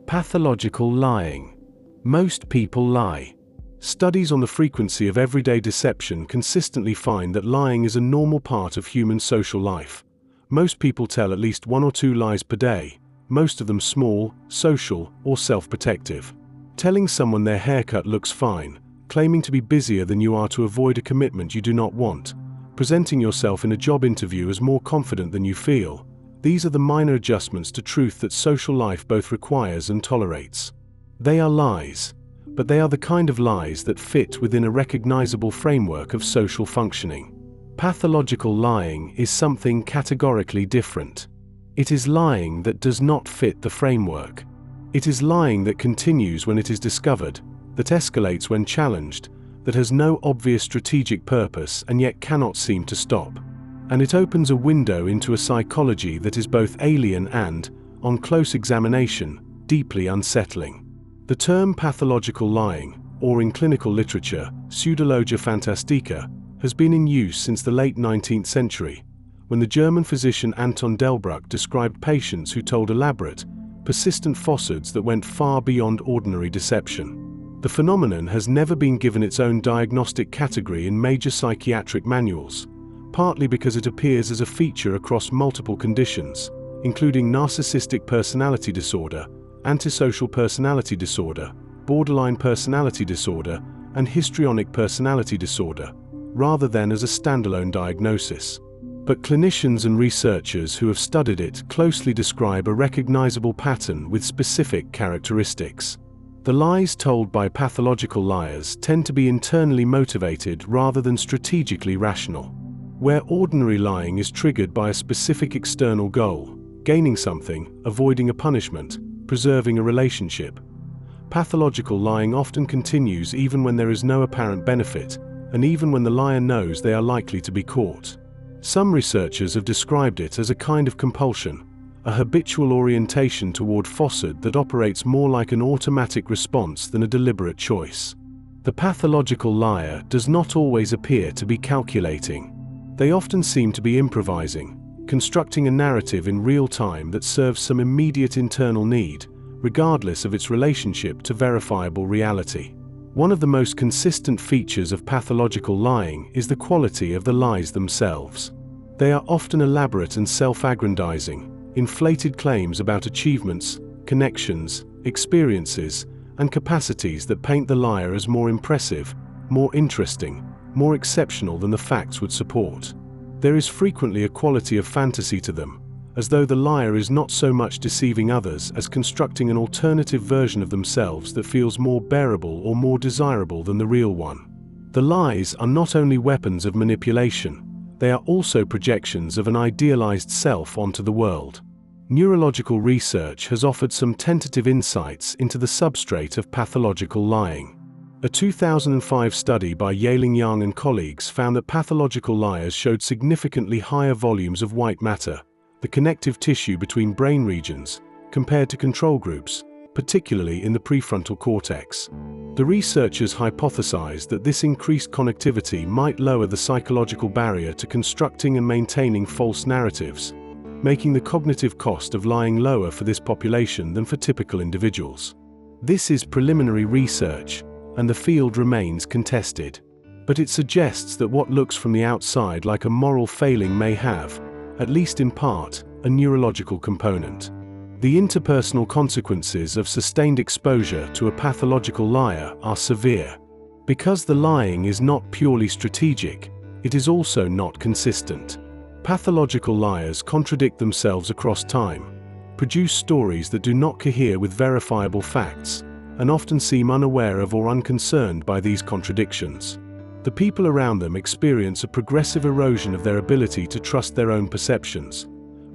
Speaker 1: Pathological lying. Most people lie. Studies on the frequency of everyday deception consistently find that lying is a normal part of human social life. Most people tell at least 1 or 2 lies per day, most of them small, social, or self-protective. Telling someone their haircut looks fine, claiming to be busier than you are to avoid a commitment you do not want, presenting yourself in a job interview as more confident than you feel. These are the minor adjustments to truth that social life both requires and tolerates. They are lies, but they are the kind of lies that fit within a recognizable framework of social functioning. Pathological lying is something categorically different. It is lying that does not fit the framework. It is lying that continues when it is discovered, that escalates when challenged, that has no obvious strategic purpose and yet cannot seem to stop. And it opens a window into a psychology that is both alien and, on close examination, deeply unsettling. The term pathological lying, or in clinical literature, pseudologia fantastica, has been in use since the late 19th century, when the German physician Anton Delbruck described patients who told elaborate, persistent falsehoods that went far beyond ordinary deception. The phenomenon has never been given its own diagnostic category in major psychiatric manuals, partly because it appears as a feature across multiple conditions, including narcissistic personality disorder, antisocial personality disorder, borderline personality disorder, and histrionic personality disorder, rather than as a standalone diagnosis. But clinicians and researchers who have studied it closely describe a recognizable pattern with specific characteristics. The lies told by pathological liars tend to be internally motivated rather than strategically rational. where ordinary lying is triggered by a specific external goal, gaining something, avoiding a punishment, preserving a relationship. Pathological lying often continues even when there is no apparent benefit, and even when the liar knows they are likely to be caught. Some researchers have described it as a kind of compulsion, a habitual orientation toward falsehood that operates more like an automatic response than a deliberate choice. The pathological liar does not always appear to be calculating. They often seem to be improvising, constructing a narrative in real time that serves some immediate internal need, regardless of its relationship to verifiable reality. One of the most consistent features of pathological lying is the quality of the lies themselves. They are often elaborate and self-aggrandizing, inflated claims about achievements, connections, experiences, and capacities that paint the liar as more impressive, more interesting, more exceptional than the facts would support. There is frequently a quality of fantasy to them, as though the liar is not so much deceiving others as constructing an alternative version of themselves that feels more bearable or more desirable than the real one. The lies are not only weapons of manipulation, they are also projections of an idealized self onto the world. Neurological research has offered some tentative insights into the substrate of pathological lying. A 2005 study by Yang and colleagues found that pathological liars showed significantly higher volumes of white matter, the connective tissue between brain regions, compared to control groups, particularly in the prefrontal cortex. The researchers hypothesized that this increased connectivity might lower the psychological barrier to constructing and maintaining false narratives, making the cognitive cost of lying lower for this population than for typical individuals. This is preliminary research, and the field remains contested. But it suggests that what looks from the outside like a moral failing may have, at least in part, a neurological component. The interpersonal consequences of sustained exposure to a pathological liar are severe. Because the lying is not purely strategic, it is also not consistent. Pathological liars contradict themselves across time, produce stories that do not cohere with verifiable facts, and often seem unaware of or unconcerned by these contradictions. The people around them experience a progressive erosion of their ability to trust their own perceptions,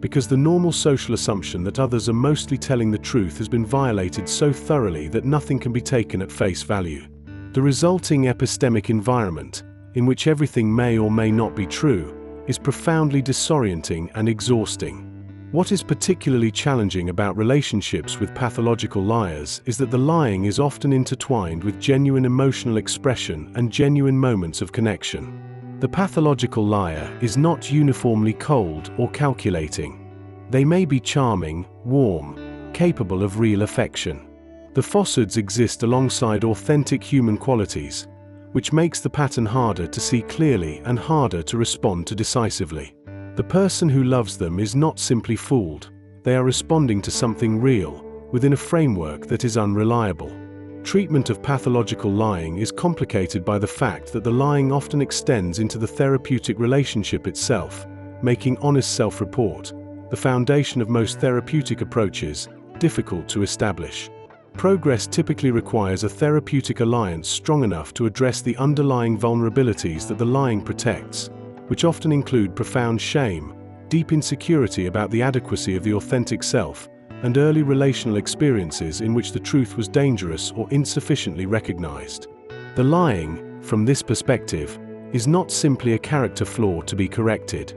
Speaker 1: because the normal social assumption that others are mostly telling the truth has been violated so thoroughly that nothing can be taken at face value. The resulting epistemic environment, in which everything may or may not be true, is profoundly disorienting and exhausting. What is particularly challenging about relationships with pathological liars is that the lying is often intertwined with genuine emotional expression and genuine moments of connection. The pathological liar is not uniformly cold or calculating. They may be charming, warm, capable of real affection. The falsehoods exist alongside authentic human qualities, which makes the pattern harder to see clearly and harder to respond to decisively. The person who loves them is not simply fooled, they are responding to something real, within a framework that is unreliable. Treatment of pathological lying is complicated by the fact that the lying often extends into the therapeutic relationship itself, making honest self-report, the foundation of most therapeutic approaches, difficult to establish. Progress typically requires a therapeutic alliance strong enough to address the underlying vulnerabilities that the lying protects, which often include profound shame, deep insecurity about the adequacy of the authentic self, and early relational experiences in which the truth was dangerous or insufficiently recognized. The lying, from this perspective, is not simply a character flaw to be corrected.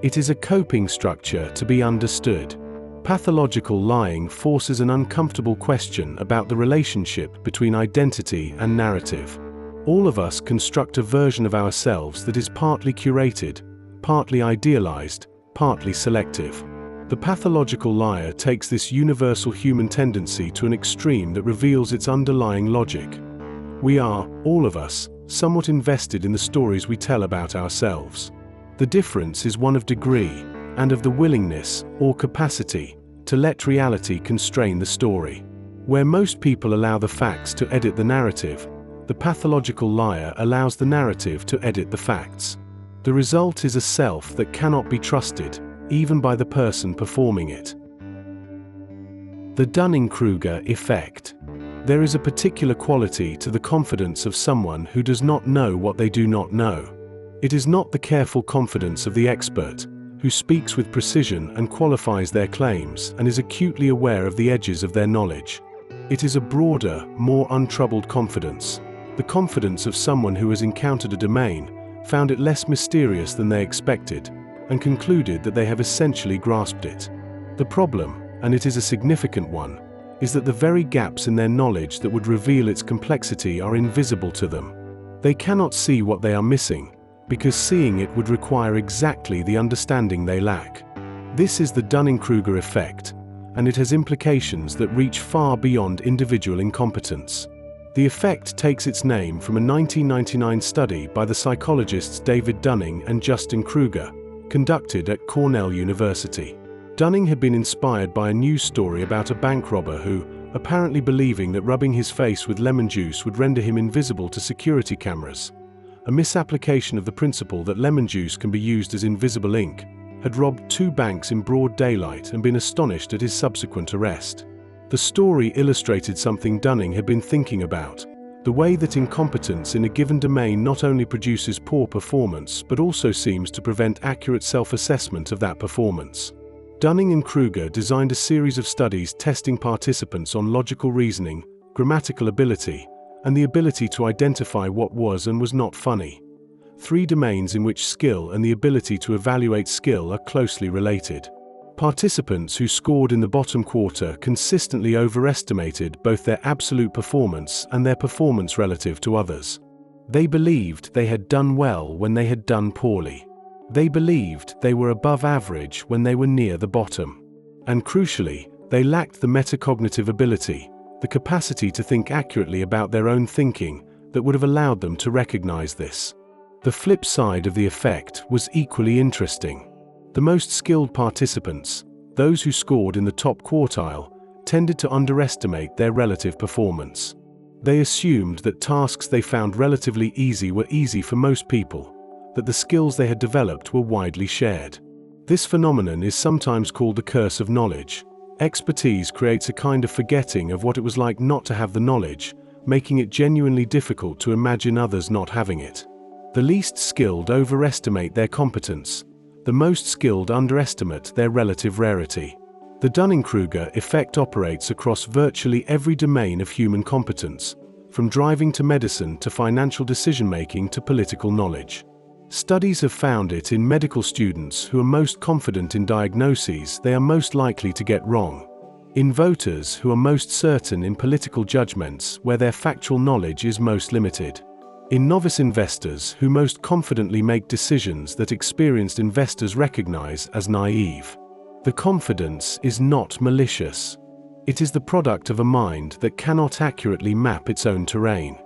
Speaker 1: It is a coping structure to be understood. Pathological lying forces an uncomfortable question about the relationship between identity and narrative. All of us construct a version of ourselves that is partly curated, partly idealized, partly selective. The pathological liar takes this universal human tendency to an extreme that reveals its underlying logic. We are, all of us, somewhat invested in the stories we tell about ourselves. The difference is one of degree, and of the willingness, or capacity, to let reality constrain the story. Where most people allow the facts to edit the narrative, the pathological liar allows the narrative to edit the facts. The result is a self that cannot be trusted, even by the person performing it. The Dunning-Kruger effect. There is a particular quality to the confidence of someone who does not know what they do not know. It is not the careful confidence of the expert, who speaks with precision and qualifies their claims and is acutely aware of the edges of their knowledge. It is a broader, more untroubled confidence, the confidence of someone who has encountered a domain, found it less mysterious than they expected, and concluded that they have essentially grasped it. The problem, and it is a significant one, is that the very gaps in their knowledge that would reveal its complexity are invisible to them. They cannot see what they are missing, because seeing it would require exactly the understanding they lack. This is the Dunning-Kruger effect, and it has implications that reach far beyond individual incompetence. The effect takes its name from a 1999 study by the psychologists David Dunning and Justin Kruger, conducted at Cornell University. Dunning had been inspired by a news story about a bank robber who, apparently believing that rubbing his face with lemon juice would render him invisible to security cameras, a misapplication of the principle that lemon juice can be used as invisible ink, had robbed 2 banks in broad daylight and been astonished at his subsequent arrest. The story illustrated something Dunning had been thinking about: the way that incompetence in a given domain not only produces poor performance but also seems to prevent accurate self-assessment of that performance. Dunning and Kruger designed a series of studies testing participants on logical reasoning, grammatical ability, and the ability to identify what was and was not funny. 3 domains in which skill and the ability to evaluate skill are closely related. Participants who scored in the bottom quarter consistently overestimated both their absolute performance and their performance relative to others. They believed they had done well when they had done poorly. They believed they were above average when they were near the bottom. And crucially, they lacked the metacognitive ability, the capacity to think accurately about their own thinking, that would have allowed them to recognize this. The flip side of the effect was equally interesting. The most skilled participants, those who scored in the top quartile, tended to underestimate their relative performance. They assumed that tasks they found relatively easy were easy for most people, that the skills they had developed were widely shared. This phenomenon is sometimes called the curse of knowledge. Expertise creates a kind of forgetting of what it was like not to have the knowledge, making it genuinely difficult to imagine others not having it. The least skilled overestimate their competence. The most skilled underestimate their relative rarity. The Dunning-Kruger effect operates across virtually every domain of human competence, from driving to medicine to financial decision-making to political knowledge. Studies have found it in medical students who are most confident in diagnoses they are most likely to get wrong, in voters who are most certain in political judgments where their factual knowledge is most limited, in novice investors who most confidently make decisions that experienced investors recognize as naive. The confidence is not malicious. It is the product of a mind that cannot accurately map its own terrain.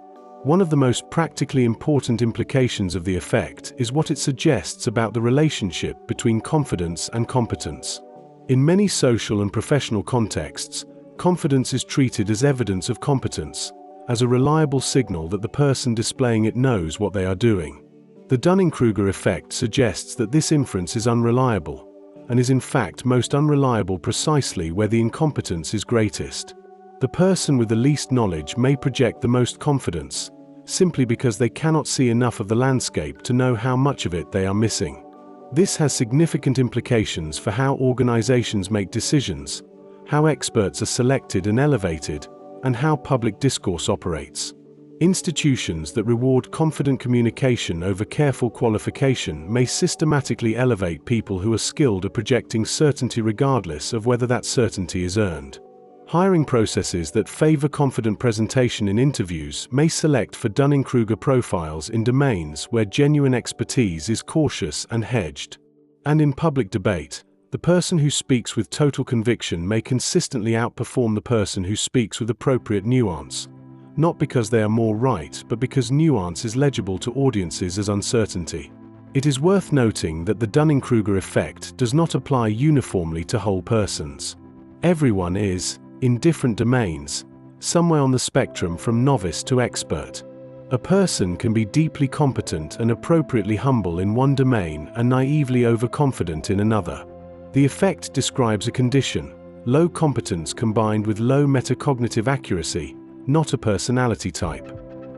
Speaker 1: One of the most practically important implications of the effect is what it suggests about the relationship between confidence and competence. In many social and professional contexts, confidence is treated as evidence of competence, as a reliable signal that the person displaying it knows what they are doing. The Dunning-Kruger effect suggests that this inference is unreliable, and is in fact most unreliable precisely where the incompetence is greatest. The person with the least knowledge may project the most confidence, simply because they cannot see enough of the landscape to know how much of it they are missing. This has significant implications for how organizations make decisions, how experts are selected and elevated, and how public discourse operates. Institutions that reward confident communication over careful qualification may systematically elevate people who are skilled at projecting certainty regardless of whether that certainty is earned. Hiring processes that favor confident presentation in interviews may select for Dunning-Kruger profiles in domains where genuine expertise is cautious and hedged. And in public debate, the person who speaks with total conviction may consistently outperform the person who speaks with appropriate nuance, not because they are more right, but because nuance is legible to audiences as uncertainty. It is worth noting that the Dunning-Kruger effect does not apply uniformly to whole persons. Everyone is, in different domains, somewhere on the spectrum from novice to expert. A person can be deeply competent and appropriately humble in one domain and naively overconfident in another. The effect describes a condition, low competence combined with low metacognitive accuracy, not a personality type.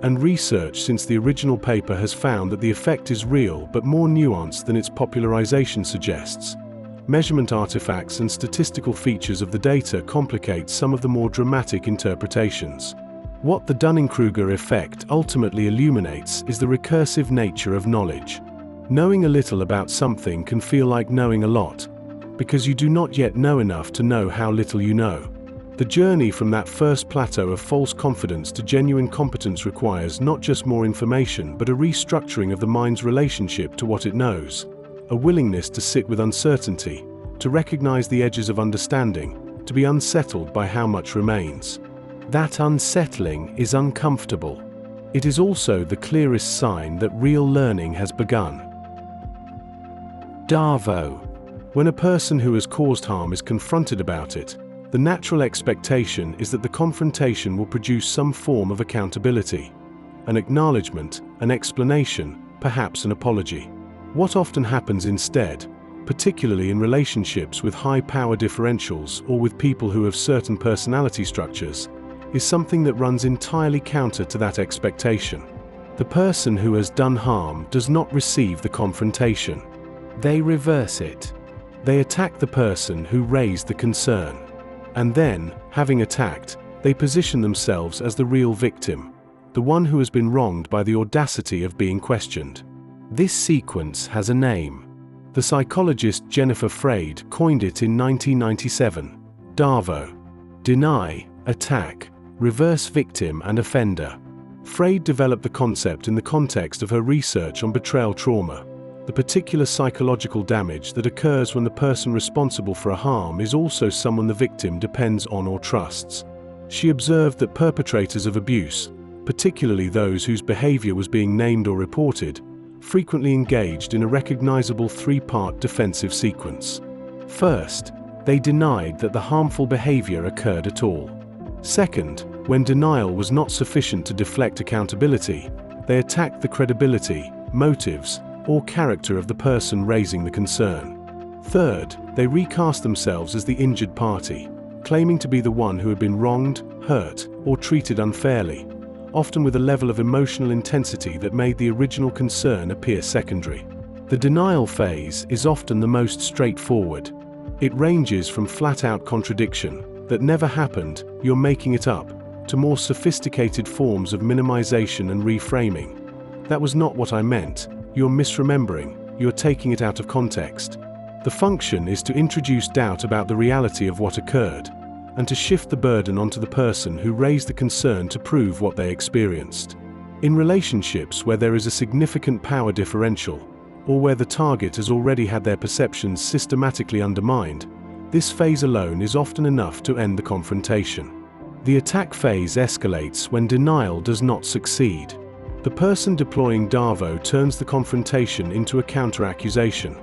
Speaker 1: And research since the original paper has found that the effect is real but more nuanced than its popularization suggests. Measurement artifacts and statistical features of the data complicate some of the more dramatic interpretations. What the Dunning-Kruger effect ultimately illuminates is the recursive nature of knowledge. Knowing a little about something can feel like knowing a lot, because you do not yet know enough to know how little you know. The journey from that first plateau of false confidence to genuine competence requires not just more information but a restructuring of the mind's relationship to what it knows, a willingness to sit with uncertainty, to recognize the edges of understanding, to be unsettled by how much remains. That unsettling is uncomfortable. It is also the clearest sign that real learning has begun. Darvo. When a person who has caused harm is confronted about it, the natural expectation is that the confrontation will produce some form of accountability, an acknowledgement, an explanation, perhaps an apology. What often happens instead, particularly in relationships with high power differentials or with people who have certain personality structures, is something that runs entirely counter to that expectation. The person who has done harm does not receive the confrontation. They reverse it. They attack the person who raised the concern. And then, having attacked, they position themselves as the real victim, the one who has been wronged by the audacity of being questioned. This sequence has a name. The psychologist Jennifer Freyd coined it in 1997. DARVO. Deny, attack, reverse victim and offender. Freyd developed the concept in the context of her research on betrayal trauma, the particular psychological damage that occurs when the person responsible for a harm is also someone the victim depends on or trusts. She observed that perpetrators of abuse, particularly those whose behavior was being named or reported, frequently engaged in a recognizable three-part defensive sequence. First, they denied that the harmful behavior occurred at all. Second, when denial was not sufficient to deflect accountability, they attacked the credibility, motives, or character of the person raising the concern. Third, they recast themselves as the injured party, claiming to be the one who had been wronged, hurt, or treated unfairly, often with a level of emotional intensity that made the original concern appear secondary. The denial phase is often the most straightforward. It ranges from flat-out contradiction, that never happened, you're making it up, to more sophisticated forms of minimization and reframing. That was not what I meant. You're misremembering, you're taking it out of context. The function is to introduce doubt about the reality of what occurred, and to shift the burden onto the person who raised the concern to prove what they experienced. In relationships where there is a significant power differential, or where the target has already had their perceptions systematically undermined, this phase alone is often enough to end the confrontation. The attack phase escalates when denial does not succeed. The person deploying DARVO turns the confrontation into a counter-accusation,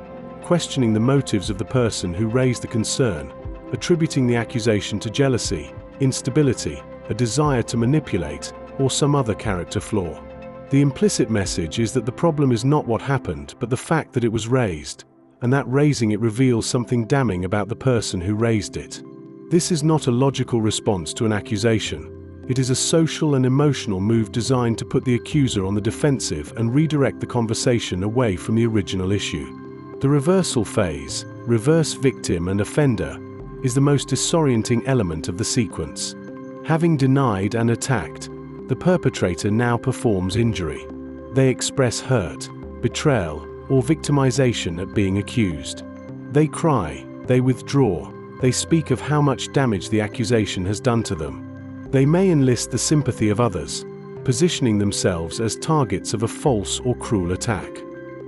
Speaker 1: questioning the motives of the person who raised the concern, attributing the accusation to jealousy, instability, a desire to manipulate, or some other character flaw. The implicit message is that the problem is not what happened, but the fact that it was raised, and that raising it reveals something damning about the person who raised it. This is not a logical response to an accusation. It is a social and emotional move designed to put the accuser on the defensive and redirect the conversation away from the original issue. The reversal phase, reverse victim and offender, is the most disorienting element of the sequence. Having denied and attacked, the perpetrator now performs injury. They express hurt, betrayal, or victimization at being accused. They cry, they withdraw, they speak of how much damage the accusation has done to them. They may enlist the sympathy of others, positioning themselves as targets of a false or cruel attack.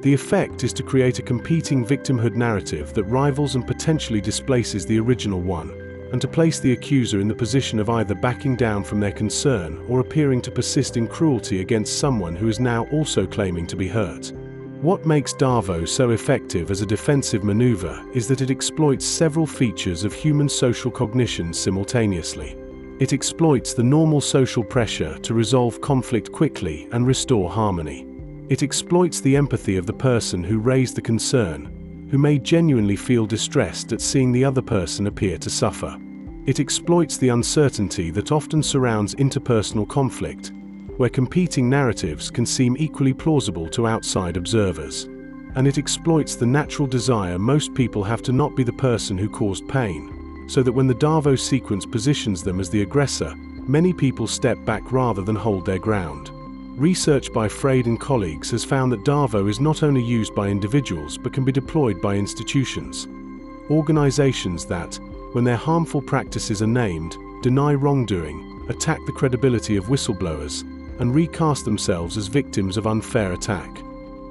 Speaker 1: The effect is to create a competing victimhood narrative that rivals and potentially displaces the original one, and to place the accuser in the position of either backing down from their concern or appearing to persist in cruelty against someone who is now also claiming to be hurt. What makes DARVO so effective as a defensive maneuver is that it exploits several features of human social cognition simultaneously. It exploits the normal social pressure to resolve conflict quickly and restore harmony. It exploits the empathy of the person who raised the concern, who may genuinely feel distressed at seeing the other person appear to suffer. It exploits the uncertainty that often surrounds interpersonal conflict, where competing narratives can seem equally plausible to outside observers. And it exploits the natural desire most people have to not be the person who caused pain, so that when the Darvo sequence positions them as the aggressor, many people step back rather than hold their ground. Research by Freud and colleagues has found that Darvo is not only used by individuals but can be deployed by institutions. Organizations that, when their harmful practices are named, deny wrongdoing, attack the credibility of whistleblowers, and recast themselves as victims of unfair attack.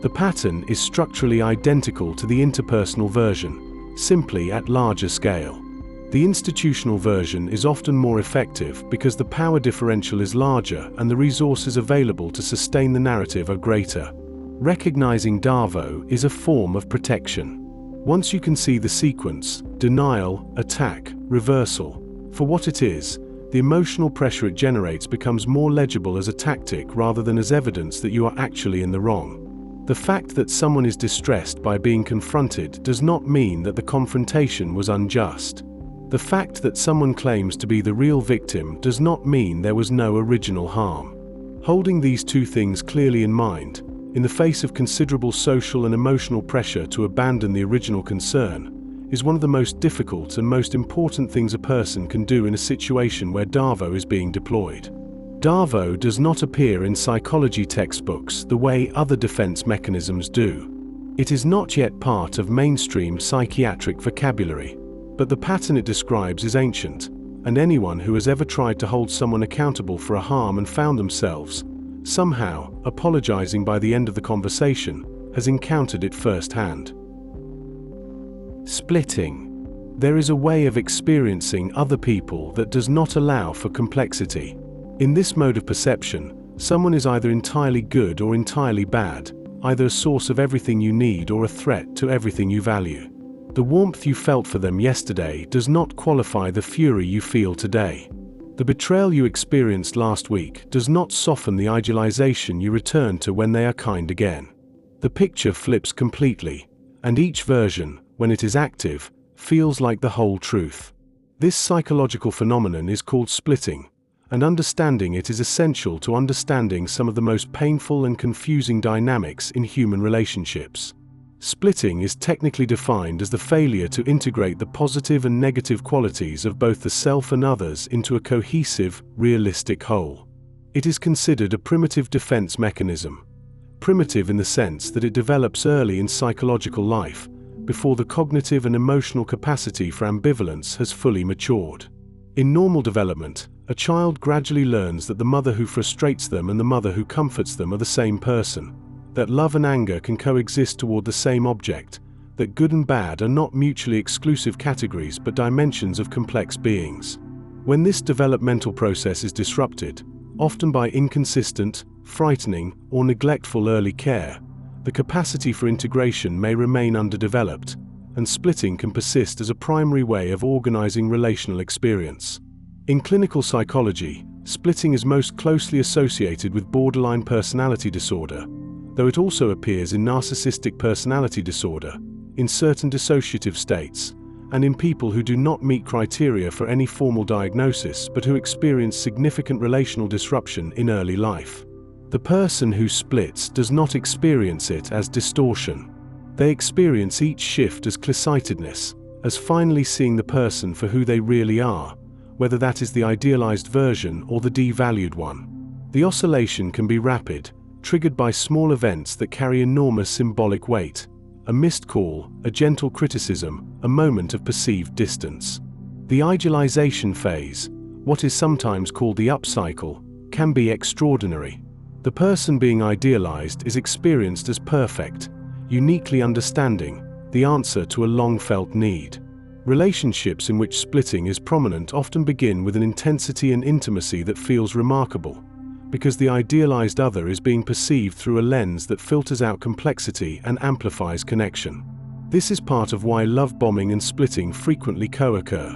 Speaker 1: The pattern is structurally identical to the interpersonal version, simply at larger scale. The institutional version is often more effective because the power differential is larger and the resources available to sustain the narrative are greater. Recognizing Darvo is a form of protection. Once you can see the sequence, denial, attack, reversal, for what it is, the emotional pressure it generates becomes more legible as a tactic rather than as evidence that you are actually in the wrong. The fact that someone is distressed by being confronted does not mean that the confrontation was unjust. The fact that someone claims to be the real victim does not mean there was no original harm. Holding these two things clearly in mind, in the face of considerable social and emotional pressure to abandon the original concern, is one of the most difficult and most important things a person can do in a situation where Darvo is being deployed. Darvo does not appear in psychology textbooks the way other defense mechanisms do. It is not yet part of mainstream psychiatric vocabulary, but the pattern it describes is ancient, and anyone who has ever tried to hold someone accountable for a harm and found themselves, somehow, apologizing by the end of the conversation, has encountered it firsthand. Splitting. There is a way of experiencing other people that does not allow for complexity. In this mode of perception, someone is either entirely good or entirely bad, either a source of everything you need or a threat to everything you value. The warmth you felt for them yesterday does not qualify the fury you feel today. The betrayal you experienced last week does not soften the idealization you return to when they are kind again. The picture flips completely, and each version, when it is active, feels like the whole truth. This psychological phenomenon is called splitting, and understanding it is essential to understanding some of the most painful and confusing dynamics in human relationships. Splitting is technically defined as the failure to integrate the positive and negative qualities of both the self and others into a cohesive, realistic whole. It is considered a primitive defense mechanism. Primitive in the sense that it develops early in psychological life, before the cognitive and emotional capacity for ambivalence has fully matured. In normal development, a child gradually learns that the mother who frustrates them and the mother who comforts them are the same person, that love and anger can coexist toward the same object, that good and bad are not mutually exclusive categories but dimensions of complex beings. When this developmental process is disrupted, often by inconsistent, frightening, or neglectful early care, the capacity for integration may remain underdeveloped, and splitting can persist as a primary way of organizing relational experience. In clinical psychology, splitting is most closely associated with borderline personality disorder, though it also appears in narcissistic personality disorder, in certain dissociative states, and in people who do not meet criteria for any formal diagnosis but who experience significant relational disruption in early life. The person who splits does not experience it as distortion. They experience each shift as clear-sightedness, as finally seeing the person for who they really are, whether that is the idealized version or the devalued one. The oscillation can be rapid, triggered by small events that carry enormous symbolic weight. A missed call, a gentle criticism, a moment of perceived distance. The idealization phase, what is sometimes called the upcycle, can be extraordinary. The person being idealized is experienced as perfect, uniquely understanding, the answer to a long-felt need. Relationships in which splitting is prominent often begin with an intensity and intimacy that feels remarkable, because the idealized other is being perceived through a lens that filters out complexity and amplifies connection. This is part of why love bombing and splitting frequently co-occur.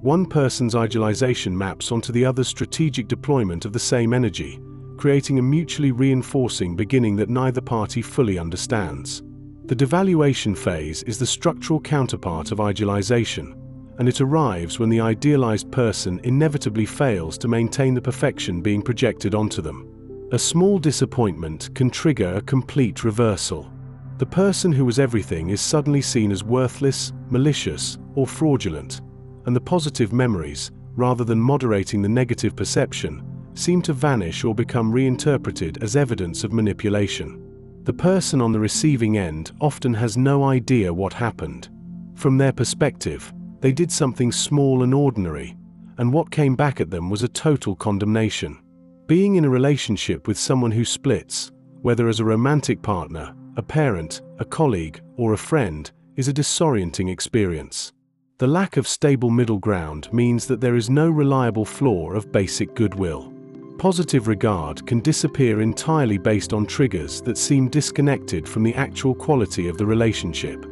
Speaker 1: One person's idealization maps onto the other's strategic deployment of the same energy, creating a mutually reinforcing beginning that neither party fully understands. The devaluation phase is the structural counterpart of idealization, and it arrives when the idealized person inevitably fails to maintain the perfection being projected onto them. A small disappointment can trigger a complete reversal. The person who was everything is suddenly seen as worthless, malicious, or fraudulent, and the positive memories, rather than moderating the negative perception, seem to vanish or become reinterpreted as evidence of manipulation. The person on the receiving end often has no idea what happened. From their perspective, they did something small and ordinary, and what came back at them was a total condemnation. Being in a relationship with someone who splits, whether as a romantic partner, a parent, a colleague, or a friend, is a disorienting experience. The lack of stable middle ground means that there is no reliable floor of basic goodwill. Positive regard can disappear entirely based on triggers that seem disconnected from the actual quality of the relationship.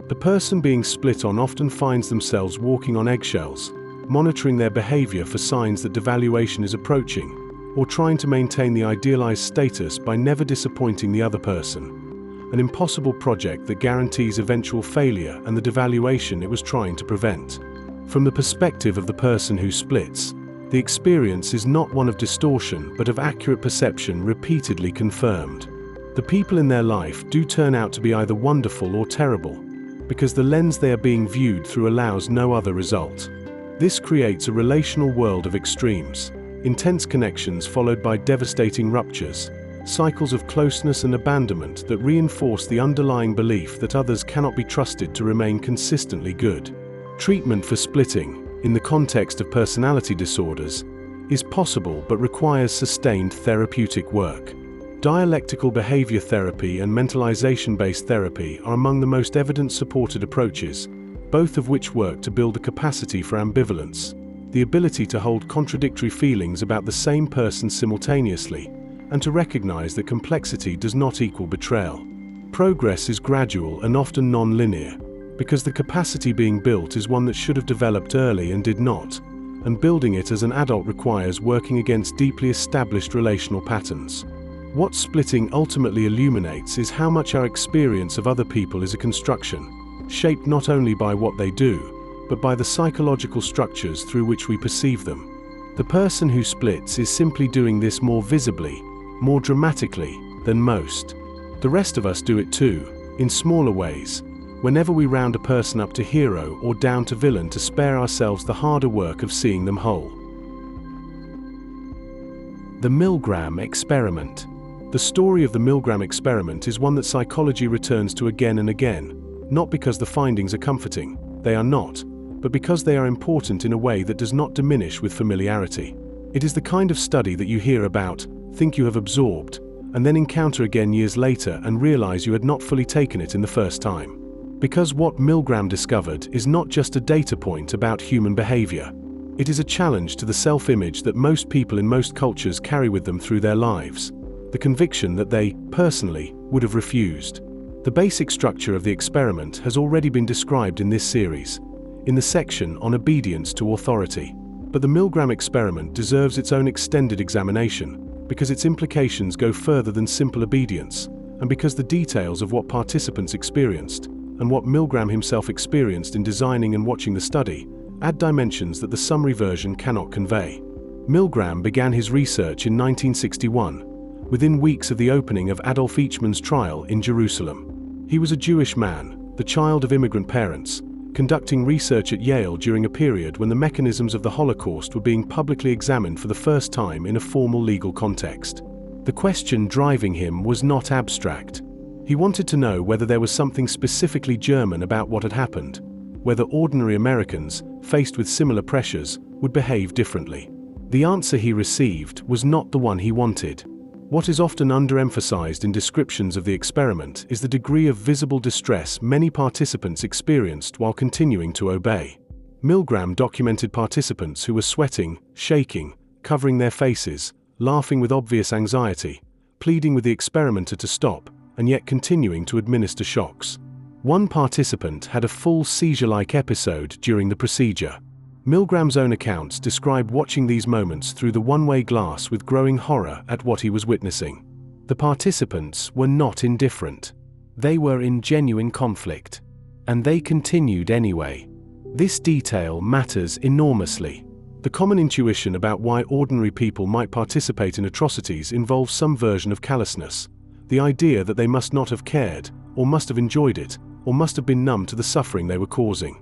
Speaker 1: The person being split on often finds themselves walking on eggshells, monitoring their behavior for signs that devaluation is approaching, or trying to maintain the idealized status by never disappointing the other person. An impossible project that guarantees eventual failure and the devaluation it was trying to prevent. From the perspective of the person who splits, the experience is not one of distortion but of accurate perception repeatedly confirmed. The people in their life do turn out to be either wonderful or terrible, because the lens they are being viewed through allows no other result. This creates a relational world of extremes, intense connections followed by devastating ruptures, cycles of closeness and abandonment that reinforce the underlying belief that others cannot be trusted to remain consistently good. Treatment for splitting, in the context of personality disorders, is possible but requires sustained therapeutic work. Dialectical behavior therapy and mentalization-based therapy are among the most evidence-supported approaches, both of which work to build a capacity for ambivalence, the ability to hold contradictory feelings about the same person simultaneously, and to recognize that complexity does not equal betrayal. Progress is gradual and often non-linear, because the capacity being built is one that should have developed early and did not, and building it as an adult requires working against deeply established relational patterns. What splitting ultimately illuminates is how much our experience of other people is a construction, shaped not only by what they do, but by the psychological structures through which we perceive them. The person who splits is simply doing this more visibly, more dramatically, than most. The rest of us do it too, in smaller ways, whenever we round a person up to hero or down to villain to spare ourselves the harder work of seeing them whole. The Milgram experiment. The story of the Milgram experiment is one that psychology returns to again and again, not because the findings are comforting, they are not, but because they are important in a way that does not diminish with familiarity. It is the kind of study that you hear about, think you have absorbed, and then encounter again years later and realize you had not fully taken it in the first time. Because what Milgram discovered is not just a data point about human behavior. It is a challenge to the self-image that most people in most cultures carry with them through their lives, the conviction that they, personally, would have refused. The basic structure of the experiment has already been described in this series, in the section on obedience to authority. But the Milgram experiment deserves its own extended examination, because its implications go further than simple obedience, and because the details of what participants experienced, and what Milgram himself experienced in designing and watching the study, add dimensions that the summary version cannot convey. Milgram began his research in 1961, within weeks of the opening of Adolf Eichmann's trial in Jerusalem. He was a Jewish man, the child of immigrant parents, conducting research at Yale during a period when the mechanisms of the Holocaust were being publicly examined for the first time in a formal legal context. The question driving him was not abstract. He wanted to know whether there was something specifically German about what had happened, whether ordinary Americans, faced with similar pressures, would behave differently. The answer he received was not the one he wanted. What is often underemphasized in descriptions of the experiment is the degree of visible distress many participants experienced while continuing to obey. Milgram documented participants who were sweating, shaking, covering their faces, laughing with obvious anxiety, pleading with the experimenter to stop, and yet continuing to administer shocks. One participant had a full seizure-like episode during the procedure. Milgram's own accounts describe watching these moments through the one-way glass with growing horror at what he was witnessing. The participants were not indifferent. They were in genuine conflict. And they continued anyway. This detail matters enormously. The common intuition about why ordinary people might participate in atrocities involves some version of callousness, the idea that they must not have cared, or must have enjoyed it, or must have been numb to the suffering they were causing.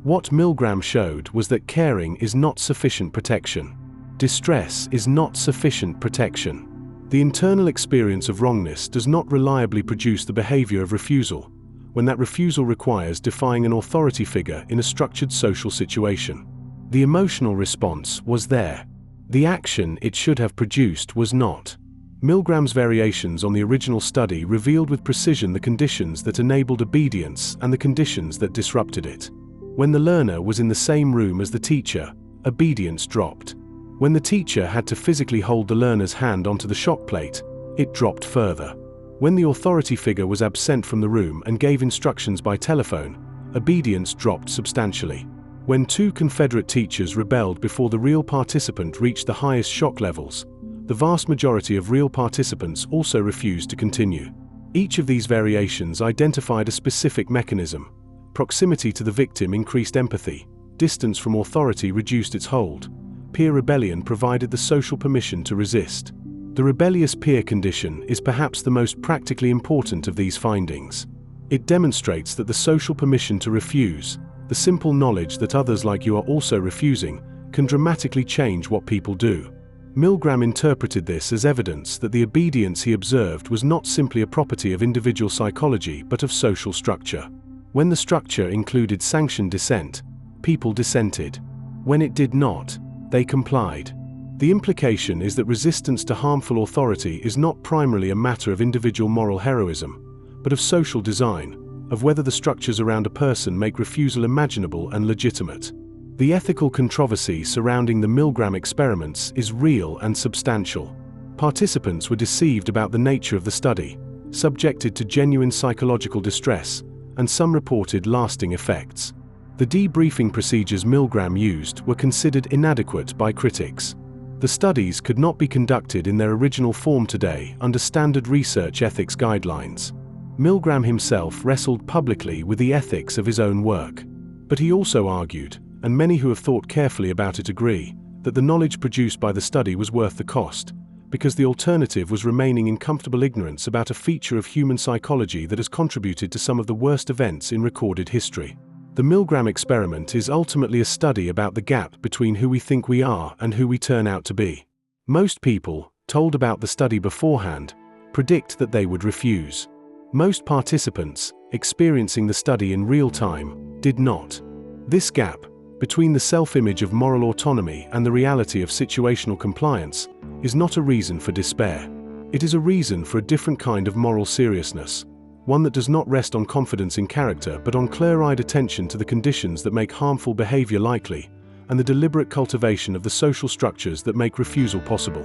Speaker 1: What Milgram showed was that caring is not sufficient protection. Distress is not sufficient protection. The internal experience of wrongness does not reliably produce the behavior of refusal, when that refusal requires defying an authority figure in a structured social situation. The emotional response was there. The action it should have produced was not. Milgram's variations on the original study revealed with precision the conditions that enabled obedience and the conditions that disrupted it. When the learner was in the same room as the teacher, obedience dropped. When the teacher had to physically hold the learner's hand onto the shock plate, it dropped further. When the authority figure was absent from the room and gave instructions by telephone, obedience dropped substantially. When two Confederate teachers rebelled before the real participant reached the highest shock levels, the vast majority of real participants also refused to continue. Each of these variations identified a specific mechanism. Proximity to the victim increased empathy, distance from authority reduced its hold, peer rebellion provided the social permission to resist. The rebellious peer condition is perhaps the most practically important of these findings. It demonstrates that the social permission to refuse, the simple knowledge that others like you are also refusing, can dramatically change what people do. Milgram interpreted this as evidence that the obedience he observed was not simply a property of individual psychology but of social structure. When the structure included sanctioned dissent, people dissented. When it did not, they complied. The implication is that resistance to harmful authority is not primarily a matter of individual moral heroism, but of social design, of whether the structures around a person make refusal imaginable and legitimate. The ethical controversy surrounding the Milgram experiments is real and substantial. Participants were deceived about the nature of the study, subjected to genuine psychological distress, and some reported lasting effects. The debriefing procedures Milgram used were considered inadequate by critics. The studies could not be conducted in their original form today under standard research ethics guidelines. Milgram himself wrestled publicly with the ethics of his own work. But he also argued, and many who have thought carefully about it agree, that the knowledge produced by the study was worth the cost, because the alternative was remaining in comfortable ignorance about a feature of human psychology that has contributed to some of the worst events in recorded history. The Milgram experiment is ultimately a study about the gap between who we think we are and who we turn out to be. Most people, told about the study beforehand, predict that they would refuse. Most participants, experiencing the study in real time, did not. This gap, between the self-image of moral autonomy and the reality of situational compliance, is not a reason for despair. It is a reason for a different kind of moral seriousness, one that does not rest on confidence in character but on clear-eyed attention to the conditions that make harmful behavior likely, and the deliberate cultivation of the social structures that make refusal possible.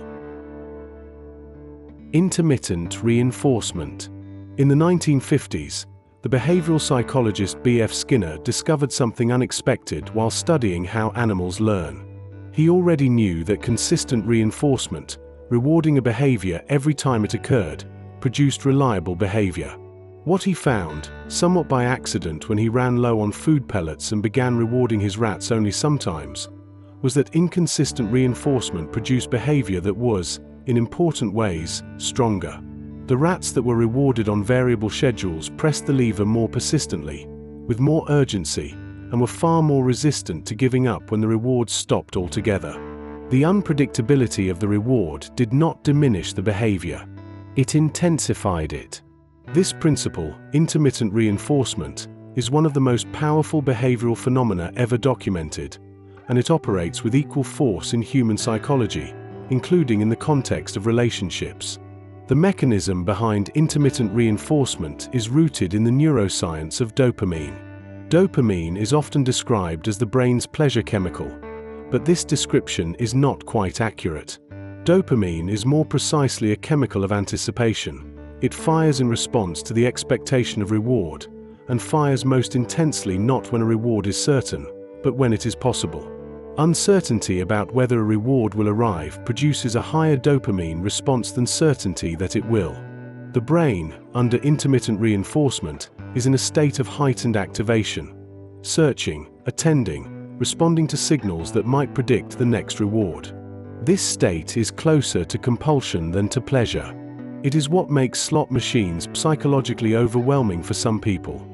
Speaker 1: Intermittent reinforcement. In the 1950s, the behavioral psychologist B.F. Skinner discovered something unexpected while studying how animals learn. He already knew that consistent reinforcement, rewarding a behavior every time it occurred, produced reliable behavior. What he found, somewhat by accident when he ran low on food pellets and began rewarding his rats only sometimes, was that inconsistent reinforcement produced behavior that was, in important ways, stronger. The rats that were rewarded on variable schedules pressed the lever more persistently, with more urgency, and were far more resistant to giving up when the rewards stopped altogether. The unpredictability of the reward did not diminish the behavior. It intensified it. This principle, intermittent reinforcement, is one of the most powerful behavioral phenomena ever documented, and it operates with equal force in human psychology, including in the context of relationships. The mechanism behind intermittent reinforcement is rooted in the neuroscience of dopamine. Dopamine is often described as the brain's pleasure chemical, but this description is not quite accurate. Dopamine is more precisely a chemical of anticipation. It fires in response to the expectation of reward, and fires most intensely not when a reward is certain, but when it is possible. Uncertainty about whether a reward will arrive produces a higher dopamine response than certainty that it will. The brain, under intermittent reinforcement, is in a state of heightened activation. Searching, attending, responding to signals that might predict the next reward. This state is closer to compulsion than to pleasure. It is what makes slot machines psychologically overwhelming for some people.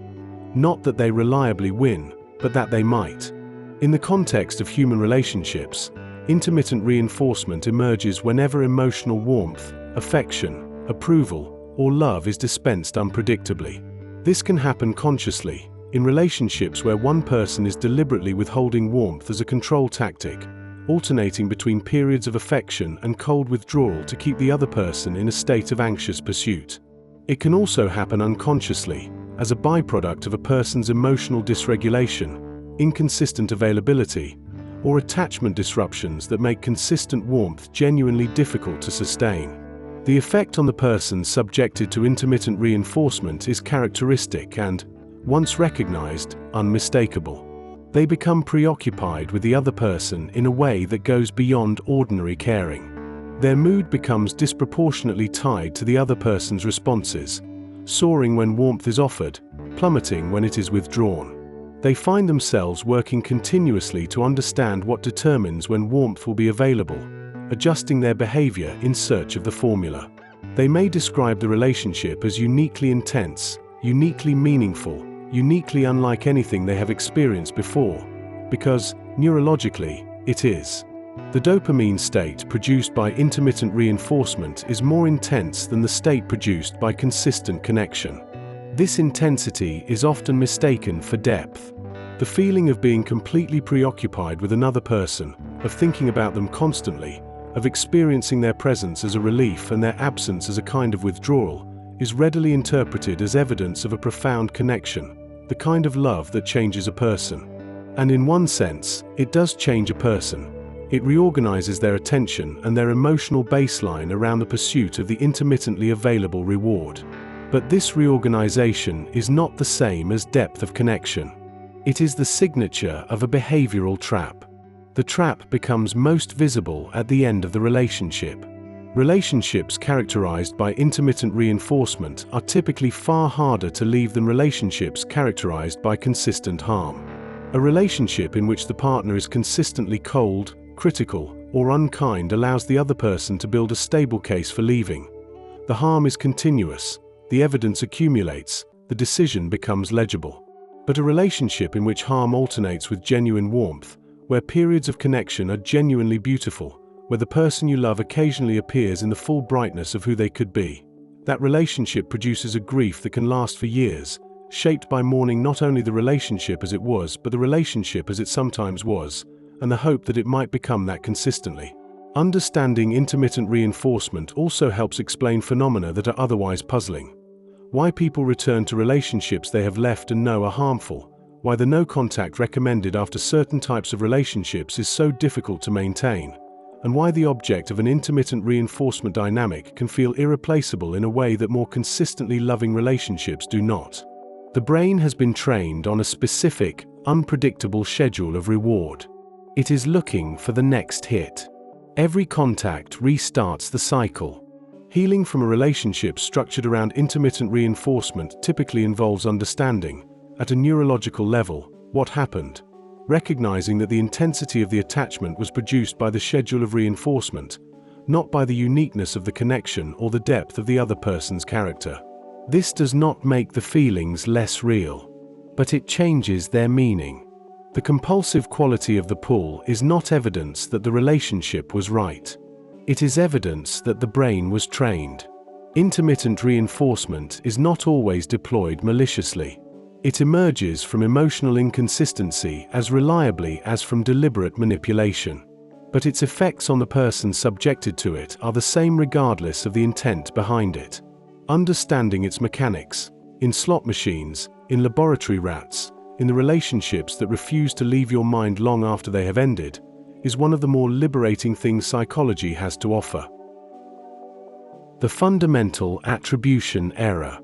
Speaker 1: Not that they reliably win, but that they might. In the context of human relationships, intermittent reinforcement emerges whenever emotional warmth, affection, approval, or love is dispensed unpredictably. This can happen consciously, in relationships where one person is deliberately withholding warmth as a control tactic, alternating between periods of affection and cold withdrawal to keep the other person in a state of anxious pursuit. It can also happen unconsciously, as a byproduct of a person's emotional dysregulation, inconsistent availability, or attachment disruptions that make consistent warmth genuinely difficult to sustain. The effect on the person subjected to intermittent reinforcement is characteristic and, once recognized, unmistakable. They become preoccupied with the other person in a way that goes beyond ordinary caring. Their mood becomes disproportionately tied to the other person's responses, soaring when warmth is offered, plummeting when it is withdrawn. They find themselves working continuously to understand what determines when warmth will be available, adjusting their behavior in search of the formula. They may describe the relationship as uniquely intense, uniquely meaningful, uniquely unlike anything they have experienced before, because, neurologically, it is. The dopamine state produced by intermittent reinforcement is more intense than the state produced by consistent connection. This intensity is often mistaken for depth. The feeling of being completely preoccupied with another person, of thinking about them constantly, of experiencing their presence as a relief and their absence as a kind of withdrawal, is readily interpreted as evidence of a profound connection, the kind of love that changes a person. And in one sense, it does change a person. It reorganizes their attention and their emotional baseline around the pursuit of the intermittently available reward. But this reorganization is not the same as depth of connection. It is the signature of a behavioral trap. The trap becomes most visible at the end of the relationship. Relationships characterized by intermittent reinforcement are typically far harder to leave than relationships characterized by consistent harm. A relationship in which the partner is consistently cold, critical, or unkind allows the other person to build a stable case for leaving. The harm is continuous, the evidence accumulates, the decision becomes legible. But a relationship in which harm alternates with genuine warmth, where periods of connection are genuinely beautiful, where the person you love occasionally appears in the full brightness of who they could be, that relationship produces a grief that can last for years, shaped by mourning not only the relationship as it was, but the relationship as it sometimes was, and the hope that it might become that consistently. Understanding intermittent reinforcement also helps explain phenomena that are otherwise puzzling. Why people return to relationships they have left and know are harmful, why the no contact recommended after certain types of relationships is so difficult to maintain, and why the object of an intermittent reinforcement dynamic can feel irreplaceable in a way that more consistently loving relationships do not. The brain has been trained on a specific, unpredictable schedule of reward. It is looking for the next hit. Every contact restarts the cycle. Healing from a relationship structured around intermittent reinforcement typically involves understanding, at a neurological level, what happened, recognizing that the intensity of the attachment was produced by the schedule of reinforcement, not by the uniqueness of the connection or the depth of the other person's character. This does not make the feelings less real, but it changes their meaning. The compulsive quality of the pull is not evidence that the relationship was right. It is evidence that the brain was trained. Intermittent reinforcement is not always deployed maliciously. It emerges from emotional inconsistency as reliably as from deliberate manipulation. But its effects on the person subjected to it are the same regardless of the intent behind it. Understanding its mechanics, in slot machines, in laboratory rats, in the relationships that refuse to leave your mind long after they have ended, is one of the more liberating things psychology has to offer. The fundamental attribution error.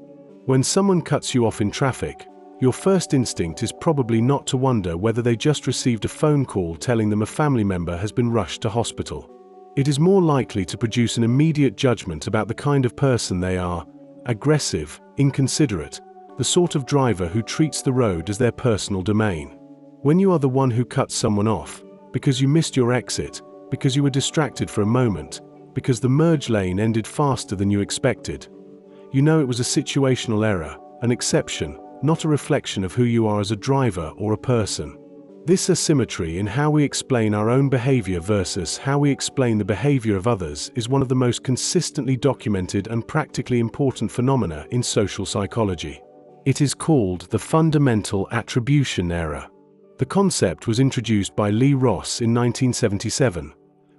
Speaker 1: When someone cuts you off in traffic, your first instinct is probably not to wonder whether they just received a phone call telling them a family member has been rushed to hospital. It is more likely to produce an immediate judgment about the kind of person they are: aggressive, inconsiderate, the sort of driver who treats the road as their personal domain. When you are the one who cuts someone off, because you missed your exit, because you were distracted for a moment, because the merge lane ended faster than you expected, you know it was a situational error, an exception, not a reflection of who you are as a driver or a person. This asymmetry in how we explain our own behavior versus how we explain the behavior of others is one of the most consistently documented and practically important phenomena in social psychology. It is called the fundamental attribution error. The concept was introduced by Lee Ross in 1977,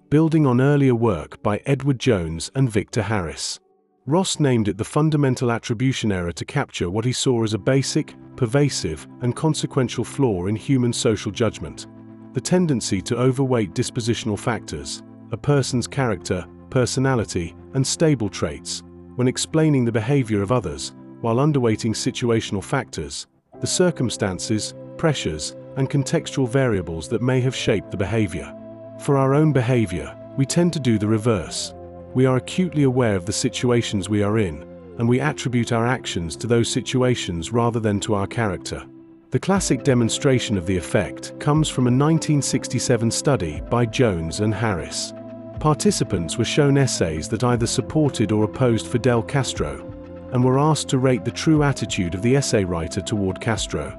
Speaker 1: building on earlier work by Edward Jones and Victor Harris. Ross named it the fundamental attribution error to capture what he saw as a basic, pervasive, and consequential flaw in human social judgment: the tendency to overweight dispositional factors, a person's character, personality, and stable traits, when explaining the behavior of others, while underweighting situational factors, the circumstances, pressures, and contextual variables that may have shaped the behavior. For our own behavior, we tend to do the reverse. We are acutely aware of the situations we are in, and we attribute our actions to those situations rather than to our character. The classic demonstration of the effect comes from a 1967 study by Jones and Harris. Participants were shown essays that either supported or opposed Fidel Castro, and were asked to rate the true attitude of the essay writer toward Castro.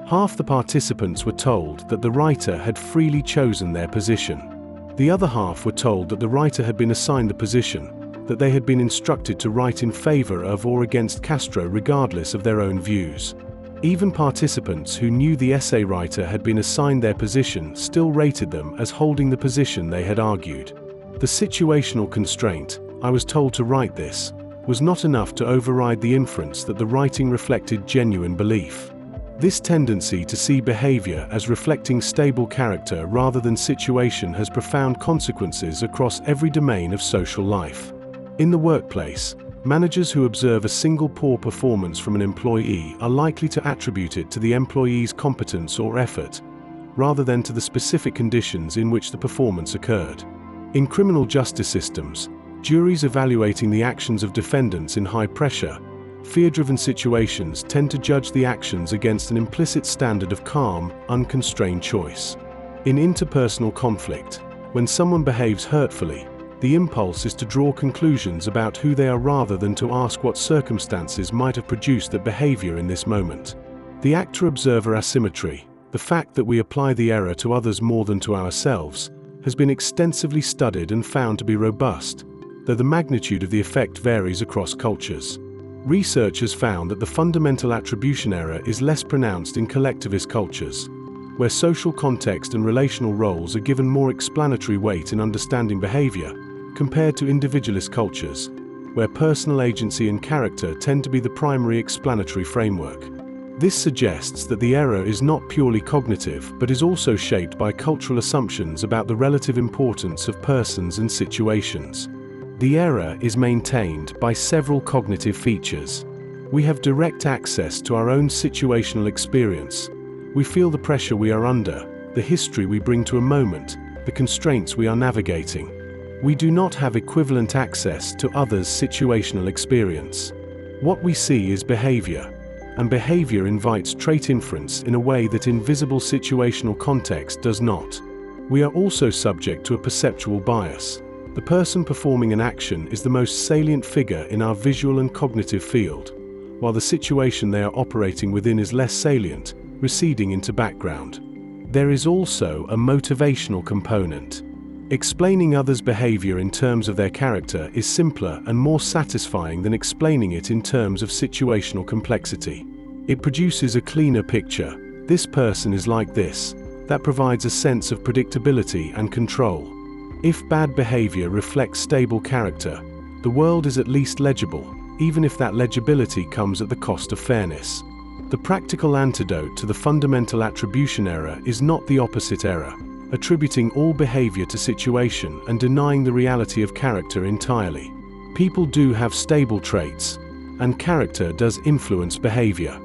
Speaker 1: Half the participants were told that the writer had freely chosen their position. The other half were told that the writer had been assigned the position, that they had been instructed to write in favor of or against Castro regardless of their own views. Even participants who knew the essay writer had been assigned their position still rated them as holding the position they had argued. The situational constraint, "I was told to write this," was not enough to override the inference that the writing reflected genuine belief. This tendency to see behavior as reflecting stable character rather than situation has profound consequences across every domain of social life. In the workplace, managers who observe a single poor performance from an employee are likely to attribute it to the employee's competence or effort, rather than to the specific conditions in which the performance occurred. In criminal justice systems, juries evaluating the actions of defendants in high-pressure, fear-driven situations tend to judge the actions against an implicit standard of calm, unconstrained choice. In interpersonal conflict, when someone behaves hurtfully, the impulse is to draw conclusions about who they are rather than to ask what circumstances might have produced that behavior in this moment. The actor-observer asymmetry, the fact that we apply the error to others more than to ourselves, has been extensively studied and found to be robust, though the magnitude of the effect varies across cultures. Research has found that the fundamental attribution error is less pronounced in collectivist cultures, where social context and relational roles are given more explanatory weight in understanding behavior, compared to individualist cultures, where personal agency and character tend to be the primary explanatory framework. This suggests that the error is not purely cognitive but is also shaped by cultural assumptions about the relative importance of persons and situations. The error is maintained by several cognitive features. We have direct access to our own situational experience. We feel the pressure we are under, the history we bring to a moment, the constraints we are navigating. We do not have equivalent access to others' situational experience. What we see is behavior, and behavior invites trait inference in a way that invisible situational context does not. We are also subject to a perceptual bias. The person performing an action is the most salient figure in our visual and cognitive field, while the situation they are operating within is less salient, receding into background. There is also a motivational component. Explaining others' behavior in terms of their character is simpler and more satisfying than explaining it in terms of situational complexity. It produces a cleaner picture. This person is like this. That provides a sense of predictability and control. If bad behavior reflects stable character, the world is at least legible, even if that legibility comes at the cost of fairness. The practical antidote to the fundamental attribution error is not the opposite error, attributing all behavior to situation and denying the reality of character entirely. People do have stable traits, and character does influence behavior.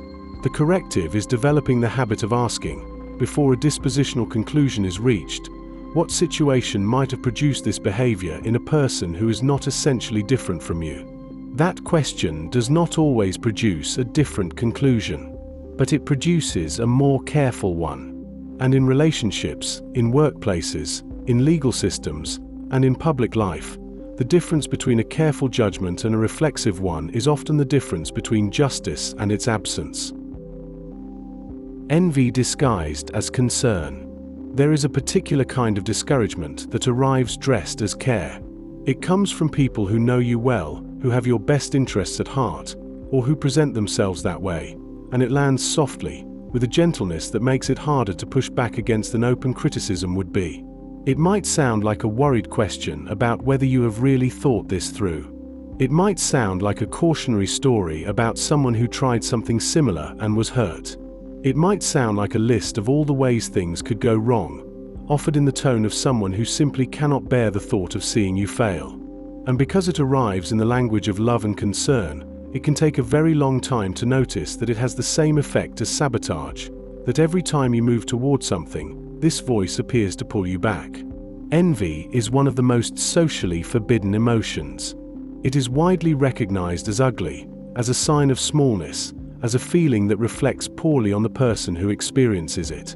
Speaker 1: The corrective is developing the habit of asking, before a dispositional conclusion is reached, what situation might have produced this behavior in a person who is not essentially different from you? That question does not always produce a different conclusion, but it produces a more careful one. And in relationships, in workplaces, in legal systems, and in public life, the difference between a careful judgment and a reflexive one is often the difference between justice and its absence. Envy disguised as concern. There is a particular kind of discouragement that arrives dressed as care. It comes from people who know you well, who have your best interests at heart, or who present themselves that way, and it lands softly, with a gentleness that makes it harder to push back against than open criticism would be. It might sound like a worried question about whether you have really thought this through. It might sound like a cautionary story about someone who tried something similar and was hurt. It might sound like a list of all the ways things could go wrong, offered in the tone of someone who simply cannot bear the thought of seeing you fail. And because it arrives in the language of love and concern, it can take a very long time to notice that it has the same effect as sabotage, that every time you move toward something, this voice appears to pull you back. Envy is one of the most socially forbidden emotions. It is widely recognized as ugly, as a sign of smallness, as a feeling that reflects poorly on the person who experiences it.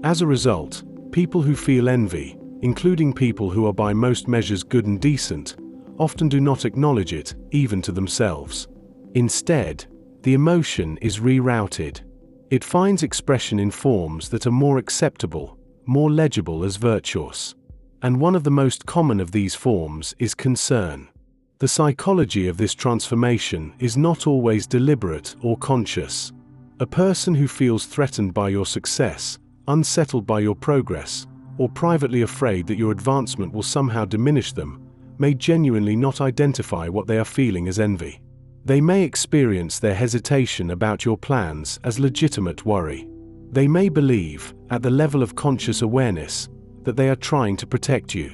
Speaker 1: As a result, people who feel envy, including people who are by most measures good and decent, often do not acknowledge it, even to themselves. Instead, the emotion is rerouted. It finds expression in forms that are more acceptable, more legible as virtuous. And one of the most common of these forms is concern. The psychology of this transformation is not always deliberate or conscious. A person who feels threatened by your success, unsettled by your progress, or privately afraid that your advancement will somehow diminish them, may genuinely not identify what they are feeling as envy. They may experience their hesitation about your plans as legitimate worry. They may believe, at the level of conscious awareness, that they are trying to protect you.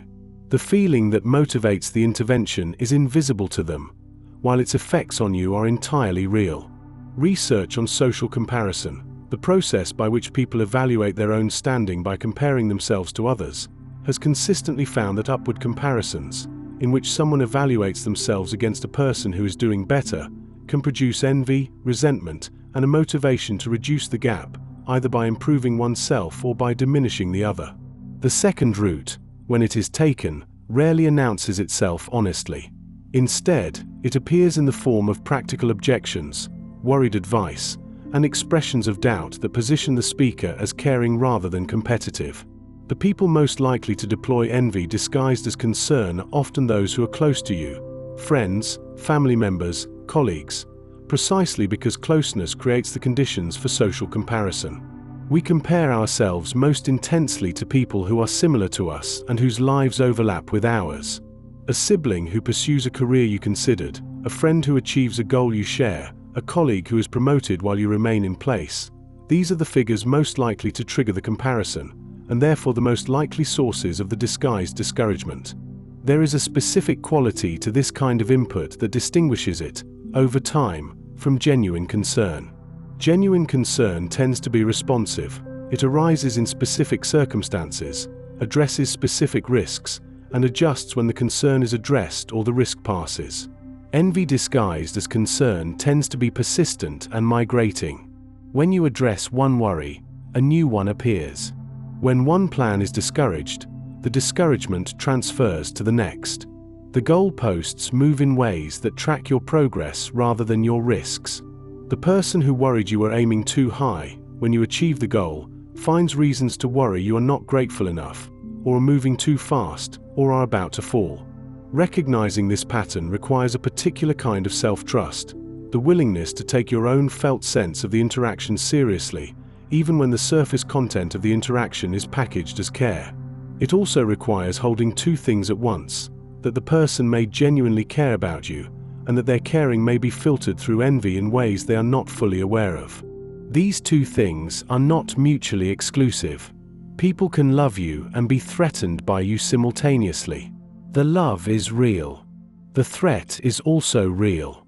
Speaker 1: The feeling that motivates the intervention is invisible to them, while its effects on you are entirely real. Research on social comparison, the process by which people evaluate their own standing by comparing themselves to others, has consistently found that upward comparisons, in which someone evaluates themselves against a person who is doing better, can produce envy, resentment, and a motivation to reduce the gap, either by improving oneself or by diminishing the other. The second route, when it is taken, rarely announces itself honestly. Instead, it appears in the form of practical objections, worried advice, and expressions of doubt that position the speaker as caring rather than competitive. The people most likely to deploy envy disguised as concern are often those who are close to you, friends, family members, colleagues, precisely because closeness creates the conditions for social comparison. We compare ourselves most intensely to people who are similar to us and whose lives overlap with ours. A sibling who pursues a career you considered, a friend who achieves a goal you share, a colleague who is promoted while you remain in place. These are the figures most likely to trigger the comparison, and therefore the most likely sources of the disguised discouragement. There is a specific quality to this kind of input that distinguishes it, over time, from genuine concern. Genuine concern tends to be responsive. It arises in specific circumstances, addresses specific risks, and adjusts when the concern is addressed or the risk passes. Envy disguised as concern tends to be persistent and migrating. When you address one worry, a new one appears. When one plan is discouraged, the discouragement transfers to the next. The goalposts move in ways that track your progress rather than your risks. The person who worried you were aiming too high, when you achieve the goal, finds reasons to worry you are not grateful enough, or are moving too fast, or are about to fall. Recognizing this pattern requires a particular kind of self-trust, the willingness to take your own felt sense of the interaction seriously, even when the surface content of the interaction is packaged as care. It also requires holding two things at once, that the person may genuinely care about you, and that their caring may be filtered through envy in ways they are not fully aware of. These two things are not mutually exclusive. People can love you and be threatened by you simultaneously. The love is real. The threat is also real.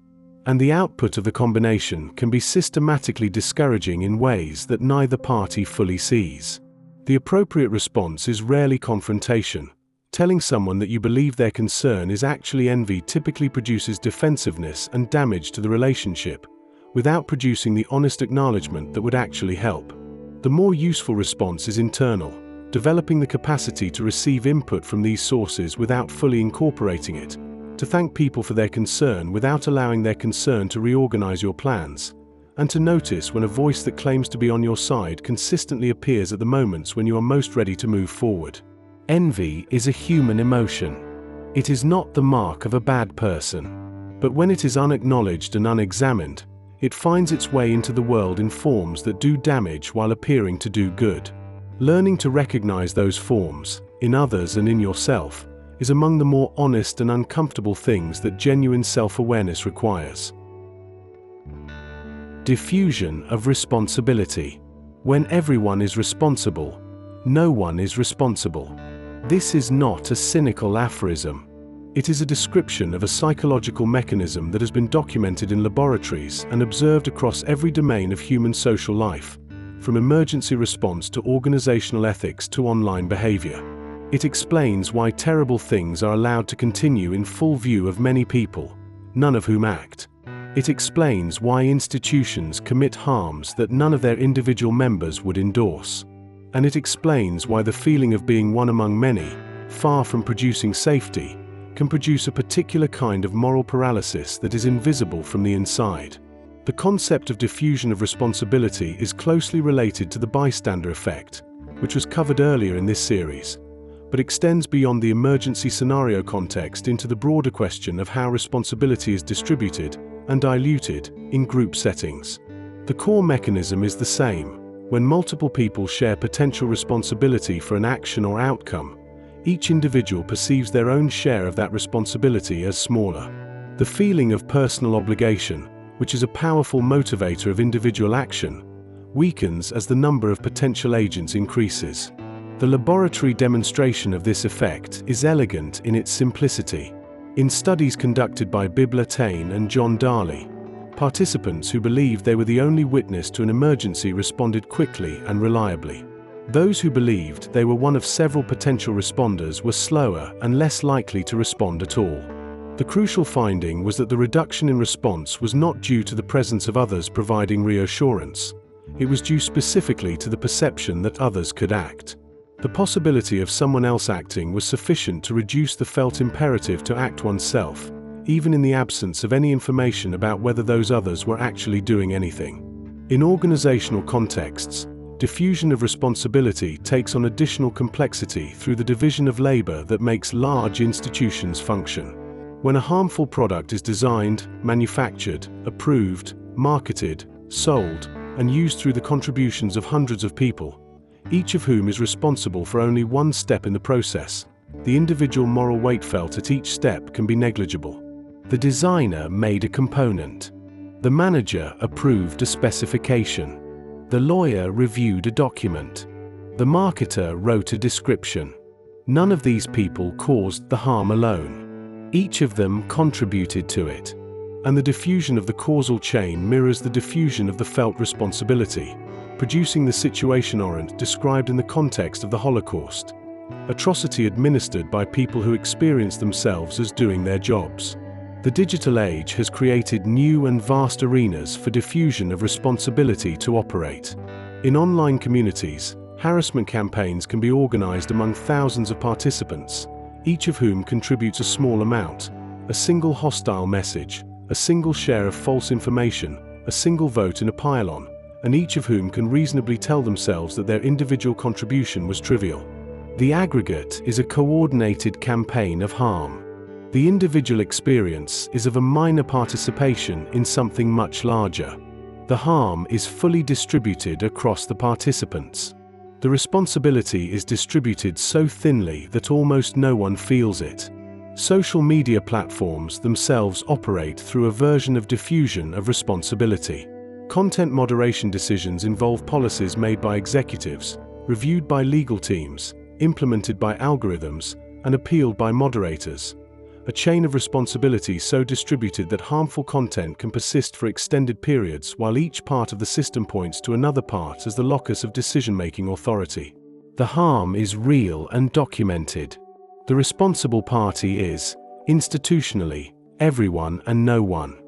Speaker 1: And the output of the combination can be systematically discouraging in ways that neither party fully sees. The appropriate response is rarely confrontation. Telling someone that you believe their concern is actually envy typically produces defensiveness and damage to the relationship, without producing the honest acknowledgement that would actually help. The more useful response is internal, developing the capacity to receive input from these sources without fully incorporating it, to thank people for their concern without allowing their concern to reorganize your plans, and to notice when a voice that claims to be on your side consistently appears at the moments when you are most ready to move forward. Envy is a human emotion. It is not the mark of a bad person. But when it is unacknowledged and unexamined, it finds its way into the world in forms that do damage while appearing to do good. Learning to recognize those forms, in others and in yourself, is among the more honest and uncomfortable things that genuine self-awareness requires. Diffusion of responsibility. When everyone is responsible, no one is responsible. This is not a cynical aphorism. It is a description of a psychological mechanism that has been documented in laboratories and observed across every domain of human social life, from emergency response to organizational ethics to online behavior. It explains why terrible things are allowed to continue in full view of many people, none of whom act. It explains why institutions commit harms that none of their individual members would endorse. And it explains why the feeling of being one among many, far from producing safety, can produce a particular kind of moral paralysis that is invisible from the inside. The concept of diffusion of responsibility is closely related to the bystander effect, which was covered earlier in this series, but extends beyond the emergency scenario context into the broader question of how responsibility is distributed and diluted in group settings. The core mechanism is the same. When multiple people share potential responsibility for an action or outcome, each individual perceives their own share of that responsibility as smaller. The feeling of personal obligation, which is a powerful motivator of individual action, weakens as the number of potential agents increases. The laboratory demonstration of this effect is elegant in its simplicity. In studies conducted by Bibla Tain and John Darley, participants who believed they were the only witness to an emergency responded quickly and reliably. Those who believed they were one of several potential responders were slower and less likely to respond at all. The crucial finding was that the reduction in response was not due to the presence of others providing reassurance. It was due specifically to the perception that others could act. The possibility of someone else acting was sufficient to reduce the felt imperative to act oneself, even in the absence of any information about whether those others were actually doing anything. In organizational contexts, diffusion of responsibility takes on additional complexity through the division of labor that makes large institutions function. When a harmful product is designed, manufactured, approved, marketed, sold, and used through the contributions of hundreds of people, each of whom is responsible for only one step in the process, the individual moral weight felt at each step can be negligible. The designer made a component. The manager approved a specification. The lawyer reviewed a document. The marketer wrote a description. None of these people caused the harm alone. Each of them contributed to it. And the diffusion of the causal chain mirrors the diffusion of the felt responsibility, producing the situation described in the context of the Holocaust, atrocity administered by people who experience themselves as doing their jobs. The digital age has created new and vast arenas for diffusion of responsibility to operate. In online communities, harassment campaigns can be organized among thousands of participants, each of whom contributes a small amount, a single hostile message, a single share of false information, a single vote in a pile-on, and each of whom can reasonably tell themselves that their individual contribution was trivial. The aggregate is a coordinated campaign of harm. The individual experience is of a minor participation in something much larger. The harm is fully distributed across the participants. The responsibility is distributed so thinly that almost no one feels it. Social media platforms themselves operate through a version of diffusion of responsibility. Content moderation decisions involve policies made by executives, reviewed by legal teams, implemented by algorithms, and appealed by moderators. A chain of responsibility so distributed that harmful content can persist for extended periods while each part of the system points to another part as the locus of decision-making authority. The harm is real and documented. The responsible party is, institutionally, everyone and no one.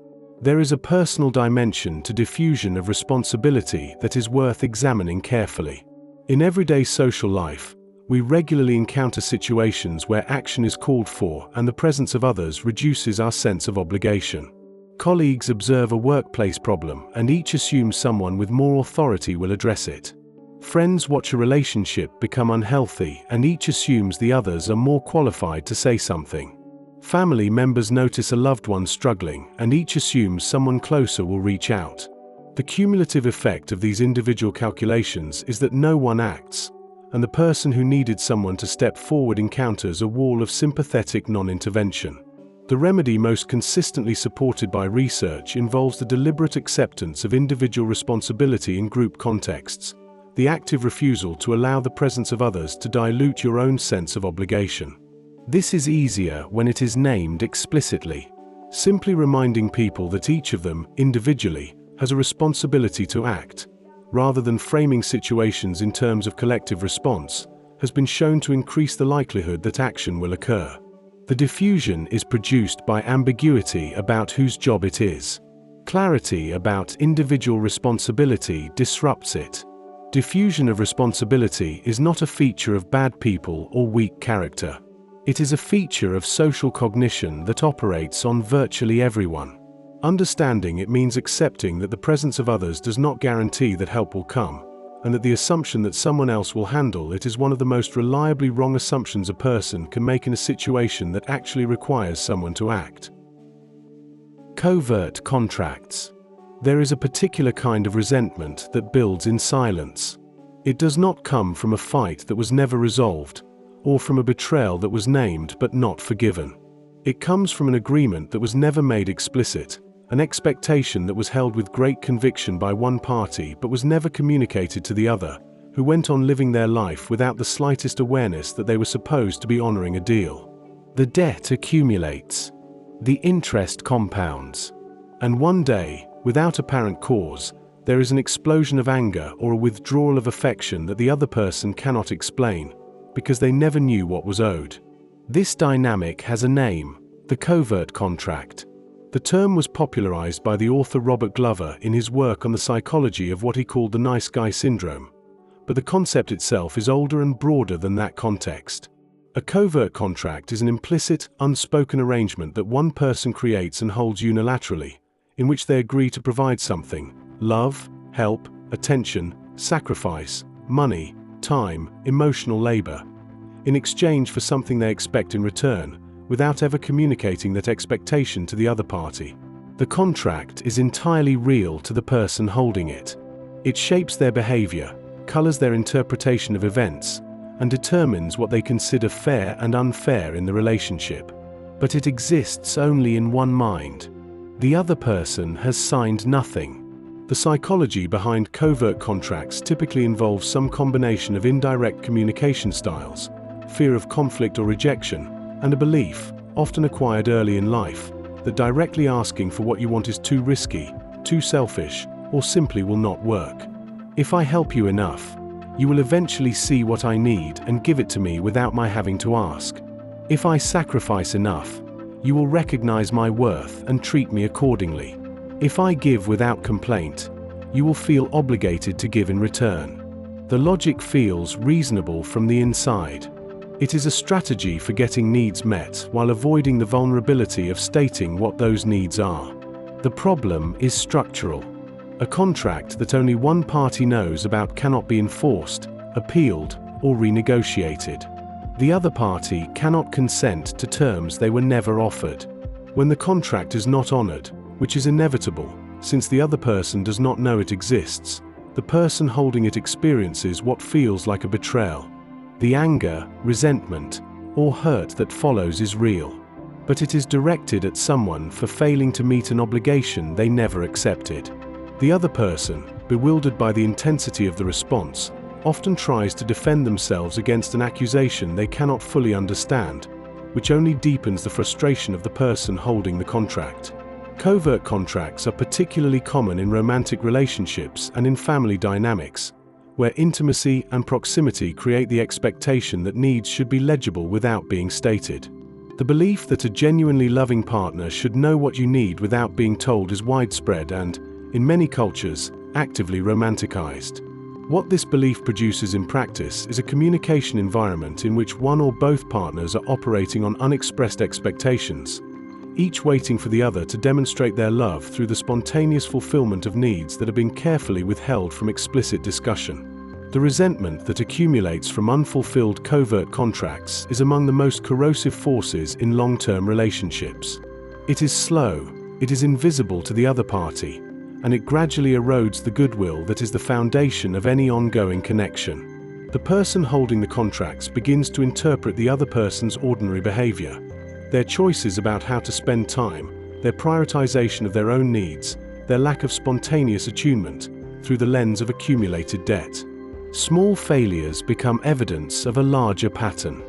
Speaker 1: There is a personal dimension to diffusion of responsibility that is worth examining carefully. In everyday social life, we regularly encounter situations where action is called for and the presence of others reduces our sense of obligation. Colleagues observe a workplace problem and each assumes someone with more authority will address it. Friends watch a relationship become unhealthy and each assumes the others are more qualified to say something. Family members notice a loved one struggling and each assumes someone closer will reach out. The cumulative effect of these individual calculations is that no one acts, and the person who needed someone to step forward encounters a wall of sympathetic non-intervention. The remedy most consistently supported by research involves the deliberate acceptance of individual responsibility in group contexts, the active refusal to allow the presence of others to dilute your own sense of obligation. This is easier when it is named explicitly. Simply reminding people that each of them, individually, has a responsibility to act, rather than framing situations in terms of collective response, has been shown to increase the likelihood that action will occur. The diffusion is produced by ambiguity about whose job it is. Clarity about individual responsibility disrupts it. Diffusion of responsibility is not a feature of bad people or weak character. It is a feature of social cognition that operates on virtually everyone. Understanding it means accepting that the presence of others does not guarantee that help will come, and that the assumption that someone else will handle it is one of the most reliably wrong assumptions a person can make in a situation that actually requires someone to act. Covert contracts. There is a particular kind of resentment that builds in silence. It does not come from a fight that was never resolved, or from a betrayal that was named but not forgiven. It comes from an agreement that was never made explicit, an expectation that was held with great conviction by one party but was never communicated to the other, who went on living their life without the slightest awareness that they were supposed to be honoring a deal. The debt accumulates. The interest compounds. And one day, without apparent cause, there is an explosion of anger or a withdrawal of affection that the other person cannot explain, because they never knew what was owed. This dynamic has a name: the covert contract. The term was popularized by the author Robert Glover in his work on the psychology of what he called the nice guy syndrome, but the concept itself is older and broader than that context. A covert contract is an implicit, unspoken arrangement that one person creates and holds unilaterally, in which they agree to provide something: love, help, attention, sacrifice, money, time, emotional labor, in exchange for something they expect in return, without ever communicating that expectation to the other party. The contract is entirely real to the person holding it. It shapes their behavior, colors their interpretation of events, and determines what they consider fair and unfair in the relationship. But it exists only in one mind. The other person has signed nothing. The psychology behind covert contracts typically involves some combination of indirect communication styles, fear of conflict or rejection, and a belief, often acquired early in life, that directly asking for what you want is too risky, too selfish, or simply will not work. If I help you enough, you will eventually see what I need and give it to me without my having to ask. If I sacrifice enough, you will recognize my worth and treat me accordingly. If I give without complaint, you will feel obligated to give in return. The logic feels reasonable from the inside. It is a strategy for getting needs met while avoiding the vulnerability of stating what those needs are. The problem is structural. A contract that only one party knows about cannot be enforced, appealed, or renegotiated. The other party cannot consent to terms they were never offered. When the contract is not honored, which is inevitable, since the other person does not know it exists, the person holding it experiences what feels like a betrayal. The anger, resentment, or hurt that follows is real, but it is directed at someone for failing to meet an obligation they never accepted. The other person, bewildered by the intensity of the response, often tries to defend themselves against an accusation they cannot fully understand, which only deepens the frustration of the person holding the contract. Covert contracts are particularly common in romantic relationships and in family dynamics, where intimacy and proximity create the expectation that needs should be legible without being stated. The belief that a genuinely loving partner should know what you need without being told is widespread and, in many cultures, actively romanticized. What this belief produces in practice is a communication environment in which one or both partners are operating on unexpressed expectations, each waiting for the other to demonstrate their love through the spontaneous fulfillment of needs that have been carefully withheld from explicit discussion. The resentment that accumulates from unfulfilled covert contracts is among the most corrosive forces in long-term relationships. It is slow, it is invisible to the other party, and it gradually erodes the goodwill that is the foundation of any ongoing connection. The person holding the contracts begins to interpret the other person's ordinary behavior, their choices about how to spend time, their prioritization of their own needs, their lack of spontaneous attunement, through the lens of accumulated debt. Small failures become evidence of a larger pattern.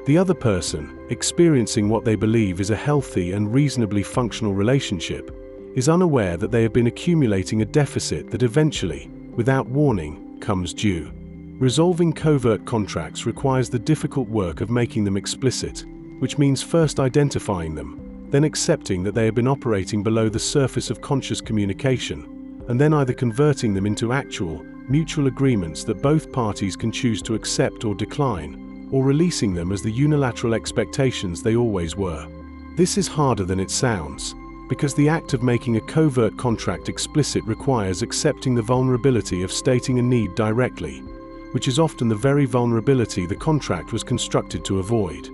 Speaker 1: The other person, experiencing what they believe is a healthy and reasonably functional relationship, is unaware that they have been accumulating a deficit that eventually, without warning, comes due. Resolving covert contracts requires the difficult work of making them explicit, which means first identifying them, then accepting that they have been operating below the surface of conscious communication, and then either converting them into actual, mutual agreements that both parties can choose to accept or decline, or releasing them as the unilateral expectations they always were. This is harder than it sounds, because the act of making a covert contract explicit requires accepting the vulnerability of stating a need directly, which is often the very vulnerability the contract was constructed to avoid.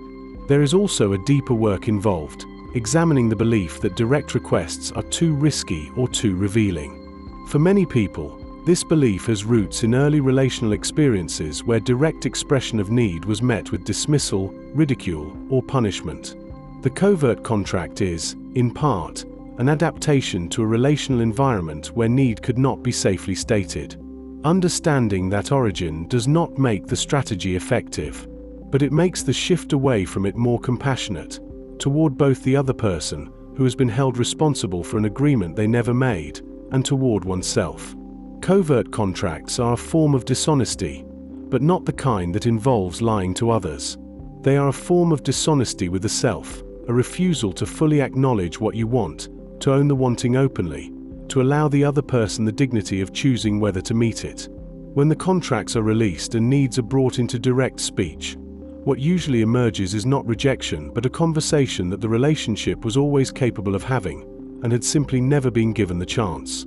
Speaker 1: There is also a deeper work involved, examining the belief that direct requests are too risky or too revealing. For many people, this belief has roots in early relational experiences where direct expression of need was met with dismissal, ridicule, or punishment. The covert contract is, in part, an adaptation to a relational environment where need could not be safely stated. Understanding that origin does not make the strategy effective, but it makes the shift away from it more compassionate, toward both the other person, who has been held responsible for an agreement they never made, and toward oneself. Covert contracts are a form of dishonesty, but not the kind that involves lying to others. They are a form of dishonesty with the self, a refusal to fully acknowledge what you want, to own the wanting openly, to allow the other person the dignity of choosing whether to meet it. When the contracts are released and needs are brought into direct speech, what usually emerges is not rejection but a conversation that the relationship was always capable of having, and had simply never been given the chance.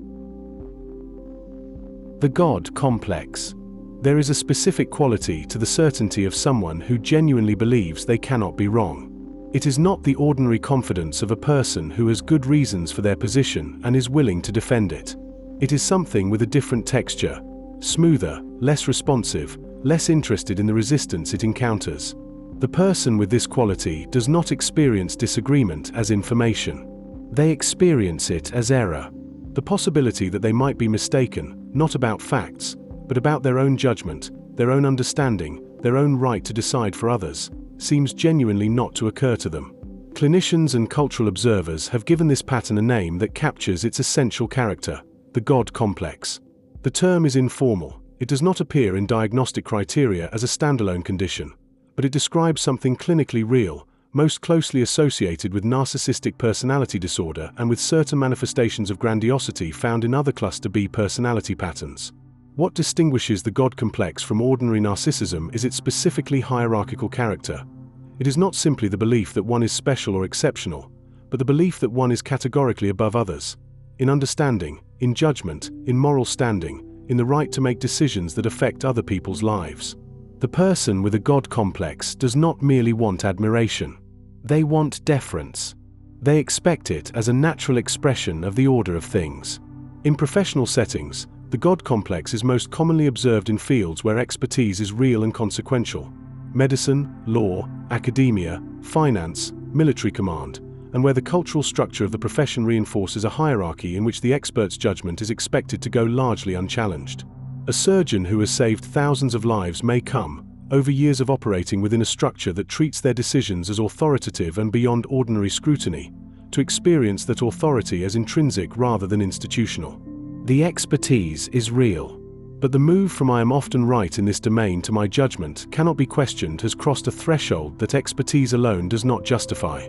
Speaker 1: The God complex. There is a specific quality to the certainty of someone who genuinely believes they cannot be wrong. It is not the ordinary confidence of a person who has good reasons for their position and is willing to defend it. It is something with a different texture, smoother, less responsive, less interested in the resistance it encounters. The person with this quality does not experience disagreement as information. They experience it as error. The possibility that they might be mistaken, not about facts, but about their own judgment, their own understanding, their own right to decide for others, seems genuinely not to occur to them. Clinicians and cultural observers have given this pattern a name that captures its essential character, the God complex. The term is informal. It does not appear in diagnostic criteria as a standalone condition, but it describes something clinically real, most closely associated with narcissistic personality disorder and with certain manifestations of grandiosity found in other cluster B personality patterns. What distinguishes the God complex from ordinary narcissism is its specifically hierarchical character. It is not simply the belief that one is special or exceptional, but the belief that one is categorically above others, in understanding, in judgment, in moral standing, in the right to make decisions that affect other people's lives. The person with a God complex does not merely want admiration. They want deference. They expect it as a natural expression of the order of things. In professional settings, the God complex is most commonly observed in fields where expertise is real and consequential: medicine, law, academia, finance, military command, and where the cultural structure of the profession reinforces a hierarchy in which the expert's judgment is expected to go largely unchallenged. A surgeon who has saved thousands of lives may come, over years of operating within a structure that treats their decisions as authoritative and beyond ordinary scrutiny, to experience that authority as intrinsic rather than institutional. The expertise is real. But the move from "I am often right in this domain" to "my judgment cannot be questioned" has crossed a threshold that expertise alone does not justify.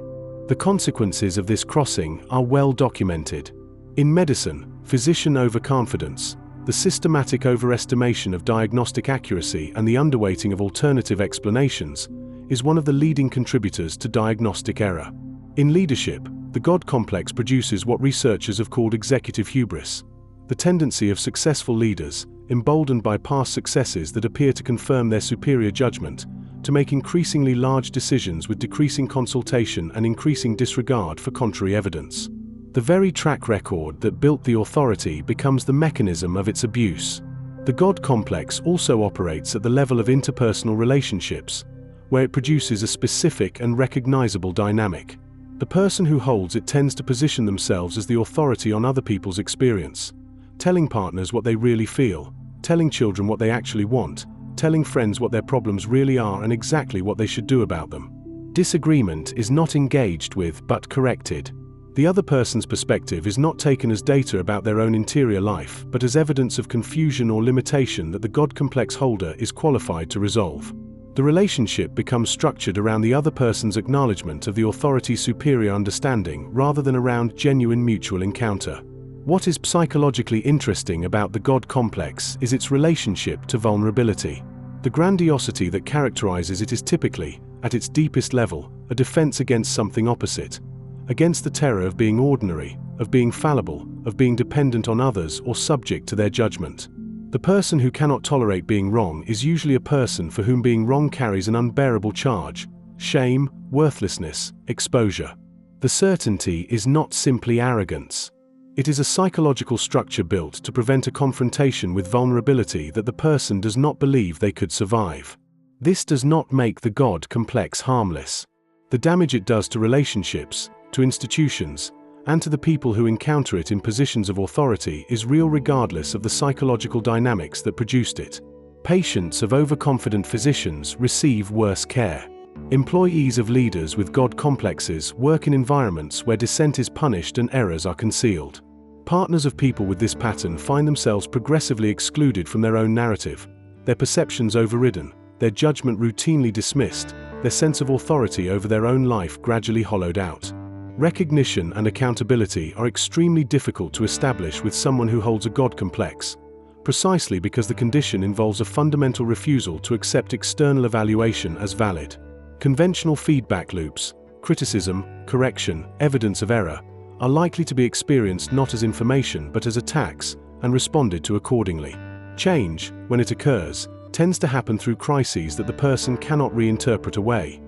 Speaker 1: The consequences of this crossing are well documented. In medicine, physician overconfidence, the systematic overestimation of diagnostic accuracy and the underweighting of alternative explanations, is one of the leading contributors to diagnostic error. In leadership, the God complex produces what researchers have called executive hubris, the tendency of successful leaders, emboldened by past successes that appear to confirm their superior judgment, to make increasingly large decisions with decreasing consultation and increasing disregard for contrary evidence. The very track record that built the authority becomes the mechanism of its abuse. The God complex also operates at the level of interpersonal relationships, where it produces a specific and recognizable dynamic. The person who holds it tends to position themselves as the authority on other people's experience, telling partners what they really feel, telling children what they actually want, telling friends what their problems really are and exactly what they should do about them. Disagreement is not engaged with but corrected. The other person's perspective is not taken as data about their own interior life, but as evidence of confusion or limitation that the God complex holder is qualified to resolve. The relationship becomes structured around the other person's acknowledgement of the authority's superior understanding rather than around genuine mutual encounter. What is psychologically interesting about the God complex is its relationship to vulnerability. The grandiosity that characterizes it is typically, at its deepest level, a defense against something opposite, against the terror of being ordinary, of being fallible, of being dependent on others or subject to their judgment. The person who cannot tolerate being wrong is usually a person for whom being wrong carries an unbearable charge: shame, worthlessness, exposure. The certainty is not simply arrogance. It is a psychological structure built to prevent a confrontation with vulnerability that the person does not believe they could survive. This does not make the God complex harmless. The damage it does to relationships, to institutions, and to the people who encounter it in positions of authority is real regardless of the psychological dynamics that produced it. Patients of overconfident physicians receive worse care. Employees of leaders with God complexes work in environments where dissent is punished and errors are concealed. Partners of people with this pattern find themselves progressively excluded from their own narrative, their perceptions overridden, their judgment routinely dismissed, their sense of authority over their own life gradually hollowed out. Recognition and accountability are extremely difficult to establish with someone who holds a God complex, precisely because the condition involves a fundamental refusal to accept external evaluation as valid. Conventional feedback loops, criticism, correction, evidence of error, are likely to be experienced not as information but as attacks, and responded to accordingly. Change, when it occurs, tends to happen through crises that the person cannot reinterpret away.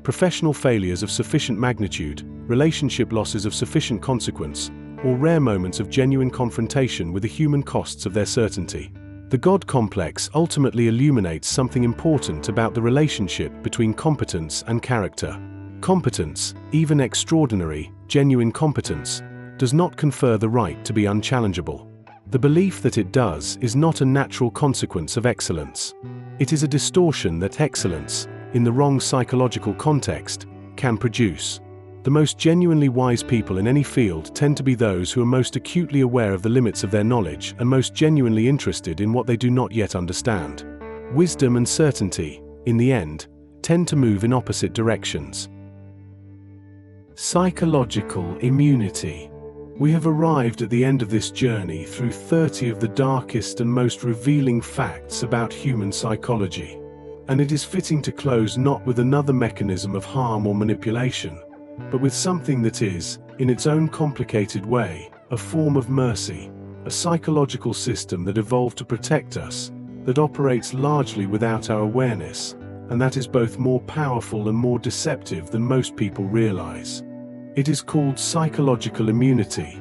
Speaker 1: Professional failures of sufficient magnitude, relationship losses of sufficient consequence, or rare moments of genuine confrontation with the human costs of their certainty. The God complex ultimately illuminates something important about the relationship between competence and character. Competence, even extraordinary, genuine competence, does not confer the right to be unchallengeable. The belief that it does is not a natural consequence of excellence. It is a distortion that excellence, in the wrong psychological context, can produce. The most genuinely wise people in any field tend to be those who are most acutely aware of the limits of their knowledge and most genuinely interested in what they do not yet understand. Wisdom and certainty, in the end, tend to move in opposite directions. Psychological immunity. We have arrived at the end of this journey through 30 of the darkest and most revealing facts about human psychology. And it is fitting to close not with another mechanism of harm or manipulation, but with something that is, in its own complicated way, a form of mercy, a psychological system that evolved to protect us, that operates largely without our awareness, and that is both more powerful and more deceptive than most people realize. It is called psychological immunity,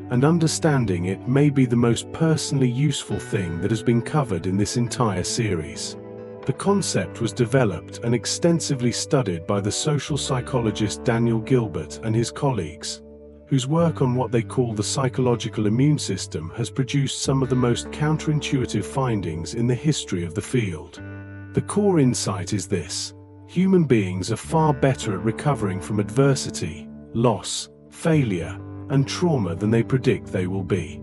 Speaker 1: and understanding it may be the most personally useful thing that has been covered in this entire series. The concept was developed and extensively studied by the social psychologist Daniel Gilbert and his colleagues, whose work on what they call the psychological immune system has produced some of the most counterintuitive findings in the history of the field. The core insight is this: human beings are far better at recovering from adversity, loss, failure, and trauma than they predict they will be.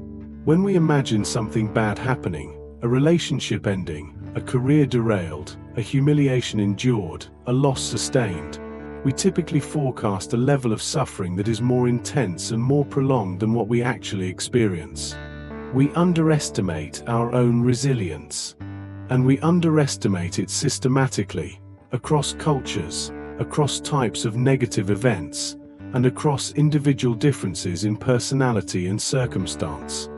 Speaker 1: When we imagine something bad happening, A relationship ending, a career derailed, a humiliation endured, a loss sustained. We typically forecast a level of suffering that is more intense and more prolonged than what we actually experience. We underestimate our own resilience. And we underestimate it systematically, across cultures, across types of negative events, and across individual differences in personality and circumstance.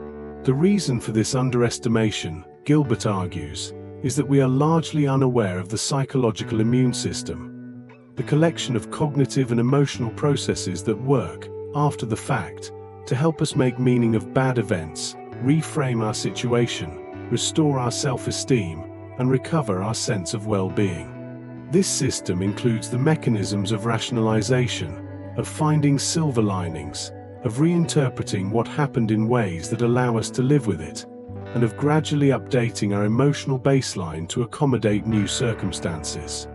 Speaker 1: The reason for this underestimation, Gilbert argues, is that we are largely unaware of the psychological immune system, the collection of cognitive and emotional processes that work, after the fact, to help us make meaning of bad events, reframe our situation, restore our self-esteem, and recover our sense of well-being. This system includes the mechanisms of rationalization, of finding silver linings, of reinterpreting what happened in ways that allow us to live with it, and of gradually updating our emotional baseline to accommodate new circumstances.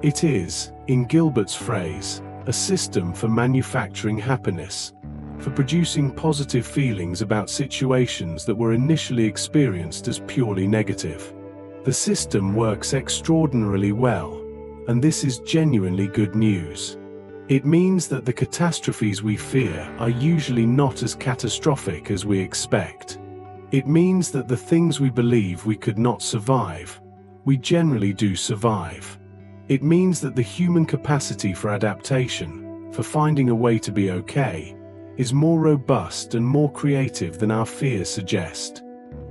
Speaker 1: It is, in Gilbert's phrase, a system for manufacturing happiness, for producing positive feelings about situations that were initially experienced as purely negative. The system works extraordinarily well, and this is genuinely good news. It means that the catastrophes we fear are usually not as catastrophic as we expect. It means that the things we believe we could not survive, we generally do survive. It means that the human capacity for adaptation, for finding a way to be okay, is more robust and more creative than our fears suggest.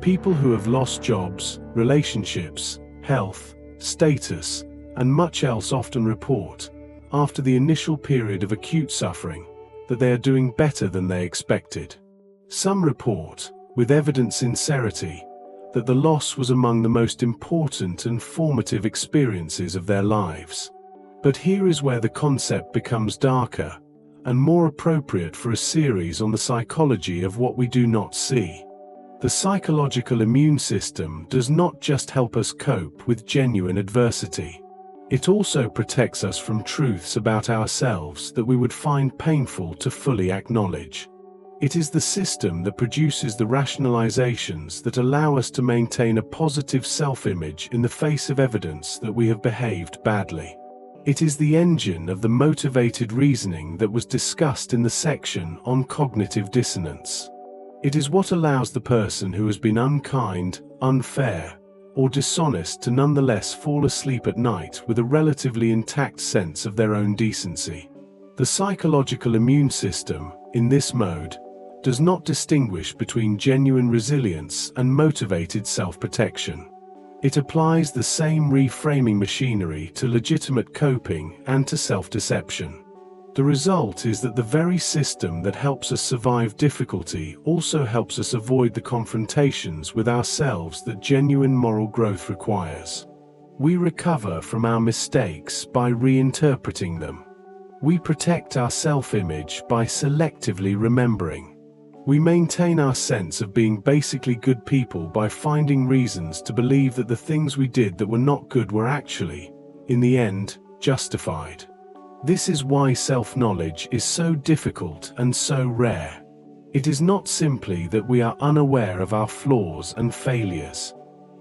Speaker 1: People who have lost jobs, relationships, health, status, and much else often report, after the initial period of acute suffering, that they are doing better than they expected. Some report, with evident sincerity, that the loss was among the most important and formative experiences of their lives. But here is where the concept becomes darker, and more appropriate for a series on the psychology of what we do not see. The psychological immune system does not just help us cope with genuine adversity. It also protects us from truths about ourselves that we would find painful to fully acknowledge. It is the system that produces the rationalizations that allow us to maintain a positive self-image in the face of evidence that we have behaved badly. It is the engine of the motivated reasoning that was discussed in the section on cognitive dissonance. It is what allows the person who has been unkind, unfair, or dishonest to nonetheless fall asleep at night with a relatively intact sense of their own decency. The psychological immune system, in this mode, does not distinguish between genuine resilience and motivated self-protection. It applies the same reframing machinery to legitimate coping and to self-deception. The result is that the very system that helps us survive difficulty also helps us avoid the confrontations with ourselves that genuine moral growth requires. We recover from our mistakes by reinterpreting them. We protect our self-image by selectively remembering. We maintain our sense of being basically good people by finding reasons to believe that the things we did that were not good were actually, in the end, justified. This is why self-knowledge is so difficult and so rare. It is not simply that we are unaware of our flaws and failures.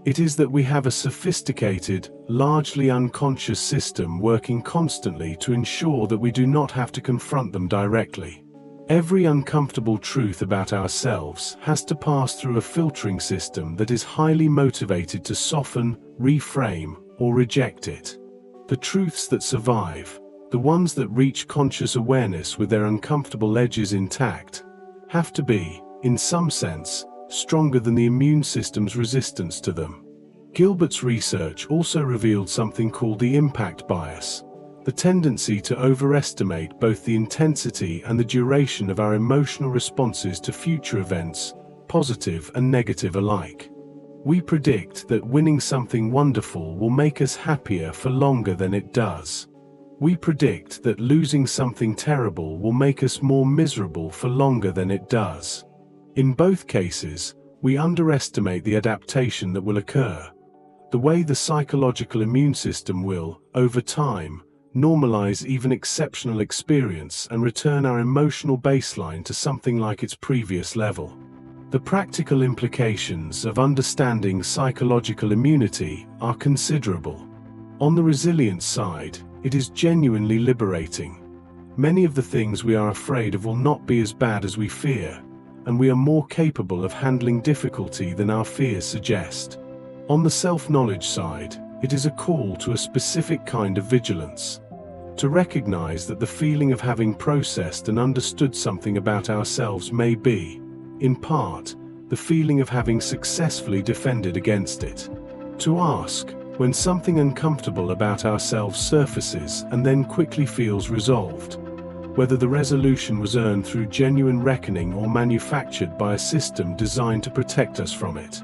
Speaker 1: It is that we have a sophisticated, largely unconscious system working constantly to ensure that we do not have to confront them directly. Every uncomfortable truth about ourselves has to pass through a filtering system that is highly motivated to soften, reframe, or reject it. The truths that survive, the ones that reach conscious awareness with their uncomfortable edges intact, have to be, in some sense, stronger than the immune system's resistance to them. Gilbert's research also revealed something called the impact bias, the tendency to overestimate both the intensity and the duration of our emotional responses to future events, positive and negative alike. We predict that winning something wonderful will make us happier for longer than it does. We predict that losing something terrible will make us more miserable for longer than it does. In both cases, we underestimate the adaptation that will occur, the way the psychological immune system will, over time, normalize even exceptional experience and return our emotional baseline to something like its previous level. The practical implications of understanding psychological immunity are considerable. On the resilience side, it is genuinely liberating. Many of the things we are afraid of will not be as bad as we fear, and we are more capable of handling difficulty than our fears suggest. On the self-knowledge side, it is a call to a specific kind of vigilance. To recognize that the feeling of having processed and understood something about ourselves may be, in part, the feeling of having successfully defended against it. To ask, when something uncomfortable about ourselves surfaces and then quickly feels resolved, whether the resolution was earned through genuine reckoning or manufactured by a system designed to protect us from it.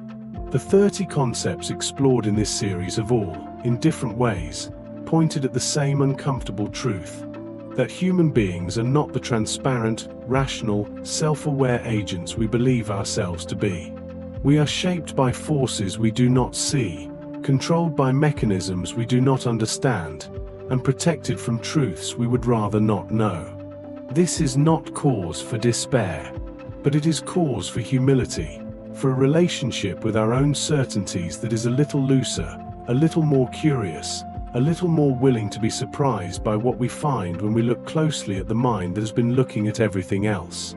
Speaker 1: The 30 concepts explored in this series have all, in different ways, pointed at the same uncomfortable truth, that human beings are not the transparent, rational, self-aware agents we believe ourselves to be. We are shaped by forces we do not see, controlled by mechanisms we do not understand, and protected from truths we would rather not know. This is not cause for despair, but it is cause for humility, for a relationship with our own certainties that is a little looser, a little more curious, a little more willing to be surprised by what we find when we look closely at the mind that has been looking at everything else.